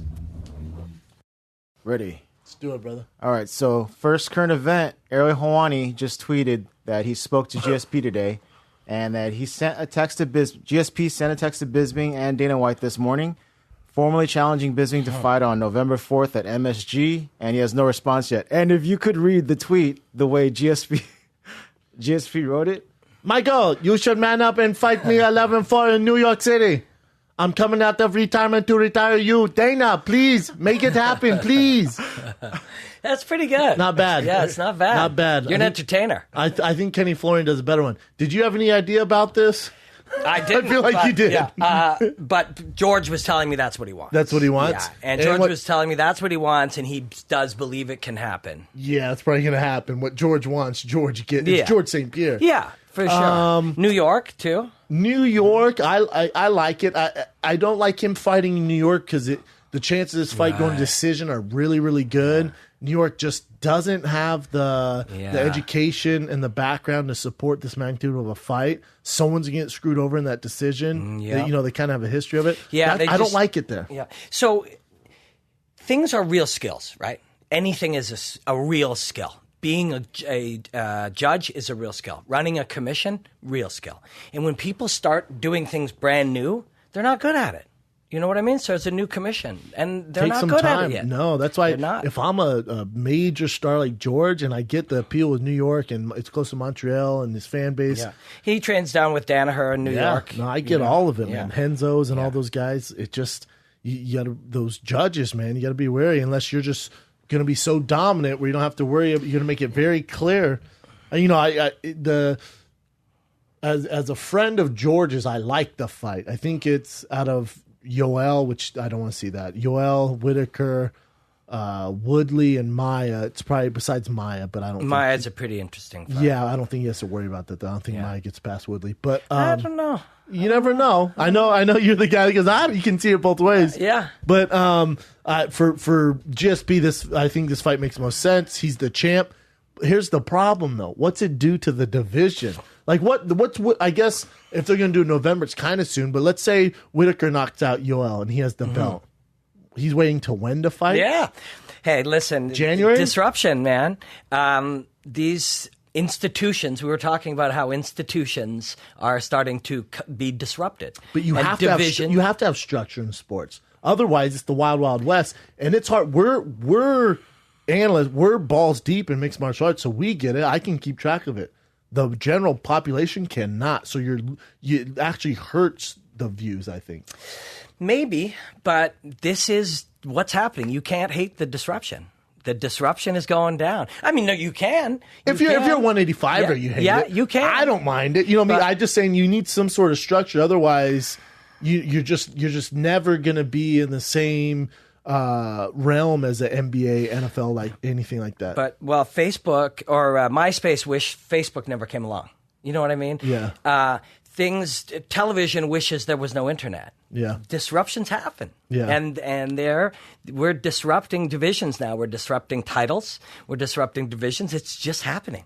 Ready. Let's do it, brother. All right, so first current event, Ariel Helwani just tweeted that he spoke to GSP today and that he sent a text to GSP sent a text to Bisping and Dana White this morning, formally challenging Bisping to fight on November 4th at MSG, and he has no response yet. And if you could read the tweet the way GSP wrote it. Michael, you should man up and fight me 11-4 in New York City. I'm coming out of retirement to retire you. Dana, please, make it happen, please. That's pretty good. Not bad. Yeah, it's not bad. Not bad. You're an entertainer. I think Kenny Florian does a better one. Did you have any idea about this? I didn't. I feel like you did. Yeah, but George was telling me that's what he wants. That's what he wants? Yeah, and George was telling me that's what he wants, and he does believe it can happen. Yeah, it's probably going to happen. What George wants, George gets. It's George St. Pierre. Yeah, for sure. New York, too? New York, I like it. I don't like him fighting in New York because the chances of this fight going to decision are really, really good. New York just doesn't have the education and the background to support this magnitude of a fight. Someone's going to get screwed over in that decision. They, they kind of have a history of it. Yeah, I don't like it there. Yeah. So things are real skills, right? Anything is a real skill. Being a judge is a real skill. Running a commission, real skill. And when people start doing things brand new, they're not good at it. You know what I mean? So it's a new commission, and they're not good at it yet. No, that's why if I'm a major star like George and I get the appeal with New York and it's close to Montreal and his fan base. Yeah. He trains down with Danaher in New York. No, I get all of it, man. Henzo's and all those guys. It just, you got those judges, man, you got to be wary unless you're just going to be so dominant where you don't have to worry. You're going to make it very clear. You know, as a friend of George's, I like the fight. I think it's out of Yoel, which I don't want to see that. Yoel, Whitaker, Woodley, and Maya. It's probably besides Maya, but I don't. Maya's a pretty interesting fight. Yeah, I don't think he has to worry about that. Though. I don't think Maya gets past Woodley, but I don't know. You never know. I know you're the guy that goes, you can see it both ways. Yeah. But for GSP, I think this fight makes the most sense. He's the champ. Here's the problem, though. What's it do to the division? Like, what I guess if they're going to do it in November, it's kind of soon. But let's say Whitaker knocks out Yoel and he has the belt. He's waiting to when to fight? Yeah. Hey, listen. January? Disruption, man. These institutions, we were talking about how institutions are starting to be disrupted. But you have to have structure in sports. Otherwise, it's the wild, wild west. And it's hard. We're analysts. We're balls deep in mixed martial arts, so we get it. I can keep track of it. The general population cannot. So it actually hurts the views, I think. Maybe, but this is what's happening. You can't hate the disruption. The disruption is going down. I mean, no, you can. If you're 185er, you hate it. Yeah, you can. I don't mind it. You know what I mean? I'm just saying you need some sort of structure. Otherwise, you're just never going to be in the same realm as the NBA, NFL, like anything like that. But, Facebook or MySpace wish Facebook never came along. You know what I mean? Yeah. Television wishes there was no internet. Yeah. Disruptions happen. Yeah. And we're disrupting divisions now. We're disrupting titles. We're disrupting divisions. It's just happening.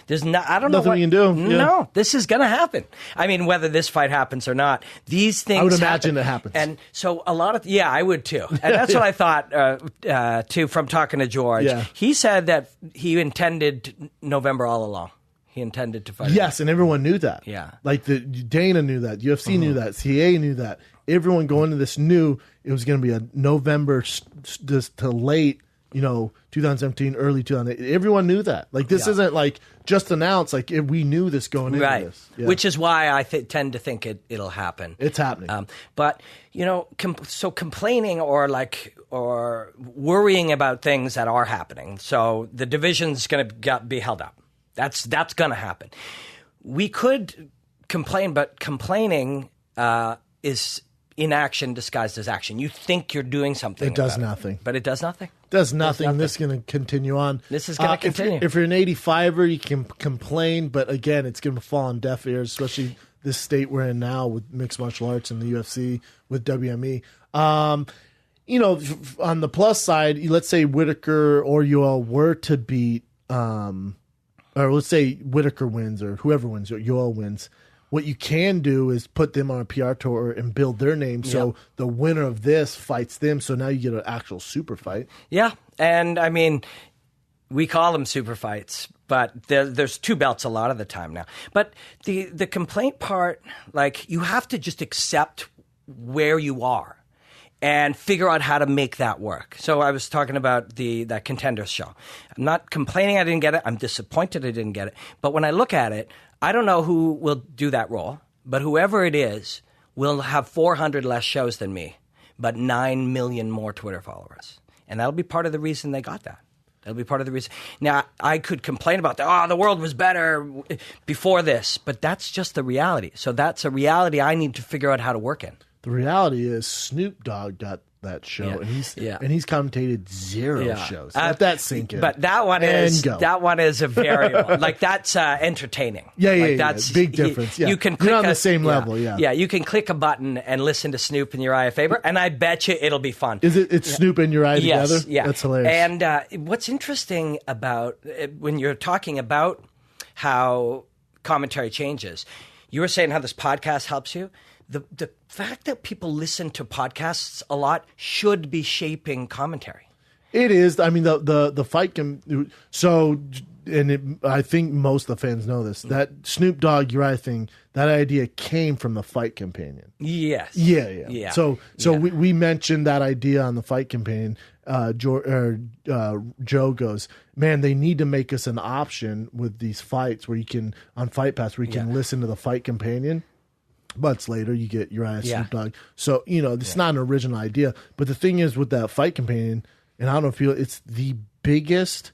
There's I don't know nothing we can do. Yeah. No, this is going to happen. I mean, whether this fight happens or not, these things I would imagine it happens. And so a lot of, I would too. And that's what I thought too from talking to George. Yeah. He said that he intended November all along. He intended to fight. Yes, and everyone knew that. Yeah. Like Dana knew that. UFC knew that. CA knew that. Everyone going into this knew it was going to be a November to late, 2017, early 2008. Everyone knew that. Like, this isn't like just announced. Like, we knew this going into this. Yeah. Which is why I tend to think it'll happen. It's happening. But, so complaining or worrying about things that are happening. So the division's going to be held up. That's going to happen. We could complain, but complaining is inaction disguised as action. You think you're doing something. It does nothing. But it does nothing. Does nothing. This is going to continue on. This is going to continue. If you're an 85er, you can complain, but again, it's going to fall on deaf ears, especially this state we're in now with mixed martial arts and the UFC with WME. On the plus side, let's say Whitaker or Yoel were to beat or let's say Whitaker wins or whoever wins, or Yoel wins. What you can do is put them on a PR tour and build their name. So the winner of this fights them. So now you get an actual super fight. Yeah. And I mean, we call them super fights, but there's two belts a lot of the time now. But the complaint part, like, you have to just accept where you are and figure out how to make that work. So I was talking about that Contenders show. I'm not complaining I didn't get it. I'm disappointed I didn't get it. But when I look at it, I don't know who will do that role, but whoever it is will have 400 less shows than me, but 9 million more Twitter followers. And that'll be part of the reason they got that. That'll be part of the reason. Now, I could complain about the world was better before this, but that's just the reality. So that's a reality I need to figure out how to work in. The reality is Snoop Dogg got that show, Yeah. and he's commentated 0 shows. Let that sink in. But that one is a very like that's entertaining. That's big difference. You can click on the same level. Yeah. You can click a button and listen to Snoop and Uriah Faber, and I bet you it'll be fun. It's Snoop and Uriah together? Yeah, that's hilarious. And what's interesting about when you're talking about how commentary changes, you were saying how this podcast helps you. The fact that people listen to podcasts a lot should be shaping commentary. It is. I mean, the fight can. So, I think most of the fans know this. That Snoop Dogg Uriah thing, that idea came from the Fight Companion. Yes. Yeah. So we mentioned that idea on the Fight Companion. Joe goes, man, they need to make us an option with these fights where you can, on Fight Pass, where you can listen to the Fight Companion. Months later, you get Uriah Snoop Dogg. So, this is not an original idea. But the thing is with that Fight Companion, and I don't know if it's the biggest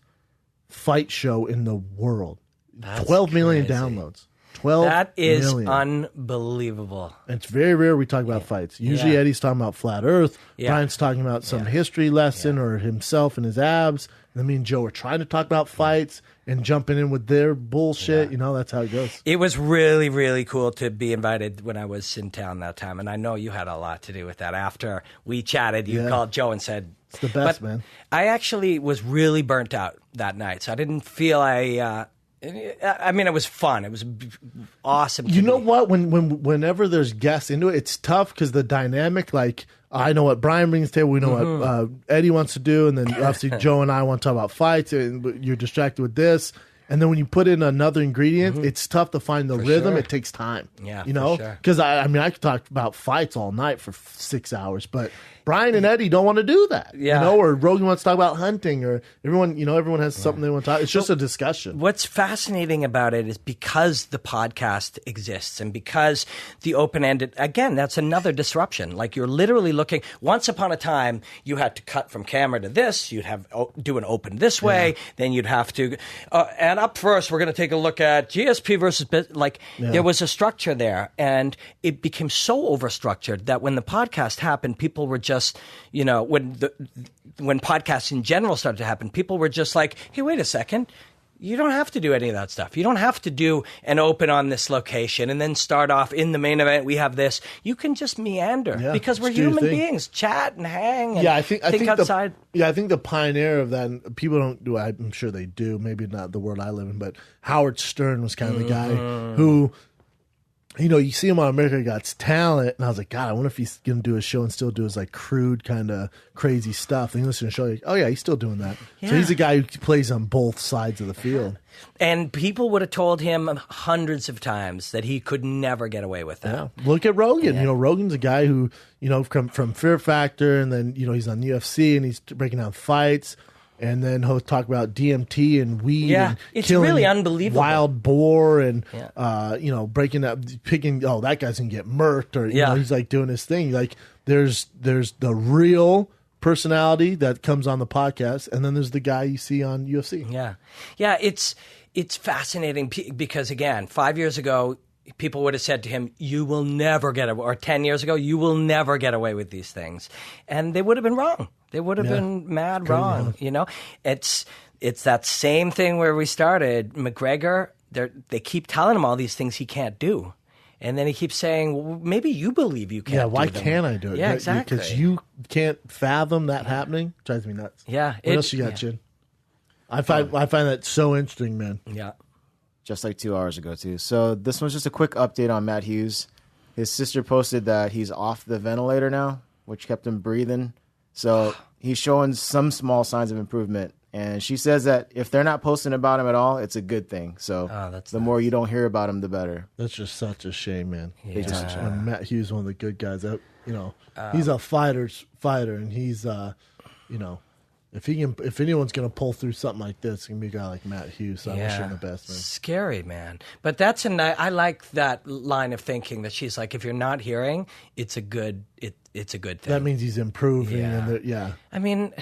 fight show in the world. That's 12 million crazy. Downloads. 12 That is million. Unbelievable. It's very rare we talk about fights. Usually Eddie's talking about flat earth. Brian's talking about some history lesson or himself and his abs. And me and Joe are trying to talk about fights and jumping in with their bullshit. That's how it goes. It was really, really cool to be invited when I was in town that time. And I know you had a lot to do with that. After we chatted, you called Joe and said... It's the best, man. I actually was really burnt out that night. So I didn't feel I mean, it was fun. It was awesome. You know what? Whenever there's guests into it, it's tough because the dynamic, like, I know what Brian brings to the table. We know what Eddie wants to do. And then obviously Joe and I want to talk about fights. And you're distracted with this. And then when you put in another ingredient, it's tough to find the rhythm. Sure. It takes time. Yeah, Because I could talk about fights all night for 6 hours, but Brian and Eddie don't want to do that. Or Rogan wants to talk about hunting, or everyone has something they want to talk. It's just a discussion. What's fascinating about it is because the podcast exists and because the open-ended, again, that's another disruption. Like you're literally looking, once upon a time, you had to cut from camera to this, you'd have do an open this way, then you'd have to, and up first, we're going to take a look at GSP versus, there was a structure there, and it became so overstructured that when the podcast happened, people were just, when podcasts in general started to happen, people were just like, hey, wait a second. You don't have to do any of that stuff. You don't have to do an open on this location and then start off in the main event. We have this. You can just meander because we're human beings. Chat and hang. And I think outside. I think the pioneer of that, and people don't do. I'm sure they do. Maybe not the world I live in, but Howard Stern was kind of the guy who. You see him on America Got Talent, and I was like, God, I wonder if he's going to do a show and still do his like crude kind of crazy stuff. And you listen to the show, like, oh yeah, he's still doing that. Yeah. So he's a guy who plays on both sides of the field. And people would have told him hundreds of times that he could never get away with that. Yeah. Look at Rogan. Yeah. Rogan's a guy who, from Fear Factor, and then, he's on UFC and he's breaking down fights. And then he'll talk about DMT and weed and it's killing really unbelievable. Wild boar and, breaking up, picking, that guy's going to get murked or, he's like doing his thing. Like there's the real personality that comes on the podcast, and then there's the guy you see on UFC. Yeah. Yeah, it's fascinating because, again, 5 years ago, people would have said to him, you will never get away, or 10 years ago, you will never get away with these things. And they would have been wrong. They would have been mad wrong. It's that same thing where we started. McGregor, they keep telling him all these things he can't do. And then he keeps saying, well, maybe you believe you can't do them. Yeah, why can't I do it? Yeah, exactly. Because you can't fathom that happening. Drives me nuts. Yeah. What else you got, Chin? I find that so interesting, man. Yeah. Just like 2 hours ago, too. So this one's just a quick update on Matt Hughes. His sister posted that he's off the ventilator now, which kept him breathing. So he's showing some small signs of improvement. And she says that if they're not posting about him at all, it's a good thing. So the more you don't hear about him, the better. That's just such a shame, man. Yeah. Matt Hughes, one of the good guys. He's a fighter, and he's, if anyone's gonna pull through something like this, it's gonna be a guy like Matt Hughes. So I wish him the best, man. Scary, man. But I like that line of thinking that she's like, if you're not hearing, it's a good thing. That means he's improving. Yeah. And I mean,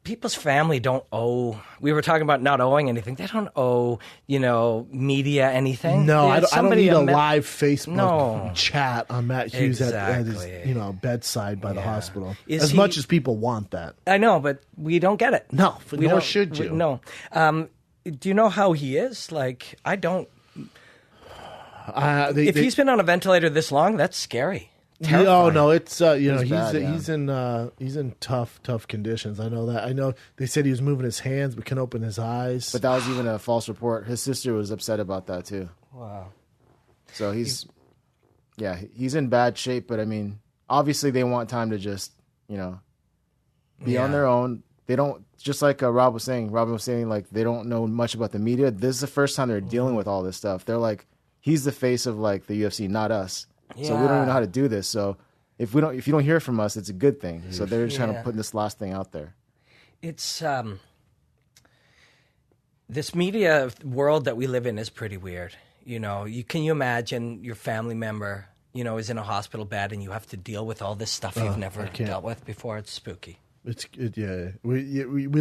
people's family don't owe. We were talking about not owing anything. They don't owe, media anything. No, I don't need a met- live Facebook No. chat on Matt Hughes at his Exactly. bedside by the hospital. Is as he- much as people want that. I know, but we don't get it. No, We nor don't- should you. No. Do you know how he is? Like, I don't. If he's been on a ventilator this long, that's scary. Oh Terrifying. no, it's bad, he's in tough conditions. I know that. I know they said he was moving his hands but couldn't open his eyes. But that was even a false report. His sister was upset about that too. Wow. So he's in bad shape. But I mean, obviously they want time to just be on their own. They don't, just like Rob was saying. Robin was saying, like, they don't know much about the media. This is the first time they're dealing with all this stuff. They're like, he's the face of like the UFC, not us. So we don't even know how to do this. So if you don't hear from us, it's a good thing. So they're just kind of putting this last thing out there. It's this media world that we live in is pretty weird. Can you imagine your family member, is in a hospital bed and you have to deal with all this stuff you've never dealt with before? It's spooky. We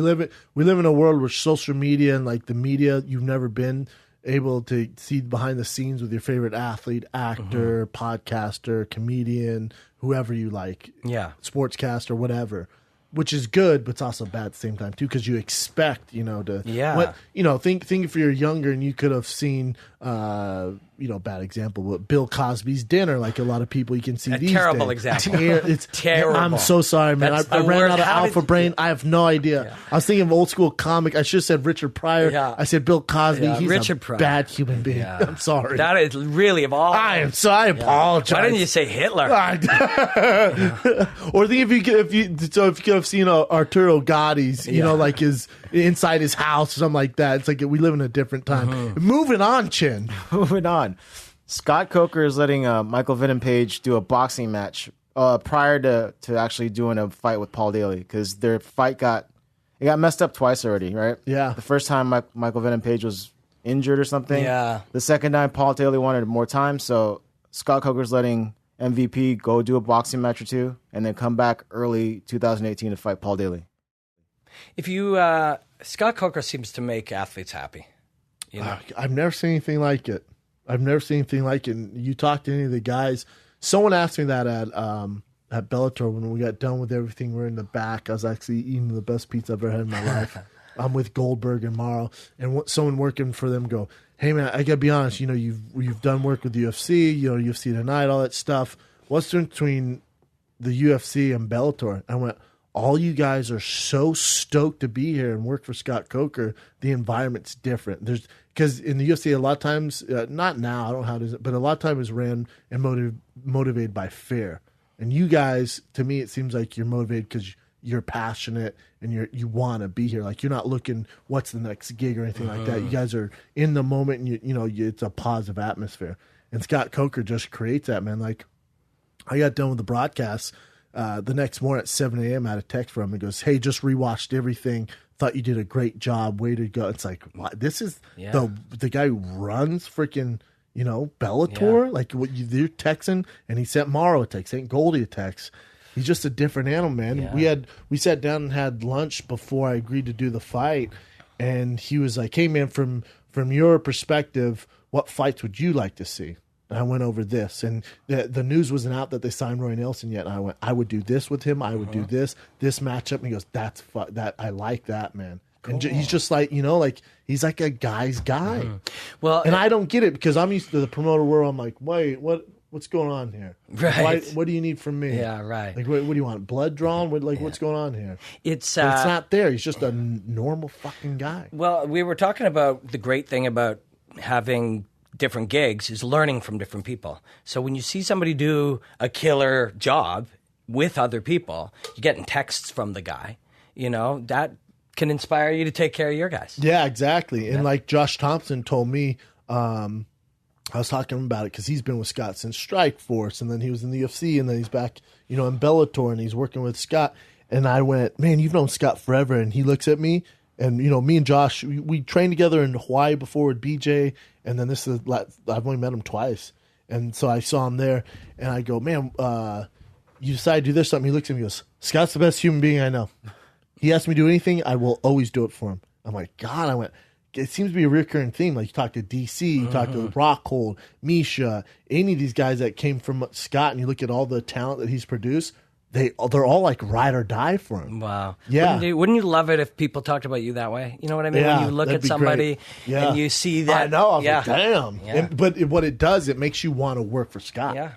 live in a world where social media and like the media, you've never been able to see behind the scenes with your favorite athlete, actor, podcaster, comedian, whoever you like, sportscaster, whatever, which is good, but it's also bad at the same time too, because you expect, think if you're younger and you could have seen, bad example, but Bill Cosby's dinner, like a lot of people you can see these terrible days. example. It's terrible. I'm so sorry, man. That's I the ran word. out of How alpha did- brain. I have no idea. Yeah. I was thinking of old school comic. I should have said Richard Pryor. Yeah. I said Bill Cosby. Yeah, He's Richard a Pryor. bad human being. Yeah. I'm sorry. That is really of all. I am so. I apologize. Why didn't you say Hitler? Or think if you could have seen Arturo Gotti's, like his inside his house or something like that. It's like we live in a different time. Moving on, Chin. Moving on. Scott Coker is letting Michael Venom Page do a boxing match prior to actually doing a fight with Paul Daly, because their fight got messed up twice already, right? Yeah. The first time Michael Venom Page was injured or something. Yeah. The second time Paul Daly wanted more time, so Scott Coker's letting MVP go do a boxing match or two and then come back early 2018 to fight Paul Daly. If you Scott Coker seems to make athletes happy. I've never seen anything like it. And you talk to any of the guys. Someone asked me that at Bellator when we got done with everything. We're in the back. I was actually eating the best pizza I've ever had in my life. I'm with Goldberg and Morrow, and someone working for them go, "Hey man, I gotta be honest. You've done work with the UFC. UFC Tonight, all that stuff. What's the difference between the UFC and Bellator?" I went, all you guys are so stoked to be here and work for Scott Coker. The environment's different. Because in the UFC, a lot of times, not now, I don't know how it is, but a lot of times it's ran and motivated by fear. And you guys, to me, it seems like you're motivated because you're passionate and you want to be here. Like you're not looking what's the next gig or anything like that. You guys are in the moment, and it's a positive atmosphere. And Scott Coker just creates that, man. Like I got done with the broadcast. The next morning at 7 a.m. I had a text from him and goes, "Hey, just rewatched everything. Thought you did a great job. Way to go." It's like, what? This is the guy who runs freaking, Bellator. Yeah. Like you're texting, and he sent Morrow a text, sent Goldie a text. He's just a different animal, man. Yeah. We sat down and had lunch before I agreed to do the fight, and he was like, "Hey, man, from your perspective, what fights would you like to see?" And I went over this, and the news wasn't out that they signed Roy Nelson yet. And I went, I would do this with him. I would do this matchup. And he goes, that I like that, man. Cool. And he's just like, he's like a guy's guy. Well, and I don't get it because I'm used to the promoter world. I'm like, wait, what's going on here? Right. What do you need from me? Yeah, right. Like, what do you want? Blood drawn? What's going on here? It's not there. He's just a normal fucking guy. Well, we were talking about the great thing about having different gigs is learning from different people. So when you see somebody do a killer job with other people, you're getting texts from the guy, that can inspire you to take care of your guys. Yeah, exactly. And like Josh Thompson told me, I was talking to him about it because he's been with Scott since Strikeforce, and then he was in the UFC, and then he's back, in Bellator, and he's working with Scott. And I went, "Man, you've known Scott forever." And he looks at me, and me and Josh, we trained together in Hawaii before with BJ, and then I've only met him twice, and so I saw him there, and I go, "Man, you decided to do this something." He looks at me and goes, "Scott's the best human being I know. He asks me to do anything, I will always do it for him. I'm like, God, I went, it seems to be a recurring theme. Like you talk to DC, you talk to Rockhold, Misha, any of these guys that came from Scott, and you look at all the talent that he's produced, they're all like ride or die for him. Wow. Yeah. Wouldn't you love it if people talked about you that way? You know what I mean? Yeah, when you look that'd at be somebody great. and you see that. I know. I was like, damn. Yeah. But what it does, it makes you want to work for Scott. Yeah.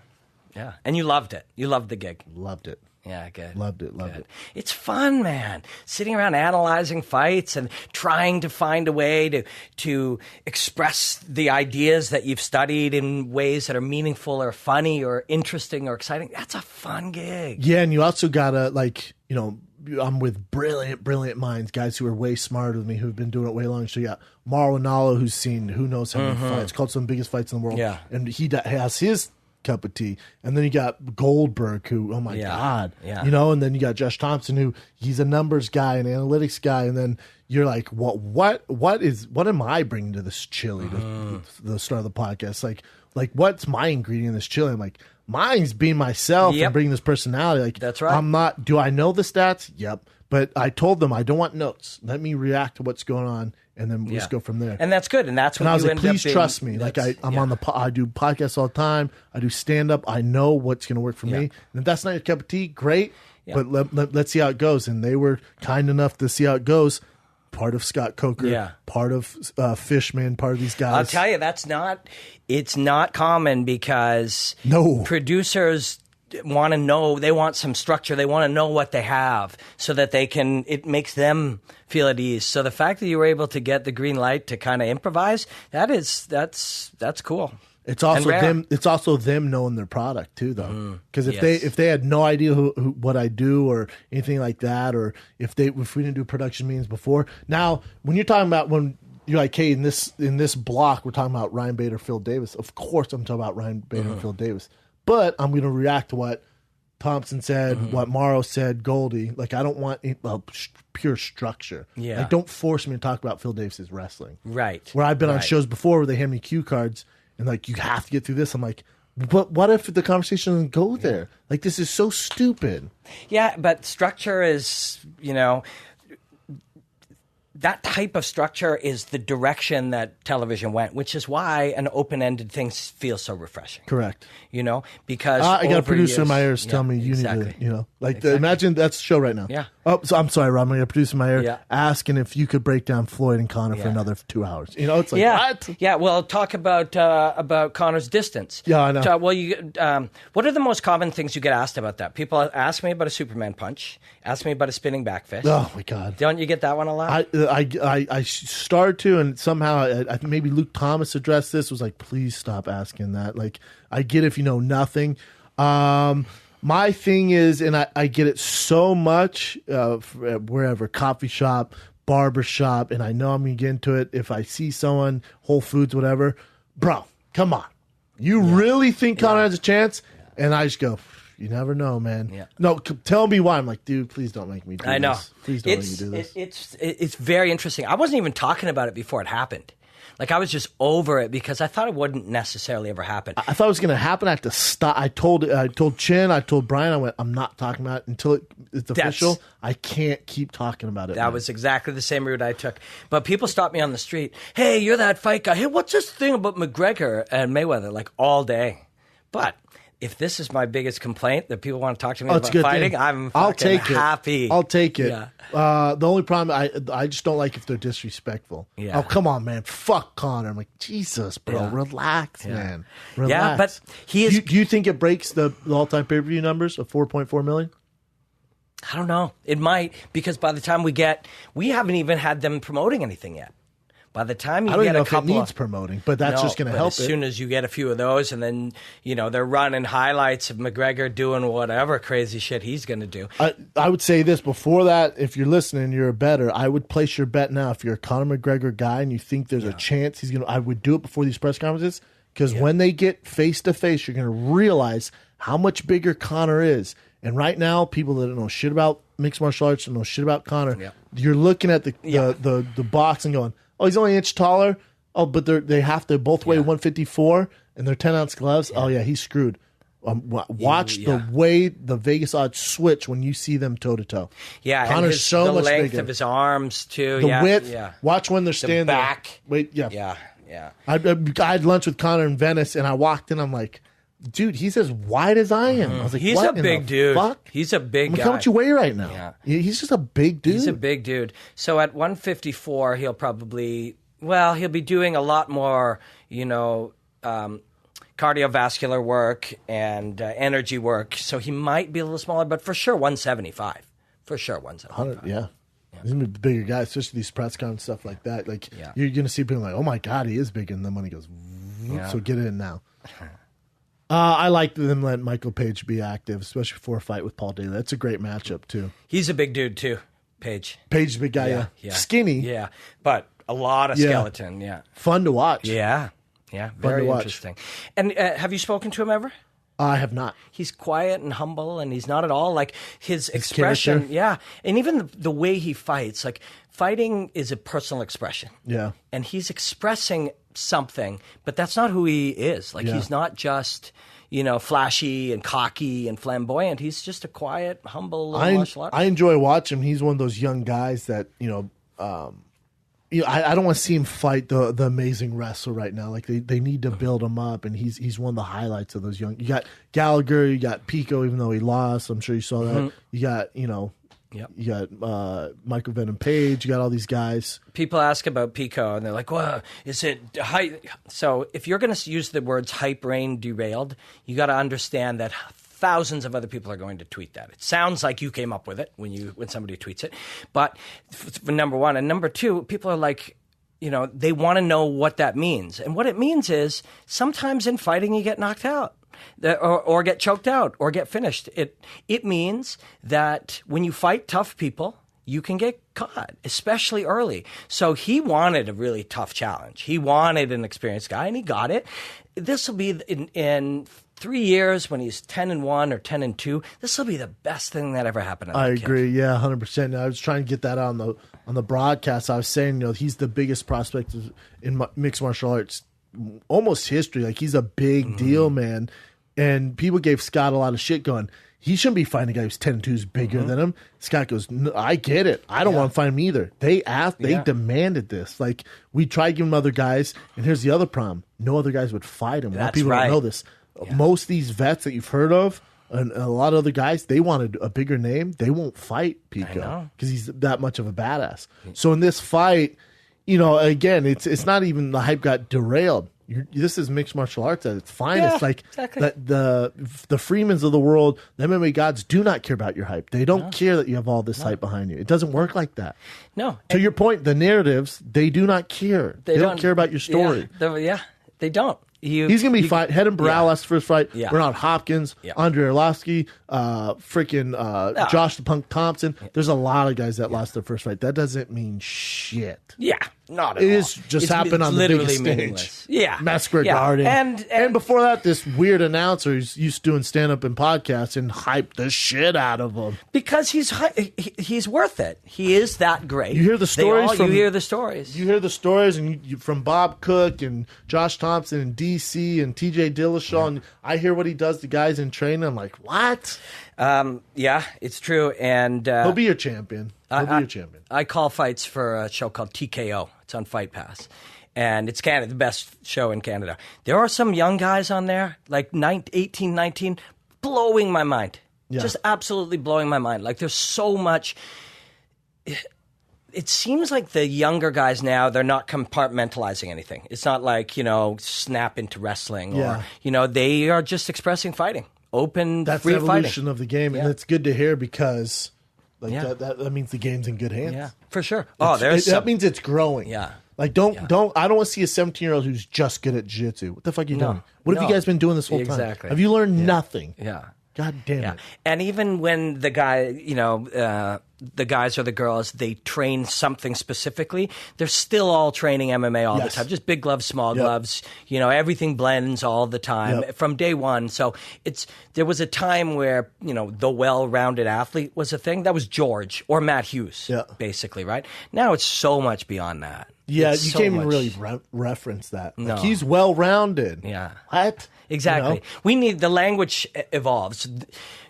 Yeah. And you loved it. You loved the gig. Loved it. Yeah, good. Loved it. It's fun, man. Sitting around analyzing fights and trying to find a way to express the ideas that you've studied in ways that are meaningful or funny or interesting or exciting. That's a fun gig. Yeah, and you also gotta I'm with brilliant minds, guys who are way smarter than me, who've been doing it way longer. So you got Mauro Ranallo, who's seen who knows how many fights, called some of the biggest fights in the world. Yeah. And he has his cup of tea. And then you got Goldberg, who, oh my God. Yeah. And then you got Josh Thompson, who he's a numbers guy, an analytics guy, and then you're like, what am I bringing to this chili to the start of the podcast? Like what's my ingredient in this chili? I'm like, mine's being myself and bringing this personality. Like, that's right. Do I know the stats? Yep. But I told them I don't want notes. Let me react to what's going on, and then we'll just go from there. And that's good. And that's what I was you like, end up please being. trust me. Like I'm on I do podcasts all the time. I do stand up. I know what's going to work for me. And if that's not your cup of tea, great. Yeah. But let's see how it goes. And they were kind enough to see how it goes. Part of Scott Coker, part of Fishman, part of these guys. I'll tell you, it's not common because producers want to know, they want some structure, they want to know what they have so that it makes them feel at ease. So the fact that you were able to get the green light to kind of improvise, that's cool. It's also them. It's also them knowing their product too, though. Because if they had no idea what I do or anything like that, or if we didn't do production meetings before. Now, when you're talking about when you're like, hey, in this block, we're talking about Ryan Bader, Phil Davis. Of course, I'm talking about Ryan Bader and Phil Davis. But I'm going to react to what Thompson said, what Morrow said, Goldie. Like, I don't want pure structure. Yeah. Like, don't force me to talk about Phil Davis's wrestling. Right. Where I've been on shows before where they hand me cue cards and like, you have to get through this. I'm like, but what if the conversation doesn't go there? Like, this is so stupid. Yeah, but structure is, that type of structure is the direction that television went, which is why an open-ended thing feels so refreshing. Correct. Because I got a producer in my ears telling me you need to, imagine that's the show right now. Yeah. Oh, so I'm sorry, Rob. I got a producer in my ear asking if you could break down Floyd and Conor for another 2 hours. It's like, what? Yeah, well, talk about Conor's distance. Yeah, I know. What are the most common things you get asked about that? People ask me about a Superman punch, ask me about a spinning back fist. Oh, my God. Don't you get that one a lot? I started to, and somehow I maybe Luke Thomas addressed this, was like, please stop asking that. Like, I get if you know nothing. My thing is, and I get it so much wherever, coffee shop, barber shop, and I know I'm going to get into it if I see someone, Whole Foods, whatever. Bro, come on. You really think Conor has a chance? Yeah. And I just go, you never know, man. Yeah. No, tell me why. I'm like, dude, please don't make me do this. I know. Please don't make me do this. It's very interesting. I wasn't even talking about it before it happened. Like, I was just over it because I thought it wouldn't necessarily ever happen. I thought it was going to happen. I had to stop. I told Chin, I told Brian, I went, I'm not talking about it until it's official. I can't keep talking about it. That was exactly the same route I took. But people stopped me on the street. Hey, you're that fight guy. Hey, what's this thing about McGregor and Mayweather? Like, all day. But if this is my biggest complaint that people want to talk to me about fighting, I'll take happy. I'll take it. Yeah. The only problem, I just don't like if they're disrespectful. Yeah. Oh, come on, man. Fuck Conor. I'm like, Jesus, bro. Relax, man. Relax. Yeah, but he is. Do you think it breaks the all-time pay-per-view numbers of 4.4 million? I don't know. It might, because by the time we haven't even had them promoting anything yet. By the time you get a couple, it needs promoting, but that's just going to help. As soon as you get a few of those, and then they're running highlights of McGregor doing whatever crazy shit he's going to do. I would say this before that: if you're listening, you're a bettor. I would place your bet now. If you're a Conor McGregor guy and you think there's a chance he's going to, I would do it before these press conferences, because when they get face to face, you're going to realize how much bigger Conor is. And right now, people that don't know shit about mixed martial arts, don't know shit about Conor. You're looking at the box and going, oh, he's only an inch taller. Oh, but they have to both weigh 154 and they're 10-ounce gloves. Oh, yeah, he's screwed. Watch the way the Vegas odds switch when you see them toe to toe. Yeah, Conor's and so the much length bigger. of his arms too. The width. Watch when they're standing. The back. Wait, yeah. Yeah. I had lunch with Conor in Venice, and I walked in. I'm like, dude, he's as wide as I am. I was like, He's what a in the big dude. Fuck? He's a big guy. How much you weigh right now? Yeah. He's just a big dude. He's a big dude. So at 154, he'll be doing a lot more, cardiovascular work and energy work. So he might be a little smaller, but for sure 175. For sure 175. Yeah. He's gonna be a bigger guy, especially these press con stuff like that. Like you're gonna see people like, oh my god, he is bigger, and then when he goes, so get in now. I like them letting Michael Page be active, especially for a fight with Paul Daly. That's a great matchup too. He's a big dude too, Page. Page's a big guy, yeah. Skinny, yeah, but a lot of skeleton, fun to watch. Yeah, very interesting. And have you spoken to him ever? I have not. He's quiet and humble, and he's not at all like his expression. Character. Yeah, and even the way he fights, like fighting is a personal expression. Yeah, and he's expressing something, but that's not who he is. Like he's not just flashy and cocky and flamboyant. He's just a quiet, humble little martial artist. I enjoy watching him. He's one of those young guys that I don't want to see him fight the amazing wrestler right now. Like they need to build him up, and he's one of the highlights of those young. You got Gallagher, you got Pico, even though he lost. I'm sure you saw that. Mm-hmm. You got you got Michael Venom Page. You got all these guys. People ask about Pico, and they're like, "Well, is it hype?" So if you're going to use the words "hype brain derailed," you got to understand that thousands of other people are going to tweet that. It sounds like you came up with it when somebody tweets it. But for number one. And number two, people are like, they want to know what that means. And what it means is sometimes in fighting you get knocked out or get choked out or get finished. It means that when you fight tough people, you can get caught, especially early. So he wanted a really tough challenge. He wanted an experienced guy, and he got it. This will be in 3 years when he's 10-1 or 10-2. This will be the best thing that ever happened. I agree. Yeah, 100%. I was trying to get that on the broadcast. I was saying, he's the biggest prospect in mixed martial arts, almost history. Like he's a big deal, man. And people gave Scott a lot of shit going, he shouldn't be fighting a guy who's 10-2 who's bigger than him. Scott goes, no, I get it. I don't want to fight him either. They demanded this. Like, we tried giving him other guys, and here's the other problem. No other guys would fight him. A lot of people don't know this. Yeah. Most of these vets that you've heard of, and a lot of other guys, they wanted a bigger name. They won't fight Pico because he's that much of a badass. So in this fight, again, it's not even the hype got derailed. This is mixed martial arts at its finest. Exactly. The Freemans of the world, the MMA gods do not care about your hype. They don't care that you have all this hype behind you. It doesn't work like that. No. To your point, the narratives, they do not care. They don't care about your story. They don't. He's going to be fight. Head and Brow last first fight. Yeah. Bernard Hopkins, Andre Arlovsky, Josh the Punk Thompson. There's a lot of guys that lost their first fight. That doesn't mean shit. Yeah, not at all. It is just happened on the biggest stage. Yeah. Masquerade Garden. And before that, this weird announcer who's used to doing stand-up and podcasts and hyped the shit out of him. Because he's worth it. He is that great. You hear the stories. You hear the stories. You hear the stories and from Bob Cook and Josh Thompson and DC and TJ Dillashaw. And I hear what he does to guys in training. I'm like, what? Yeah, it's true. And he'll be your champion. I call fights for a show called TKO. It's on Fight Pass. And it's Canada, the best show in Canada. There are some young guys on there, like 18, 19, blowing my mind. Yeah. Just absolutely blowing my mind. Like there's so much. It seems like the younger guys now, they're not compartmentalizing anything. It's not like, snap into wrestling or, they are just expressing fighting. Open, that's free the evolution fighting. Of the game. And it's good to hear because that means the game's in good hands. Yeah, for sure. That means it's growing. Yeah. Like, I don't want to see a 17-year-old who's just good at jiu-jitsu. What the fuck are you doing? What have you guys been doing this whole time? Exactly. Have you learned nothing? Yeah. God damn it. And even when the guy, the guys or the girls, they train something specifically. They're still all training MMA all the time. Just big gloves, small gloves. You know, everything blends all the time from day one. So there was a time where, you know, the well-rounded athlete was a thing. That was George or Matt Hughes, basically, right? Now it's so much beyond that. Yeah, It's you so can't even much- really reference that. No. Like, he's well-rounded. Yeah. What? Exactly. You know? We need the language evolves.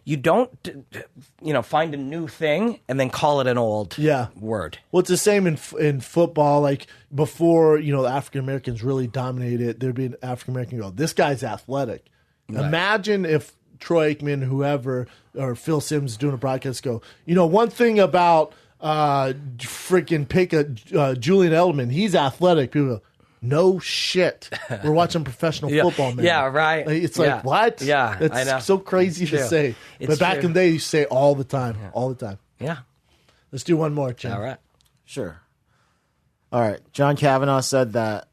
You don't, you know, find a new thing and then call it an old word. Well, it's the same in football. Like before, you know, the African Americans really dominated it. There'd be an African American go, "This guy's athletic." Right. Imagine if Troy Aikman, whoever, or Phil Simms doing a broadcast go, you know, one thing about freaking Julian Edelman, he's athletic. People go, no shit. We're watching professional football, man. Yeah, right. Like, it's like, what? Yeah, it's I know. so crazy to say. But back in the day, you say all the time, all the time. Yeah. Let's do one more, Chen. All right. Sure. All right. John Kavanaugh said that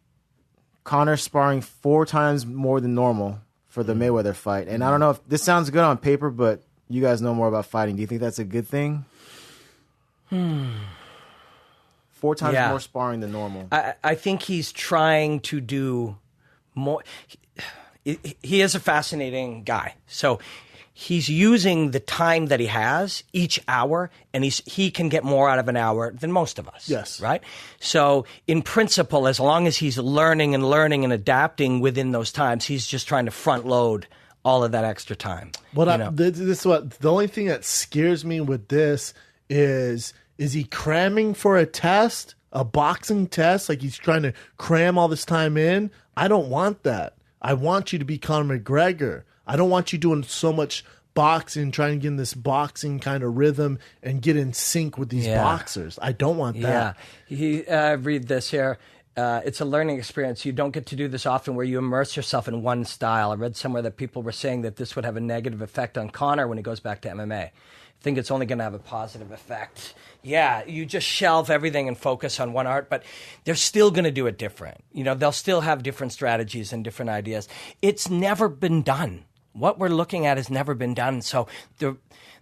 Conor sparring 4 times more than normal for the Mayweather fight. And I don't know if this sounds good on paper, but you guys know more about fighting. Do you think that's a good thing? 4 times more sparring than normal. I think he's trying to do more. He is a fascinating guy. So he's using the time that he has each hour, and he can get more out of an hour than most of us. Yes. Right? So in principle, as long as he's learning and adapting within those times, he's just trying to front load all of that extra time. This is what the only thing that scares me with this is he cramming for a test, a boxing test? Like he's trying to cram all this time in? I don't want that. I want you to be Conor McGregor. I don't want you doing so much boxing, trying to get in this boxing kind of rhythm and get in sync with these boxers. I don't want that. Yeah. Read this here. It's a learning experience. You don't get to do this often where you immerse yourself in one style. I read somewhere that people were saying that this would have a negative effect on Conor when he goes back to MMA. I think it's only going to have a positive effect. Yeah, you just shelve everything and focus on one art, but they're still going to do it different. You know, they'll still have different strategies and different ideas. It's never been done. What we're looking at has never been done. So the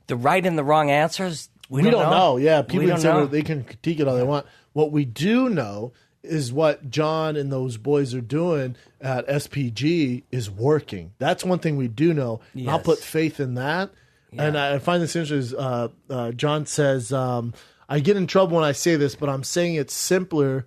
right and the wrong answers, we don't know. Yeah, people know. They can critique it all they want. What we do know is what John and those boys are doing at SPG is working. That's one thing we do know. Yes. I'll put faith in that. Yeah. And I find this interesting. John says, I get in trouble when I say this, but I'm saying it's simpler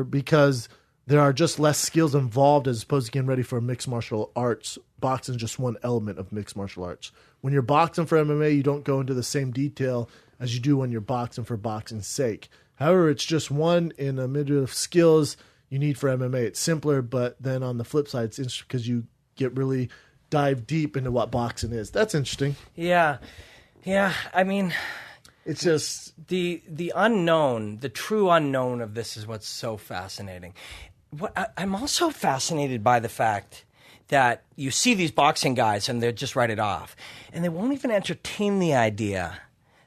because there are just less skills involved as opposed to getting ready for mixed martial arts. Boxing is just one element of mixed martial arts. When you're boxing for MMA, you don't go into the same detail as you do when you're boxing for boxing's sake. However, it's just one in a myriad of skills you need for MMA. It's simpler, but then on the flip side, it's interesting because you get really dive deep into what boxing is. That's interesting. Yeah. I mean, it's just the unknown, the true unknown of this is what's so fascinating. I'm also fascinated by the fact that you see these boxing guys and they just write it off, and they won't even entertain the idea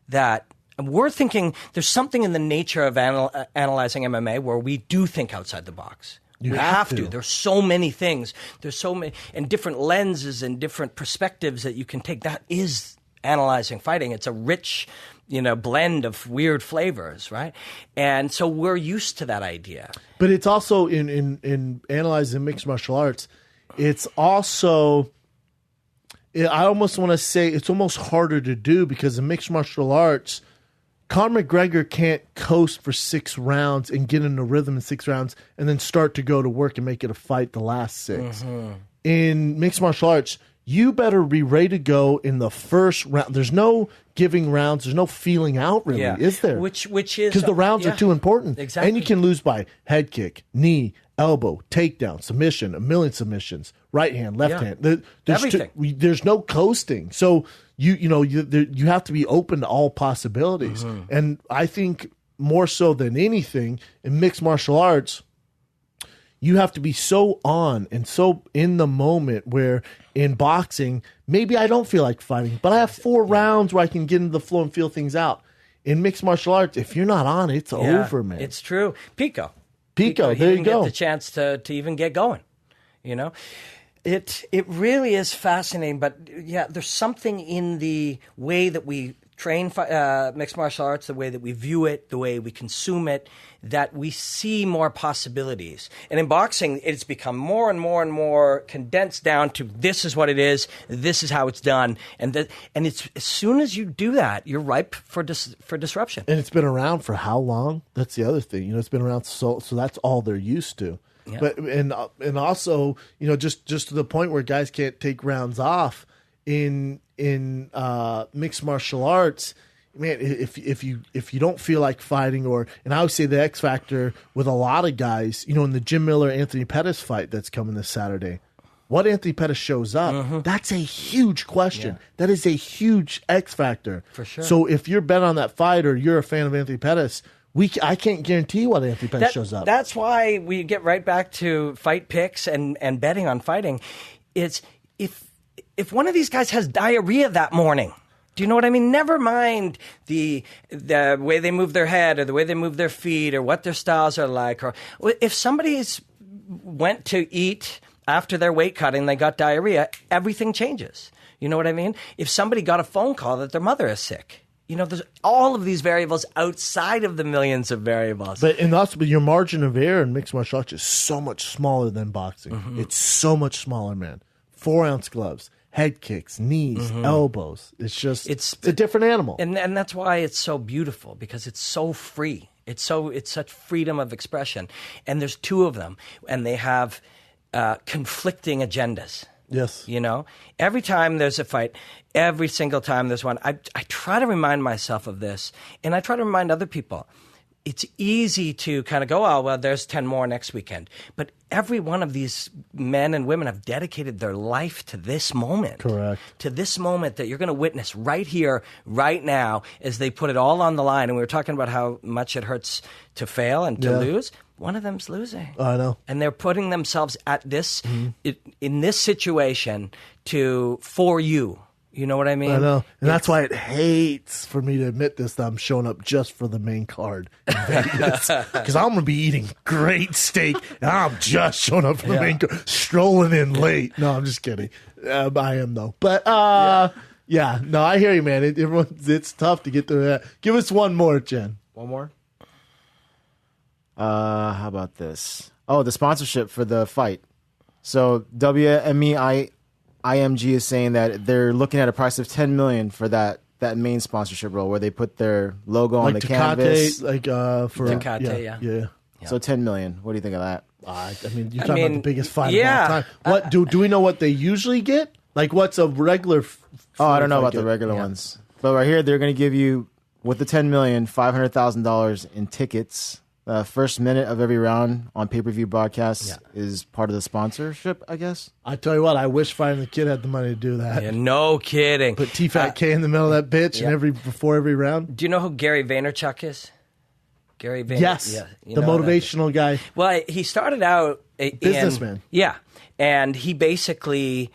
that we're thinking there's something in the nature of analyzing MMA where we do think outside the box. We have to. There's so many things. There's so many and different lenses and different perspectives that you can take. That is analyzing fighting. It's a rich, blend of weird flavors, right? And so we're used to that idea. But it's also in analyzing mixed martial arts, it's also, I almost want to say it's almost harder to do because in mixed martial arts, Conor McGregor can't coast for 6 rounds and get in a rhythm in 6 rounds and then start to go to work and make it a fight the last 6. Mm-hmm. In mixed martial arts, you better be ready to go in the first round. There's no giving rounds. There's no feeling out, really, is there? Which is... Because the rounds are too important. Exactly. And you can lose by head kick, knee, elbow, takedown, submission, a million submissions, right hand, left hand. There's everything. There's no coasting. So you have to be open to all possibilities. Mm-hmm. And I think more so than anything in mixed martial arts, you have to be so on and so in the moment where in boxing, maybe I don't feel like fighting, but I have 4 rounds where I can get into the flow and feel things out. In mixed martial arts, if you're not on, it's over, man. It's true. Pico, there you go. Get the chance to even get going, It really is fascinating, but there's something in the way that we train mixed martial arts, the way that we view it, the way we consume it, that we see more possibilities. And in boxing, it's become more and more and more condensed down to this is what it is, this is how it's done, and it's as soon as you do that, you're ripe for disruption. And it's been around for how long? That's the other thing. It's been around so that's all they're used to. Yeah. But and also, just to the point where guys can't take rounds off in mixed martial arts. Man, if you don't feel like fighting, and I would say the X factor with a lot of guys, in the Jim Miller Anthony Pettis fight that's coming this Saturday, what Anthony Pettis shows up, that's a huge question. Yeah. That is a huge X factor for sure. So if you're bet on that fight or you're a fan of Anthony Pettis, I can't guarantee what Anthony Pettis shows up. That's why we get right back to fight picks and betting on fighting. It's if one of these guys has diarrhea that morning. Do you know what I mean? Never mind the way they move their head or the way they move their feet or what their styles are like. Or if somebody's went to eat after their weight cutting, they got diarrhea, everything changes. You know what I mean? If somebody got a phone call that their mother is sick, there's all of these variables outside of the millions of variables. But your margin of error in mixed martial arts is so much smaller than boxing. Mm-hmm. It's so much smaller, man. 4-ounce gloves. Head kicks, knees, elbows. It's a different animal. And that's why it's so beautiful, because it's so free. It's such freedom of expression. And there's two of them, and they have conflicting agendas. Yes. Every time there's a fight, every single time there's one, I try to remind myself of this, and I try to remind other people. It's easy to kind of go, oh, well, there's 10 more next weekend. But every one of these men and women have dedicated their life to this moment. Correct. To this moment that you're going to witness right here, right now, as they put it all on the line. And we were talking about how much it hurts to fail and to lose. One of them's losing. I know. And they're putting themselves at this, in this situation for you. You know what I mean? I know. And that's why it hates for me to admit this, that I'm showing up just for the main card in Vegas. Because I'm going to be eating great steak, and I'm just showing up for the main card, strolling in late. No, I'm just kidding. I am, though. But, no, I hear you, man. It's tough to get through that. Give us one more, Jen. One more? How about this? Oh, the sponsorship for the fight. So, IMG is saying that they're looking at a price of $10 million for that main sponsorship role, where they put their logo on the canvas. For Tecate, yeah. So $10 million. What do you think of that? You're talking about the biggest fight of all time. What do we know what they usually get? Like, what's a regular? I don't know about the regular ones, but right here they're going to give you, with the $10 million, $500,000 in tickets. First minute of every round on pay-per-view broadcast is part of the sponsorship, I guess. I tell you what, I wish Fighting the Kid had the money to do that. Yeah, no kidding. Put T-Fat K in the middle of that bitch before every round. Do you know who Gary Vaynerchuk is? Gary Vaynerchuk. Yes, the motivational guy. Well, he started out businessman. Yeah, and he basically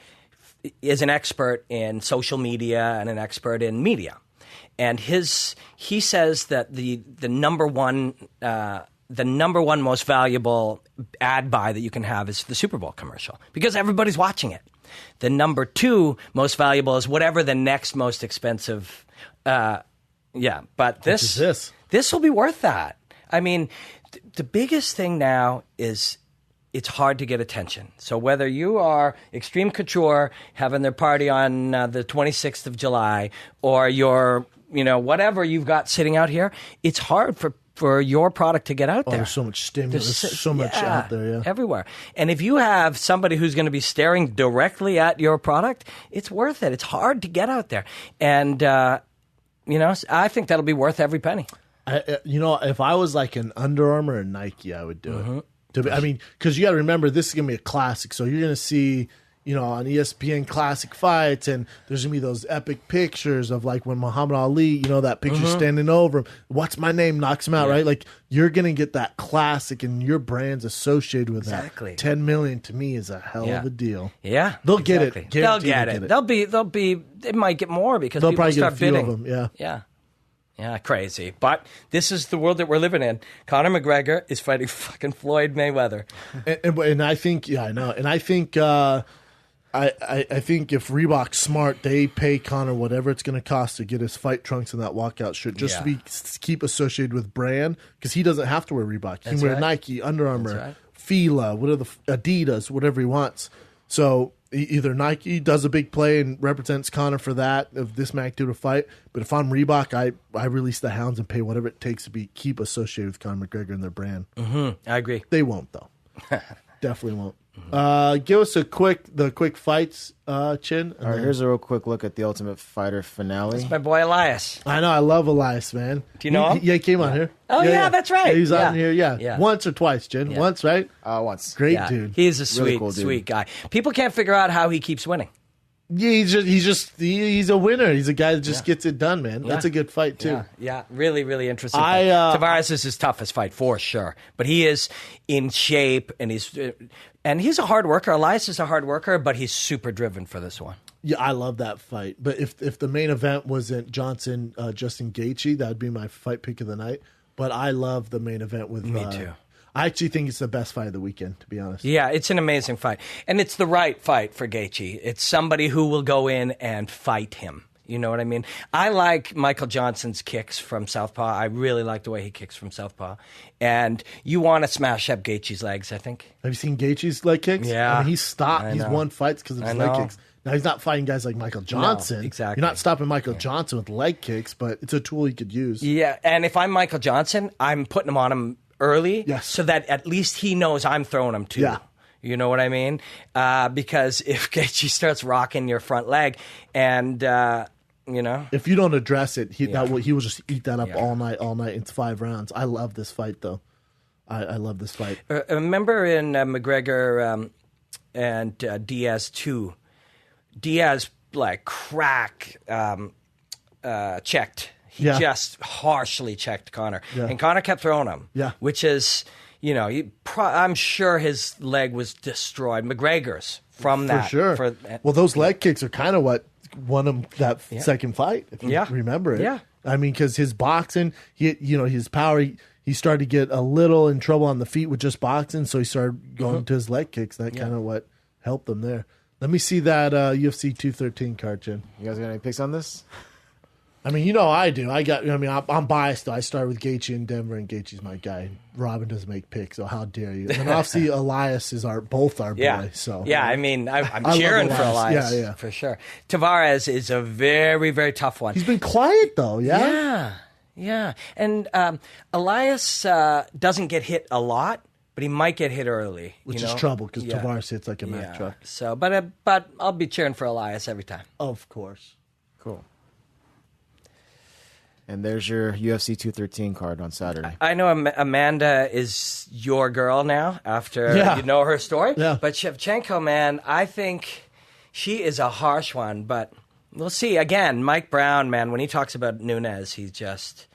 is an expert in social media and an expert in media. And he says that the number one most valuable ad buy that you can have is the Super Bowl commercial, because everybody's watching it. The number two most valuable is whatever the next most expensive. But this will be worth that. I mean, the biggest thing now is it's hard to get attention. So whether you are Extreme Couture having their party on the 26th of July, or you're whatever you've got sitting out here, it's hard for your product to get out there. There's so much stimulus, there's so much out there, everywhere. And if you have somebody who's going to be staring directly at your product, it's worth it. It's hard to get out there. And, I think that'll be worth every penny. If I was like an Under Armour or Nike, I would do it. Because you got to remember, this is going to be a classic. So you're going to see, on ESPN classic fights, and there's going to be those epic pictures of like when Muhammad Ali, that picture standing over him. What's my name? Knocks him out, right? Like, you're going to get that classic, and your brand's associated with that. $10 million to me is a hell of a deal. Yeah. They'll get it. They'll get it. They might get more because they'll people probably start get a few bidding. of them, Yeah. Yeah, crazy. But this is the world that we're living in. Conor McGregor is fighting fucking Floyd Mayweather. And I think, I know. And I think, I think if Reebok's smart, they pay Conor whatever it's going to cost to get his fight trunks and that walkout shirt, just to be keep associated with brand, because he doesn't have to wear Reebok. He can wear Nike, Under Armour, Fila, whatever, Adidas, whatever he wants. So either Nike does a big play and represents Conor for that, of this magnitude of fight. But if I'm Reebok, I release the hounds and pay whatever it takes to keep associated with Conor McGregor and their brand. I agree. They won't, though. Definitely won't. Give us the quick fights, Chin. All right, here's a real quick look at the Ultimate Fighter finale. It's my boy Elias. I know, I love Elias, man. Do you know him? Yeah, he came on here. Oh, yeah, that's right. Yeah, he's Yeah. on here, yeah. Once or twice, Chin. Yeah. Once, right? Once. Great dude. He's a sweet, Really cool dude. sweet guy. People can't figure out how he keeps winning. Yeah, he's a winner. He's a guy that just gets it done, man. That's a good fight, too. Yeah, really, really interesting. Tavares is his toughest fight for sure, but he is in shape and he's a hard worker. Elias is a hard worker, but he's super driven for this one. Yeah, I love that fight. But if the main event wasn't Johnson, Justin Gaethje, that would be my fight pick of the night. But I love the main event with Me too. I actually think it's the best fight of the weekend, to be honest. Yeah, it's an amazing fight. And it's the right fight for Gaethje. It's somebody who will go in and fight him. You know what I mean? I like Michael Johnson's kicks from Southpaw. I really like the way he kicks from Southpaw. And you want to smash up Gaethje's legs, I think. Have you seen Gaethje's leg kicks? Yeah. I mean, he's stopped. He's won fights because of his leg kicks. Now, he's not fighting guys like Michael Johnson. No, exactly. You're not stopping Michael Johnson with leg kicks, but it's a tool he could use. Yeah, and if I'm Michael Johnson, I'm putting him on him early so that at least he knows I'm throwing him too. Yeah. You know what I mean? Because if Gaethje starts rocking your front leg and, if you don't address it, he will just eat that up all night. It's 5 rounds. I love this fight, though. I love this fight. Remember in McGregor and Diaz 2, Diaz checked. He just harshly checked Conor. Yeah. And Conor kept throwing him. Yeah. Which is, I'm sure his leg was destroyed. McGregor's from that. For sure. Well, those leg kicks are kind of what won him that second fight, if you remember it. Yeah. I mean, because his boxing, his power, he started to get a little in trouble on the feet with just boxing, so he started going to his leg kicks. That kind of what helped him there. Let me see that UFC 213 card, Jim. You guys got any picks on this? I mean, I do. I'm biased, though. I started with Gaethje in Denver, and Gaethje's my guy. Robin doesn't make picks, so how dare you? And obviously, Elias is both our boy. So I mean, I'm cheering for Elias. Yeah, for sure. Tavares is a very, very tough one. He's been quiet, though, Yeah. And Elias doesn't get hit a lot, but he might get hit early. Which is trouble, because Tavares hits like a Mack truck. So, but I'll be cheering for Elias every time. Of course. Cool. And there's your UFC 213 card on Saturday. I know Amanda is your girl now after you know her story. Yeah. But Shevchenko, man, I think she is a harsh one. But we'll see. Again, Mike Brown, man, when he talks about Nunes, he's just...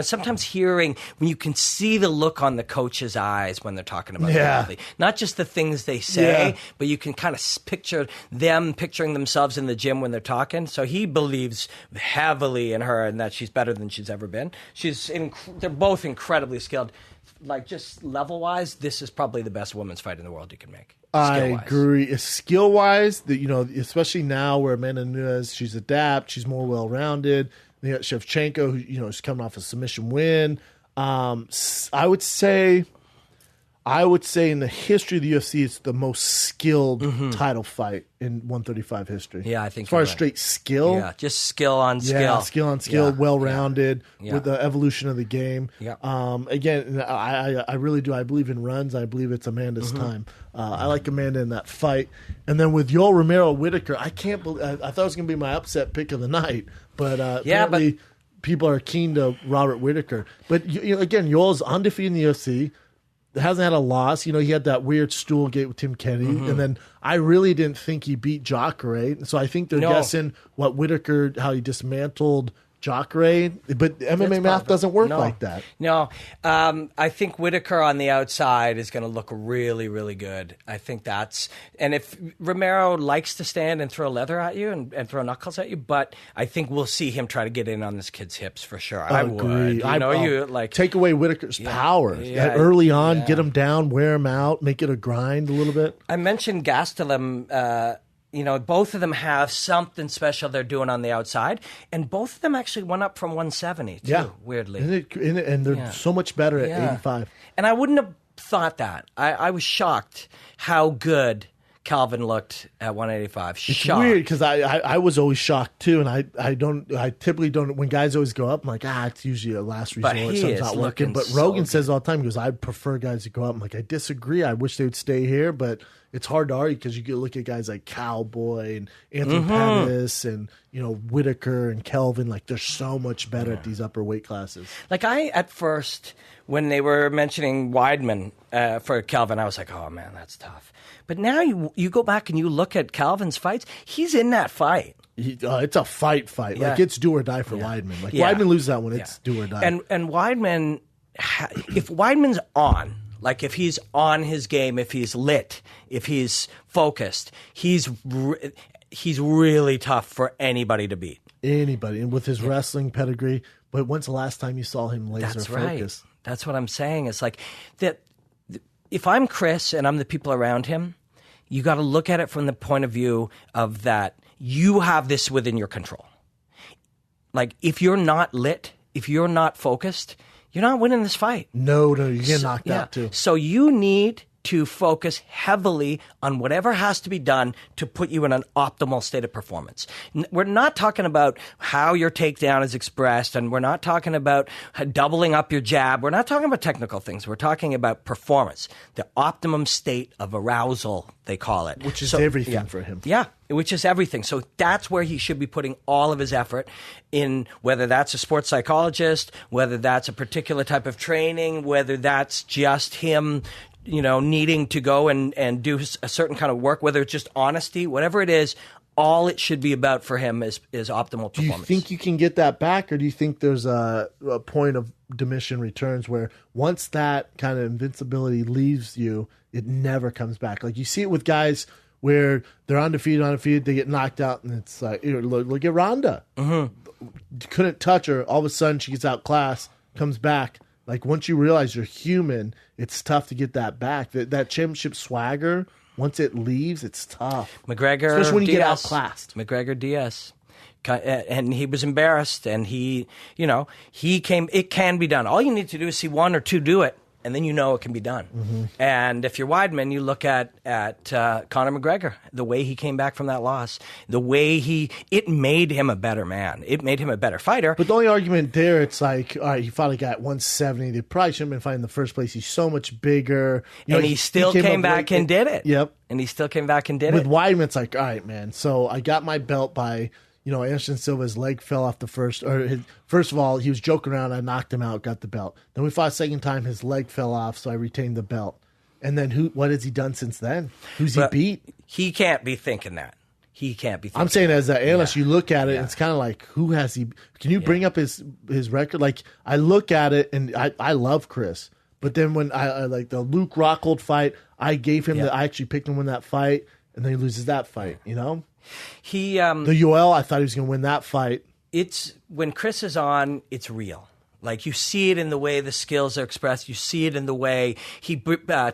sometimes when you can see the look on the coach's eyes when they're talking about Bradley. Not just the things they say, but you can kind of picture them picturing themselves in the gym when they're talking. So he believes heavily in her and that she's better than she's ever been. They're both incredibly skilled. Like, just level-wise, this is probably the best women's fight in the world you can make. I agree. Skill-wise, especially now where Amanda Nunes, she's adept, she's more well-rounded. You got Shevchenko, who is coming off a submission win. I would say in the history of the UFC, it's the most skilled title fight in 135 history. Yeah, I think as far as straight skill, just skill on skill. Yeah, skill on skill, well-rounded with the evolution of the game. Yeah. Again, I really do. I believe in runs. I believe it's Amanda's time. I like Amanda in that fight. And then with Yoel Romero Whitaker, I can't believe. I thought it was going to be my upset pick of the night, but apparently people are keen to Robert Whitaker. But again, Yoel's undefeated in the UFC. Hasn't had a loss. He had that weird stool gate with Tim Kennedy. And then I really didn't think he beat Jacare. So I think they're guessing what Whitaker, how he dismantled Jacare. But MMA math doesn't work like that. No. I think Whitaker on the outside is going to look really, really good. I think that's... And if Romero likes to stand and throw leather at you and throw knuckles at you, but I think we'll see him try to get in on this kid's hips for sure. I would. Take away Whitaker's power. Early on, get him down, wear him out, make it a grind a little bit. I mentioned Gastelum You know, both of them have something special they're doing on the outside, and both of them actually went up from 170 too, weirdly. And they're so much better at 85. And I wouldn't have thought that. I was shocked how good Calvin looked at 185. It's weird because I was always shocked too, and I typically don't. When guys always go up, I'm like, it's usually a last resort. Something's not working. But Rogan says all the time, he goes, I prefer guys to go up. I'm like, I disagree. I wish they would stay here, but it's hard to argue because you can look at guys like Cowboy and Anthony Pettis and Whitaker and Kelvin. Like they're so much better at these upper weight classes. Like at first, when they were mentioning Weidman for Kelvin, I was like, oh man, that's tough. But now you go back and you look at Calvin's fights. He's in that fight. It's a fight. Yeah. Like it's do or die for Weidman. Like Weidman loses that one, it's do or die. And Weidman, if Weidman's on, like if he's on his game, if he's lit, if he's focused, he's really tough for anybody to beat. Anybody, and with his wrestling pedigree. But when's the last time you saw him laser focused? That's what I'm saying. It's like that. If I'm Chris and I'm the people around him, you got to look at it from the point of view of that you have this within your control. Like if you're not lit, if you're not focused, you're not winning this fight. No, you get knocked out too. So you need to focus heavily on whatever has to be done to put you in an optimal state of performance. We're not talking about how your takedown is expressed, and we're not talking about doubling up your jab. We're not talking about technical things. We're talking about performance, the optimum state of arousal, they call it. Which is everything for him. Yeah, which is everything. So that's where he should be putting all of his effort in, whether that's a sports psychologist, whether that's a particular type of training, whether that's just him needing to go and do a certain kind of work, whether it's just honesty, whatever it is, all it should be about for him is optimal performance. Do you think you can get that back, or do you think there's a point of diminishing returns where once that kind of invincibility leaves you, it never comes back? Like you see it with guys where they're undefeated, they get knocked out, and it's like, look at Ronda. Couldn't touch her. All of a sudden, she gets outclassed, comes back. Like once you realize you're human, it's tough to get that back. That championship swagger, once it leaves, it's tough. McGregor, especially when you Diaz, get outclassed. McGregor Diaz, and he was embarrassed, and he came. It can be done. All you need to do is see one or two do it, and then it can be done. And if you're Weidman, you look at Conor McGregor, the way he came back from that loss, the way it made him a better man. It made him a better fighter. But the only argument there, it's like, all right, he fought a guy at 170. They probably shouldn't have been fighting in the first place. He's so much bigger. And he still came back and did it. Yep. And he still came back and did it. With Weidman, it's like, all right, man, so I got my belt by... Anderson Silva's leg fell off the first of all, he was joking around. I knocked him out, got the belt. Then we fought a second time. His leg fell off, so I retained the belt. And then what has he done since then? Who's he beat? He can't be thinking that. I'm saying as an analyst, you look at it, and it's kind of like, who has he? Can you bring up his record? Like, I look at it, and I love Chris. But then when I like the Luke Rockhold fight, I gave him I actually picked him to win that fight, and then he loses that fight, the Yoel, I thought he was going to win that fight. It's when Chris is on, it's real. Like you see it in the way the skills are expressed. You see it in the way he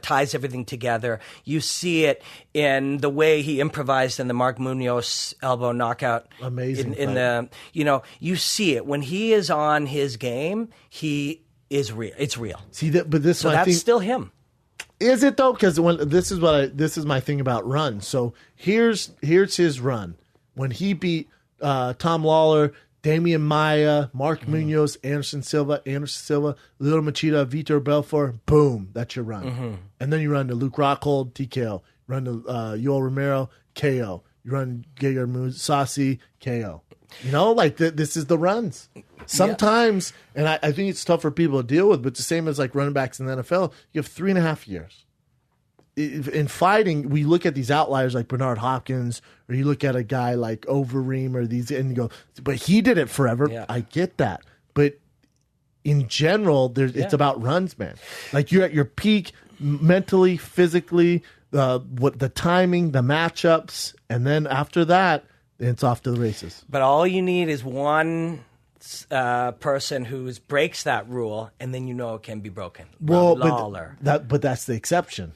ties everything together. You see it in the way he improvised in the Mark Munoz elbow knockout. Amazing. You see it when he is on his game. He is real. It's real. See that, but this that's still him. Is it though? Because this is my thing about runs. So here's his run when he beat Tom Lawler, Damian Maia, Mark Munoz, Anderson Silva, Lyoto Machida, Vitor Belfort. Boom, that's your run. And then you run to Luke Rockhold, TKO. Run to Yoel Romero, KO. You run Gegard Mousasi, KO. This is the runs. Sometimes, and I think it's tough for people to deal with, but it's the same as like running backs in the NFL. You have 3.5 years. In fighting, we look at these outliers like Bernard Hopkins, or you look at a guy like Overeem, or these, and you go, but he did it forever. Yeah. I get that. But in general, it's about runs, man. Like you're at your peak mentally, physically, the timing, the matchups, and then after that, it's off to the races. But all you need is one person who breaks that rule, and then it can be broken. Well, but that's the exception.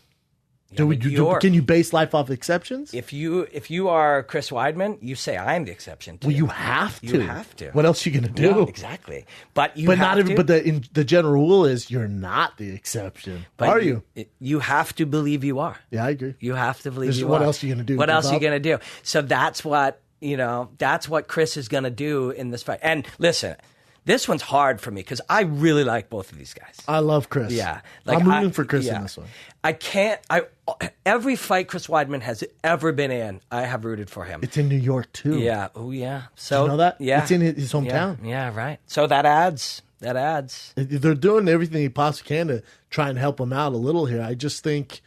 Can you base life off exceptions? If you are Chris Weidman, you say I'm the exception. Too. Well, you have to. You have to. What else are you going to do? Yeah, exactly. But the general rule is you're not the exception. But are you? You have to believe you are. Yeah, I agree. You have to believe you what are. Else are you going to do? What else are you going to do? So that's what Chris is going to do in this fight. And listen, this one's hard for me because I really like both of these guys. I love Chris. Yeah. I'm rooting for Chris in this one. Every fight Chris Weidman has ever been in, I have rooted for him. It's in New York, too. Yeah. Oh, yeah. So, do you know that? Yeah. It's in his hometown. Yeah, right. So that adds. They're doing everything they possibly can to try and help him out a little here. I just think,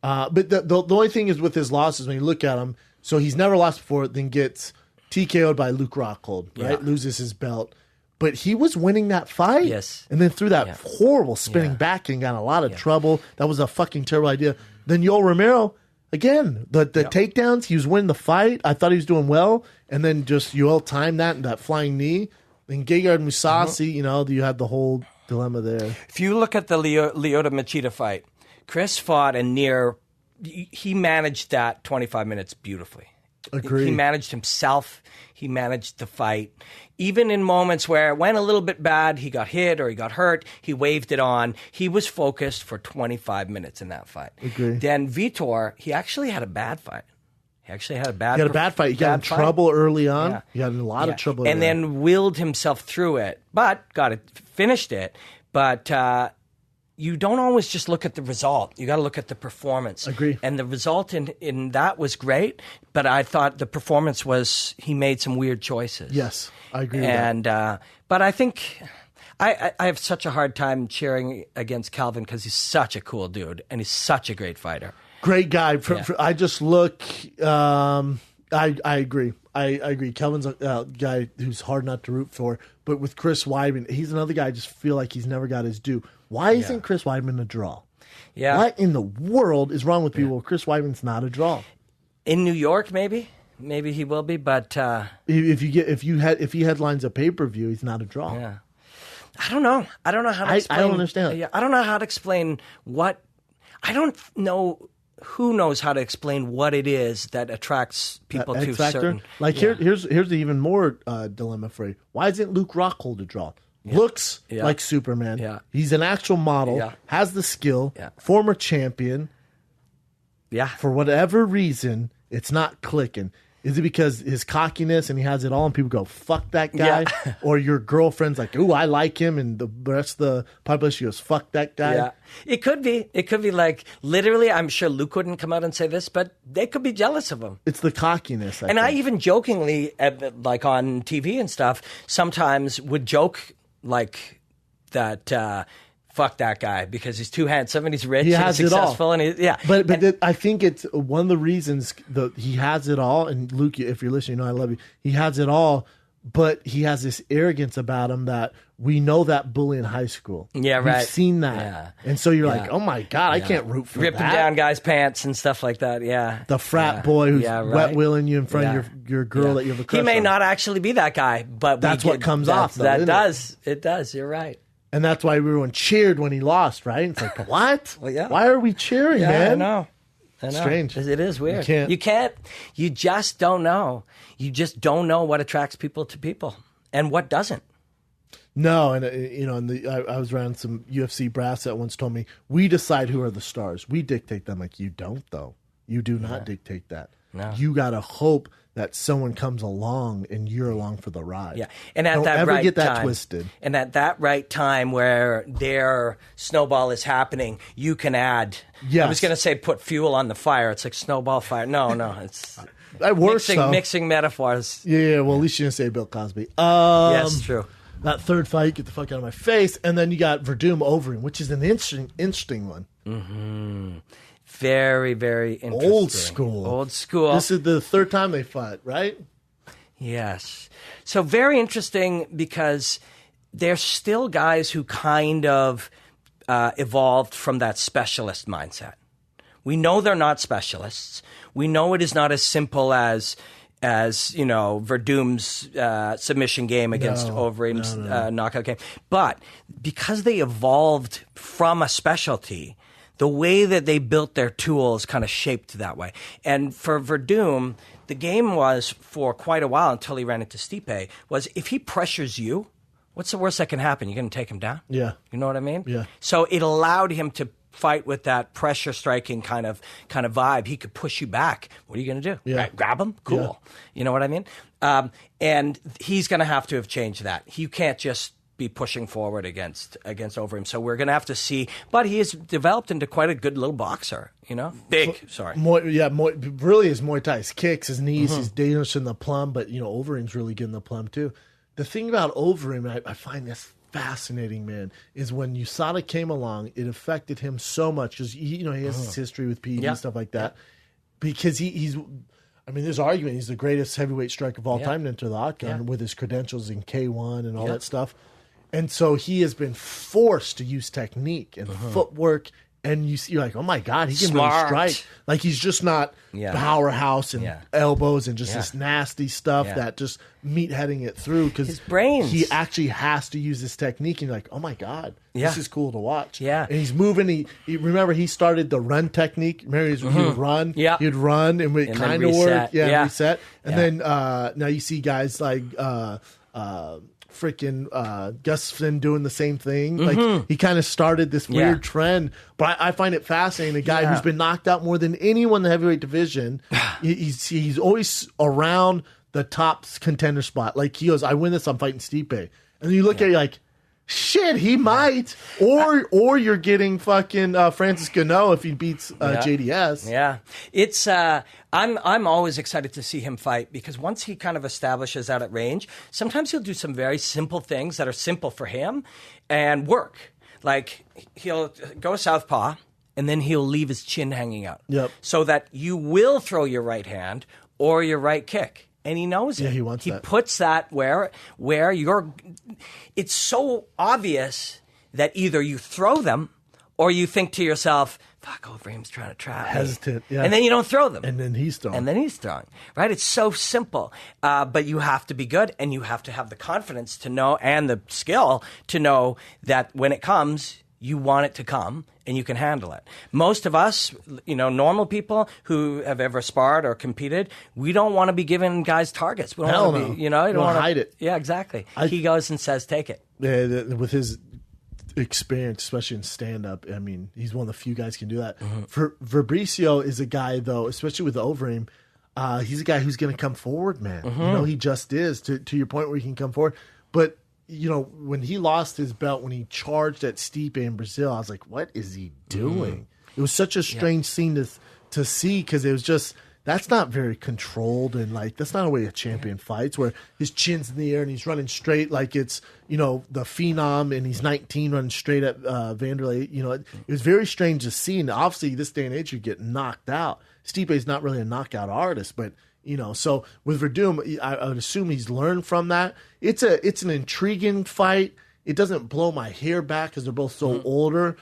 but the only thing is with his losses, when you look at him, so he's never lost before, then gets TKO'd by Luke Rockhold, right? Yeah. Loses his belt. But he was winning that fight. Yes. And then threw that horrible spinning back and got in a lot of trouble. That was a fucking terrible idea. Then Yoel Romero, again, the takedowns, he was winning the fight. I thought he was doing well. And then just Yoel timed that and that flying knee. Then Gegard Mousasi, you had the whole dilemma there. If you look at the Lyoto Machida fight, Chris fought he managed that 25 minutes beautifully. Agreed. He managed himself. He managed the fight. Even in moments where it went a little bit bad, he got hit or he got hurt, he waved it on. He was focused for 25 minutes in that fight. Agreed. Then Vitor, he actually had a bad fight. He had a bad fight. He got in trouble early on. Yeah. He got in a lot of trouble. And then willed himself through it, but finished it. But you don't always just look at the result. You got to look at the performance. Agree. And the result in that was great, but I thought the performance was he made some weird choices. Yes, I agree with that. But I think I have such a hard time cheering against Calvin because he's such a cool dude and he's such a great fighter. Great guy. I just look. I agree. I agree. Kelvin's a guy who's hard not to root for. But with Chris Weidman, he's another guy I just feel like he's never got his due. Why isn't Chris Weidman a draw? Yeah. What in the world is wrong with people? Chris Weidman's not a draw. In New York, maybe he will be. But if he headlines a pay-per-view, he's not a draw. Yeah. I don't know how to explain. I don't understand. Yeah, I don't know how to explain what. I don't know. Who knows how to explain what it is that attracts people to certain... Here's the even more dilemma for you. Why isn't Luke Rockhold a draw? Yeah. Looks like Superman. Yeah. He's an actual model, has the skill, former champion. Yeah. For whatever reason, it's not clicking. Is it because his cockiness and he has it all and people go, fuck that guy? Yeah. Or your girlfriend's like, ooh, I like him, and the rest of the population goes, fuck that guy? Yeah. It could be. It could be like, literally, I'm sure Luke wouldn't come out and say this, but they could be jealous of him. It's the cockiness. I even jokingly, like on TV and stuff, sometimes would joke like that, fuck that guy because he's too handsome and he's rich and successful. But I think it's one of the reasons that he has it all. And Luke, if you're listening, you know I love you. He has it all, but he has this arrogance about him that we know that bully in high school. Yeah, right. We've seen that. Yeah. And so you're like, oh my God, I can't root for ripping that. down guys' pants and stuff like that. Yeah. The frat boy who's wet willing you in front of your girl that you have a crush on. He may not actually be that guy, but that's what comes off. It does. You're right. And that's why everyone cheered when he lost, right? It's like, what? Well, yeah. Why are we cheering, man? I know. Strange. It is weird. You can't. You just don't know. You just don't know what attracts people to people and what doesn't. No, and I was around some UFC brass that once told me, we decide who are the stars. We dictate them. Like, you don't, though. You do not dictate that. No. You got to hope that someone comes along and you're along for the ride. Yeah, and at don't that ever right get that time, twisted. And at that right time where their snowball is happening, you can add. Yes. I was going to say put fuel on the fire. It's like snowball fire. No, it's mixing metaphors. Yeah. Well, at least you didn't say Bill Cosby. Yes, true. That third fight, get the fuck out of my face, and then you got Verdum over him, which is an interesting one. Mm-hmm. Very, very interesting. Old school. This is the third time they fought, right? Yes. So very interesting because they're still guys who kind of evolved from that specialist mindset. We know they're not specialists. We know it is not as simple as Verdum's submission game against Overeem's knockout game. But because they evolved from a specialty, the way that they built their tools kind of shaped that way. And for Verdum, the game was for quite a while until he ran into Stipe, was if he pressures you, what's the worst that can happen? You're going to take him down? Yeah. You know what I mean? Yeah. So it allowed him to fight with that pressure striking kind of vibe. He could push you back. What are you going to do? Yeah. Grab him? Cool. Yeah. You know what I mean? And he's going to have changed that. You can't just be pushing forward against Overeem. So we're going to have to see. But he has developed into quite a good little boxer. You know, big. Sorry. Really his Muay Thai, his kicks, his knees, he's dangerous in the plum. But Overeem's really good in the plum too. The thing about Overeem, I find this fascinating, man, is when USADA came along, it affected him so much because he has his history with PED and stuff like that. Because he's, there's argument he's the greatest heavyweight striker of all time to enter the octagon with his credentials in K1 and all that stuff. And so he has been forced to use technique and footwork. And you're like, oh my God, he can really strike. Like he's just not powerhouse and elbows and just this nasty stuff that just meatheading it through because his brains. He actually has to use this technique. And you're like, oh my God, this is cool to watch. Yeah. And he's moving. Remember, he started the run technique. Remember, he would run. Yeah. He'd run and it kind of worked. Yeah, reset. And then now you see guys like freaking Gus Finn doing the same thing. Like he kind of started this weird trend, but I find it fascinating. A guy who's been knocked out more than anyone in the heavyweight division. he's always around the top contender spot. Like he goes, I win this, I'm fighting Stipe. And then you look at it like, shit, he might. Or you're getting fucking Francis Gano if he beats JDS. Yeah. It's I'm always excited to see him fight because once he kind of establishes out at range, sometimes he'll do some very simple things that are simple for him and work. Like he'll go southpaw and then he'll leave his chin hanging out. Yep. So that you will throw your right hand or your right kick. And he knows it. Yeah, he wants that. He puts that where you're. It's so obvious that either you throw them or you think to yourself, fuck, Overeem's trying to trap me. Hesitant, yeah. And then you don't throw them. And then he's throwing. Right? It's so simple. But you have to be good and you have to have the confidence to know and the skill to know that when it comes, you want it to come and you can handle it. Most of us, normal people who have ever sparred or competed, we don't want to be giving guys targets. We don't want to be, you don't want to hide it. Yeah, exactly. He goes and says, take it. Yeah, with his experience, especially in stand-up, he's one of the few guys who can do that. Fabricio is a guy, though, especially with Overeem, he's a guy who's going to come forward, man. He just is, to your point where he can come forward. But when he lost his belt, when he charged at Stipe in Brazil, I was like, what is he doing? It was such a strange scene to see because it was just, that's not very controlled and that's not a way a champion fights where his chin's in the air and he's running straight like it's, the phenom and he's 19 running straight at Vanderlei. It was very strange to see. And obviously this day and age you get knocked out. Stipe's not really a knockout artist, but so with Verdum, I would assume he's learned from that. It's an intriguing fight. It doesn't blow my hair back because they're both so older.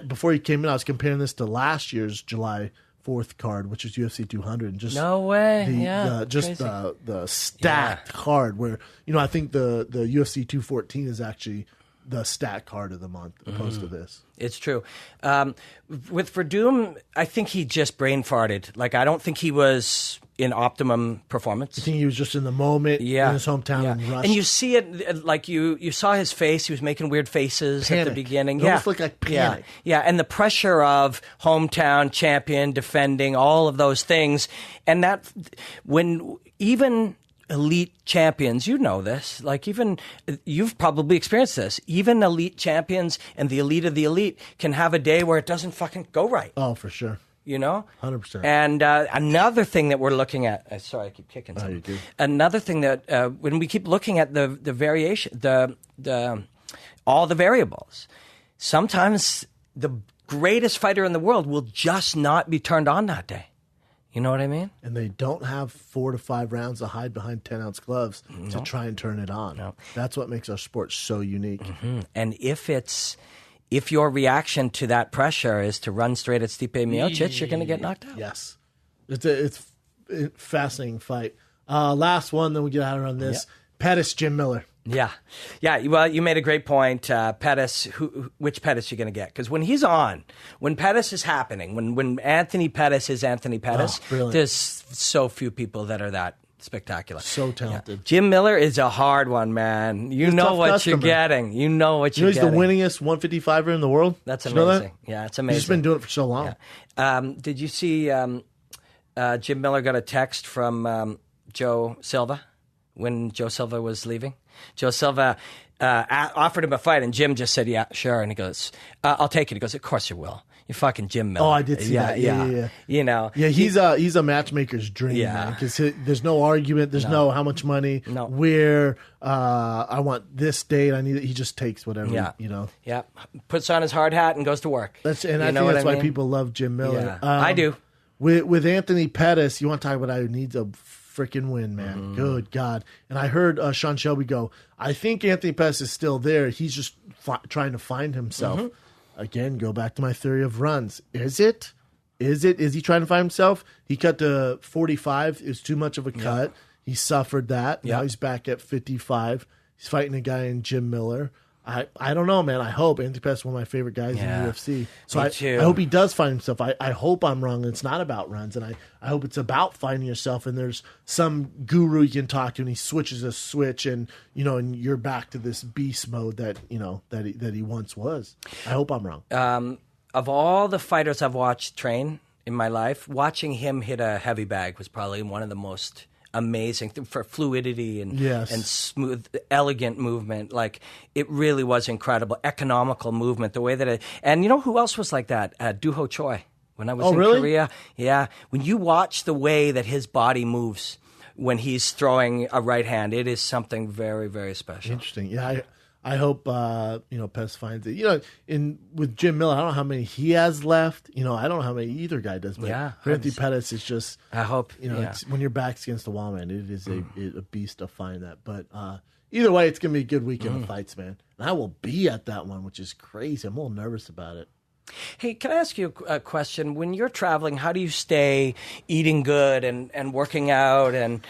Before he came in, I was comparing this to last year's July 4th card, which is UFC 200. And just no way. The stacked card where, I think the UFC 214 is actually the stat card of the month opposed to this. It's true. With Verdum, I think he just brain farted. Like, I don't think he was in optimum performance. I think he was just in the moment in his hometown and rushed. And you see it, like you saw his face. He was making weird faces at the beginning. It almost looked like panic. Yeah, and the pressure of hometown champion, defending, all of those things. And that, when even elite champions, you know this, like even you've probably experienced this, even elite champions and the elite of the elite can have a day where it doesn't fucking go right. Oh, for sure. 100%. And another thing that we're looking at, sorry, I keep kicking something. You do. Another thing that when we keep looking at the variation, the all the variables, sometimes the greatest fighter in the world will just not be turned on that day. You know what I mean? And they don't have 4 to 5 rounds to hide behind 10-ounce gloves to try and turn it on. No. That's what makes our sport so unique. And if your reaction to that pressure is to run straight at Stipe Miocic, you're going to get knocked out. Yes. It's a fascinating fight. Last one, then we get out on this. Pettis, Jim Miller. Yeah. Well, you made a great point. Pettis, which Pettis you going to get? Because when he's on, when Pettis is happening, when Anthony Pettis is Anthony Pettis, there's so few people that are that spectacular. So talented. Yeah. Jim Miller is a hard one, man. You know what you're getting. You know what you're getting. He's the winningest 155er in the world. That's amazing. That? Yeah, it's amazing. He's just been doing it for so long. Yeah. Did you see Jim Miller got a text from Joe Silva when Joe Silva was leaving? Joe Silva offered him a fight, and Jim just said, "Yeah, sure." And he goes, "I'll take it." He goes, "Of course you will. You're fucking Jim Miller." Oh, I did see that. Yeah. You know, yeah, he's a matchmaker's dream, man. Because there's no argument, there's no how much money, where I want this date, I need it. He just takes whatever, you know. Yeah, puts on his hard hat and goes to work. I think that's why people love Jim Miller. Yeah. I do. With Anthony Pettis, you want to talk about how he needs a freaking win, man. Good God. And I heard Sean Shelby go, I think Anthony Pettis is still there. He's just trying to find himself. Again, go back to my theory of runs. Is it? Is he trying to find himself? He cut to 45. It was too much of a cut. He suffered that. Now he's back at 55. He's fighting a guy in Jim Miller. I don't know, man. I hope. Anthony Pettis is one of my favorite guys in the UFC. So I hope he does find himself. I hope I'm wrong. It's not about runs, and I hope it's about finding yourself, and there's some guru you can talk to, and he switches a switch, and and you're back to this beast mode that he once was. I hope I'm wrong. Of all the fighters I've watched train in my life, watching him hit a heavy bag was probably one of the most amazing for fluidity and smooth, elegant movement. Like, it really was incredible. Economical movement, the way that and you know who else was like that? Doo Ho Choi. When I was in Korea. Yeah. When you watch the way that his body moves when he's throwing a right hand, it is something very, very special. Interesting. Yeah. I hope Pettis finds it. With Jim Miller, I don't know how many he has left. I don't know how many either guy does. But for Anthony Pettis, it's just. I hope. It's, when your back's against the wall, man, it is a beast to find that. But either way, it's gonna be a good weekend of fights, man. And I will be at that one, which is crazy. I'm a little nervous about it. Hey, can I ask you a question? When you're traveling, how do you stay eating good and working out and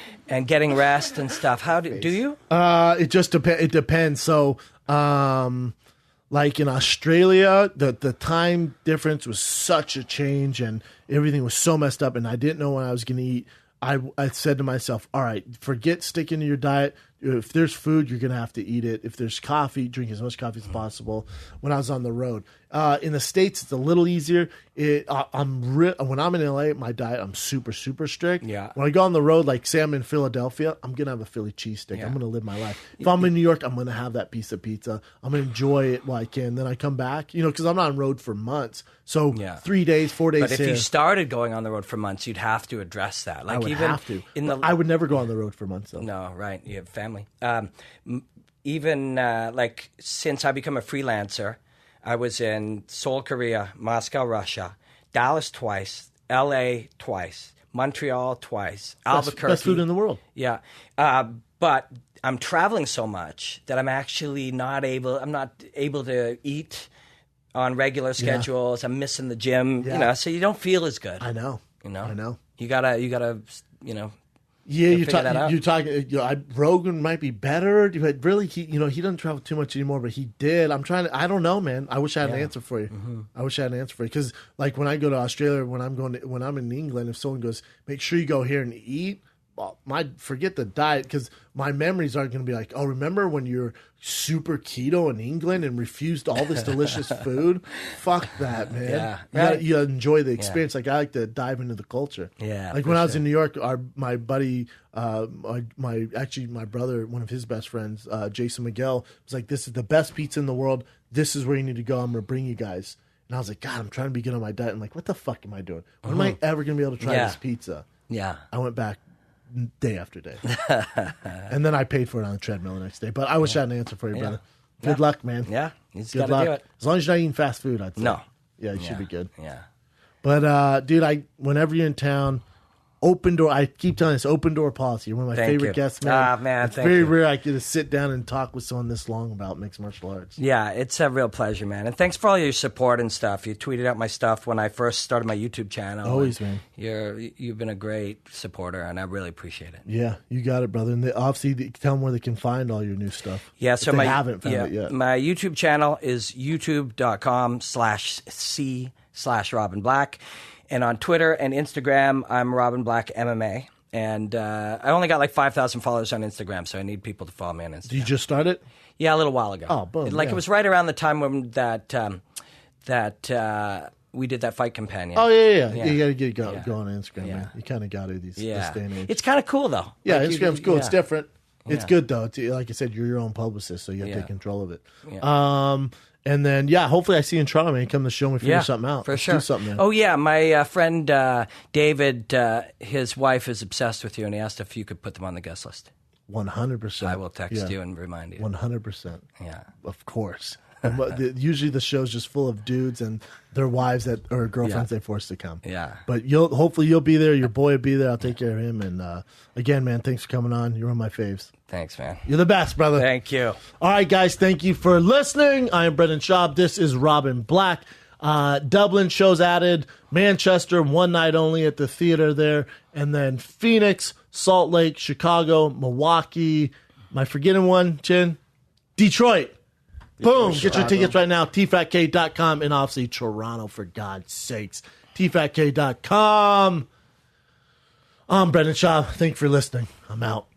getting rest and stuff? How do you? It just depends. It depends. So, like in Australia, the time difference was such a change, and everything was so messed up, and I didn't know when I was going to eat. I said to myself, all right, forget sticking to your diet. If there's food, you're going to have to eat it. If there's coffee, drink as much coffee as possible. When I was on the road, in the States, it's a little easier. When I'm in LA, my diet, I'm super, super strict. Yeah. When I go on the road, like say I'm in Philadelphia, I'm going to have a Philly cheesesteak. Yeah. I'm going to live my life. If I'm in New York, I'm going to have that piece of pizza. I'm going to enjoy it while I can. Then I come back, because I'm not on road for months. So 3 days, 4 days. But if you started going on the road for months, you'd have to address that. Like, I would even have to. But I would never go on the road for months, though. No, right. You have family. Like since I become a freelancer, I was in Seoul, Korea, Moscow, Russia, Dallas twice, LA twice, Montreal twice, Albuquerque. Best food in the world. Yeah. But I'm traveling so much that I'm actually not able to eat on regular schedules. I'm missing the gym, so you don't feel as good. I know. I know. You gotta, Yeah, you're talking. Rogan might be better, but really, he doesn't travel too much anymore. But he did. I don't know, man. I wish I had an answer for you. Mm-hmm. I wish I had an answer for you because, like, when I go to Australia, when I'm in England, if someone goes, make sure you go here and eat. Well, forget the diet because my memories aren't going to be like, oh, remember when you're super keto in England and refused all this delicious food? Fuck that, man. Yeah, you gotta enjoy the experience. Like, I like to dive into the culture. Yeah, like when I was in New York, my buddy, my brother, one of his best friends, Jason Miguel, was like, "This is the best pizza in the world. This is where you need to go. I'm gonna bring you guys." And I was like, "God, I'm trying to be good on my diet." I'm like, "What the fuck am I doing? When am I ever gonna be able to try this pizza?" Yeah, I went back day after day. And then I paid for it on the treadmill the next day. But I wish I had an answer for you, brother. Good luck, man. Yeah, you just good gotta luck. do it. As long as you're not eating fast food, I'd say. No. Yeah, you should be good. Yeah. But, dude, whenever you're in town, open door. I keep telling you, it's open door policy. You're one of my Thank favorite you. guests, man. Man, it's thank very you. rare I get to sit down and talk with someone this long about mixed martial arts. Yeah, it's a real pleasure, man. And thanks for all your support and stuff. You tweeted out my stuff when I first started my YouTube channel. Always, man. You've been a great supporter, and I really appreciate it. Yeah, you got it, brother. And obviously, tell them where they can find all your new stuff. Yeah, so they haven't found it yet. My YouTube channel is youtube.com/c/Robin Black. And on Twitter and Instagram, I'm Robin Black MMA. And I only got like 5,000 followers on Instagram, so I need people to follow me on Instagram. Did you just start it? Yeah, a little while ago. Oh, boom. It was right around the time when we did that fight companion. Oh, yeah. You got to get going on Instagram, man. You kind of got to this day and age. It's kind of cool, though. Yeah, Instagram's cool. It's different. It's good, though. Like I said, you're your own publicist, so you have to take control of it. Yeah. And then, hopefully I see you in Toronto, man. Come to the show and we figure something out. For sure. Do something, man. Oh, yeah. My friend David, his wife is obsessed with you, and he asked if you could put them on the guest list. 100%. I will text you and remind you. 100%. Yeah. Of course. And usually the show's just full of dudes and their wives or girlfriends they forced to come. Yeah. But hopefully you'll be there. Your boy will be there. I'll take care of him. And again, man, thanks for coming on. You're one of my faves. Thanks, man. You're the best, brother. Thank you. All right, guys. Thank you for listening. I am Brendan Schaub. This is Robin Black. Dublin shows added. Manchester, one night only at the theater there. And then Phoenix, Salt Lake, Chicago, Milwaukee. Am I forgetting one, Chin? Detroit. Boom. Get your tickets right now. tfatk.com. And obviously Toronto, for God's sakes. tfatk.com. I'm Brendan Schaub. Thank you for listening. I'm out.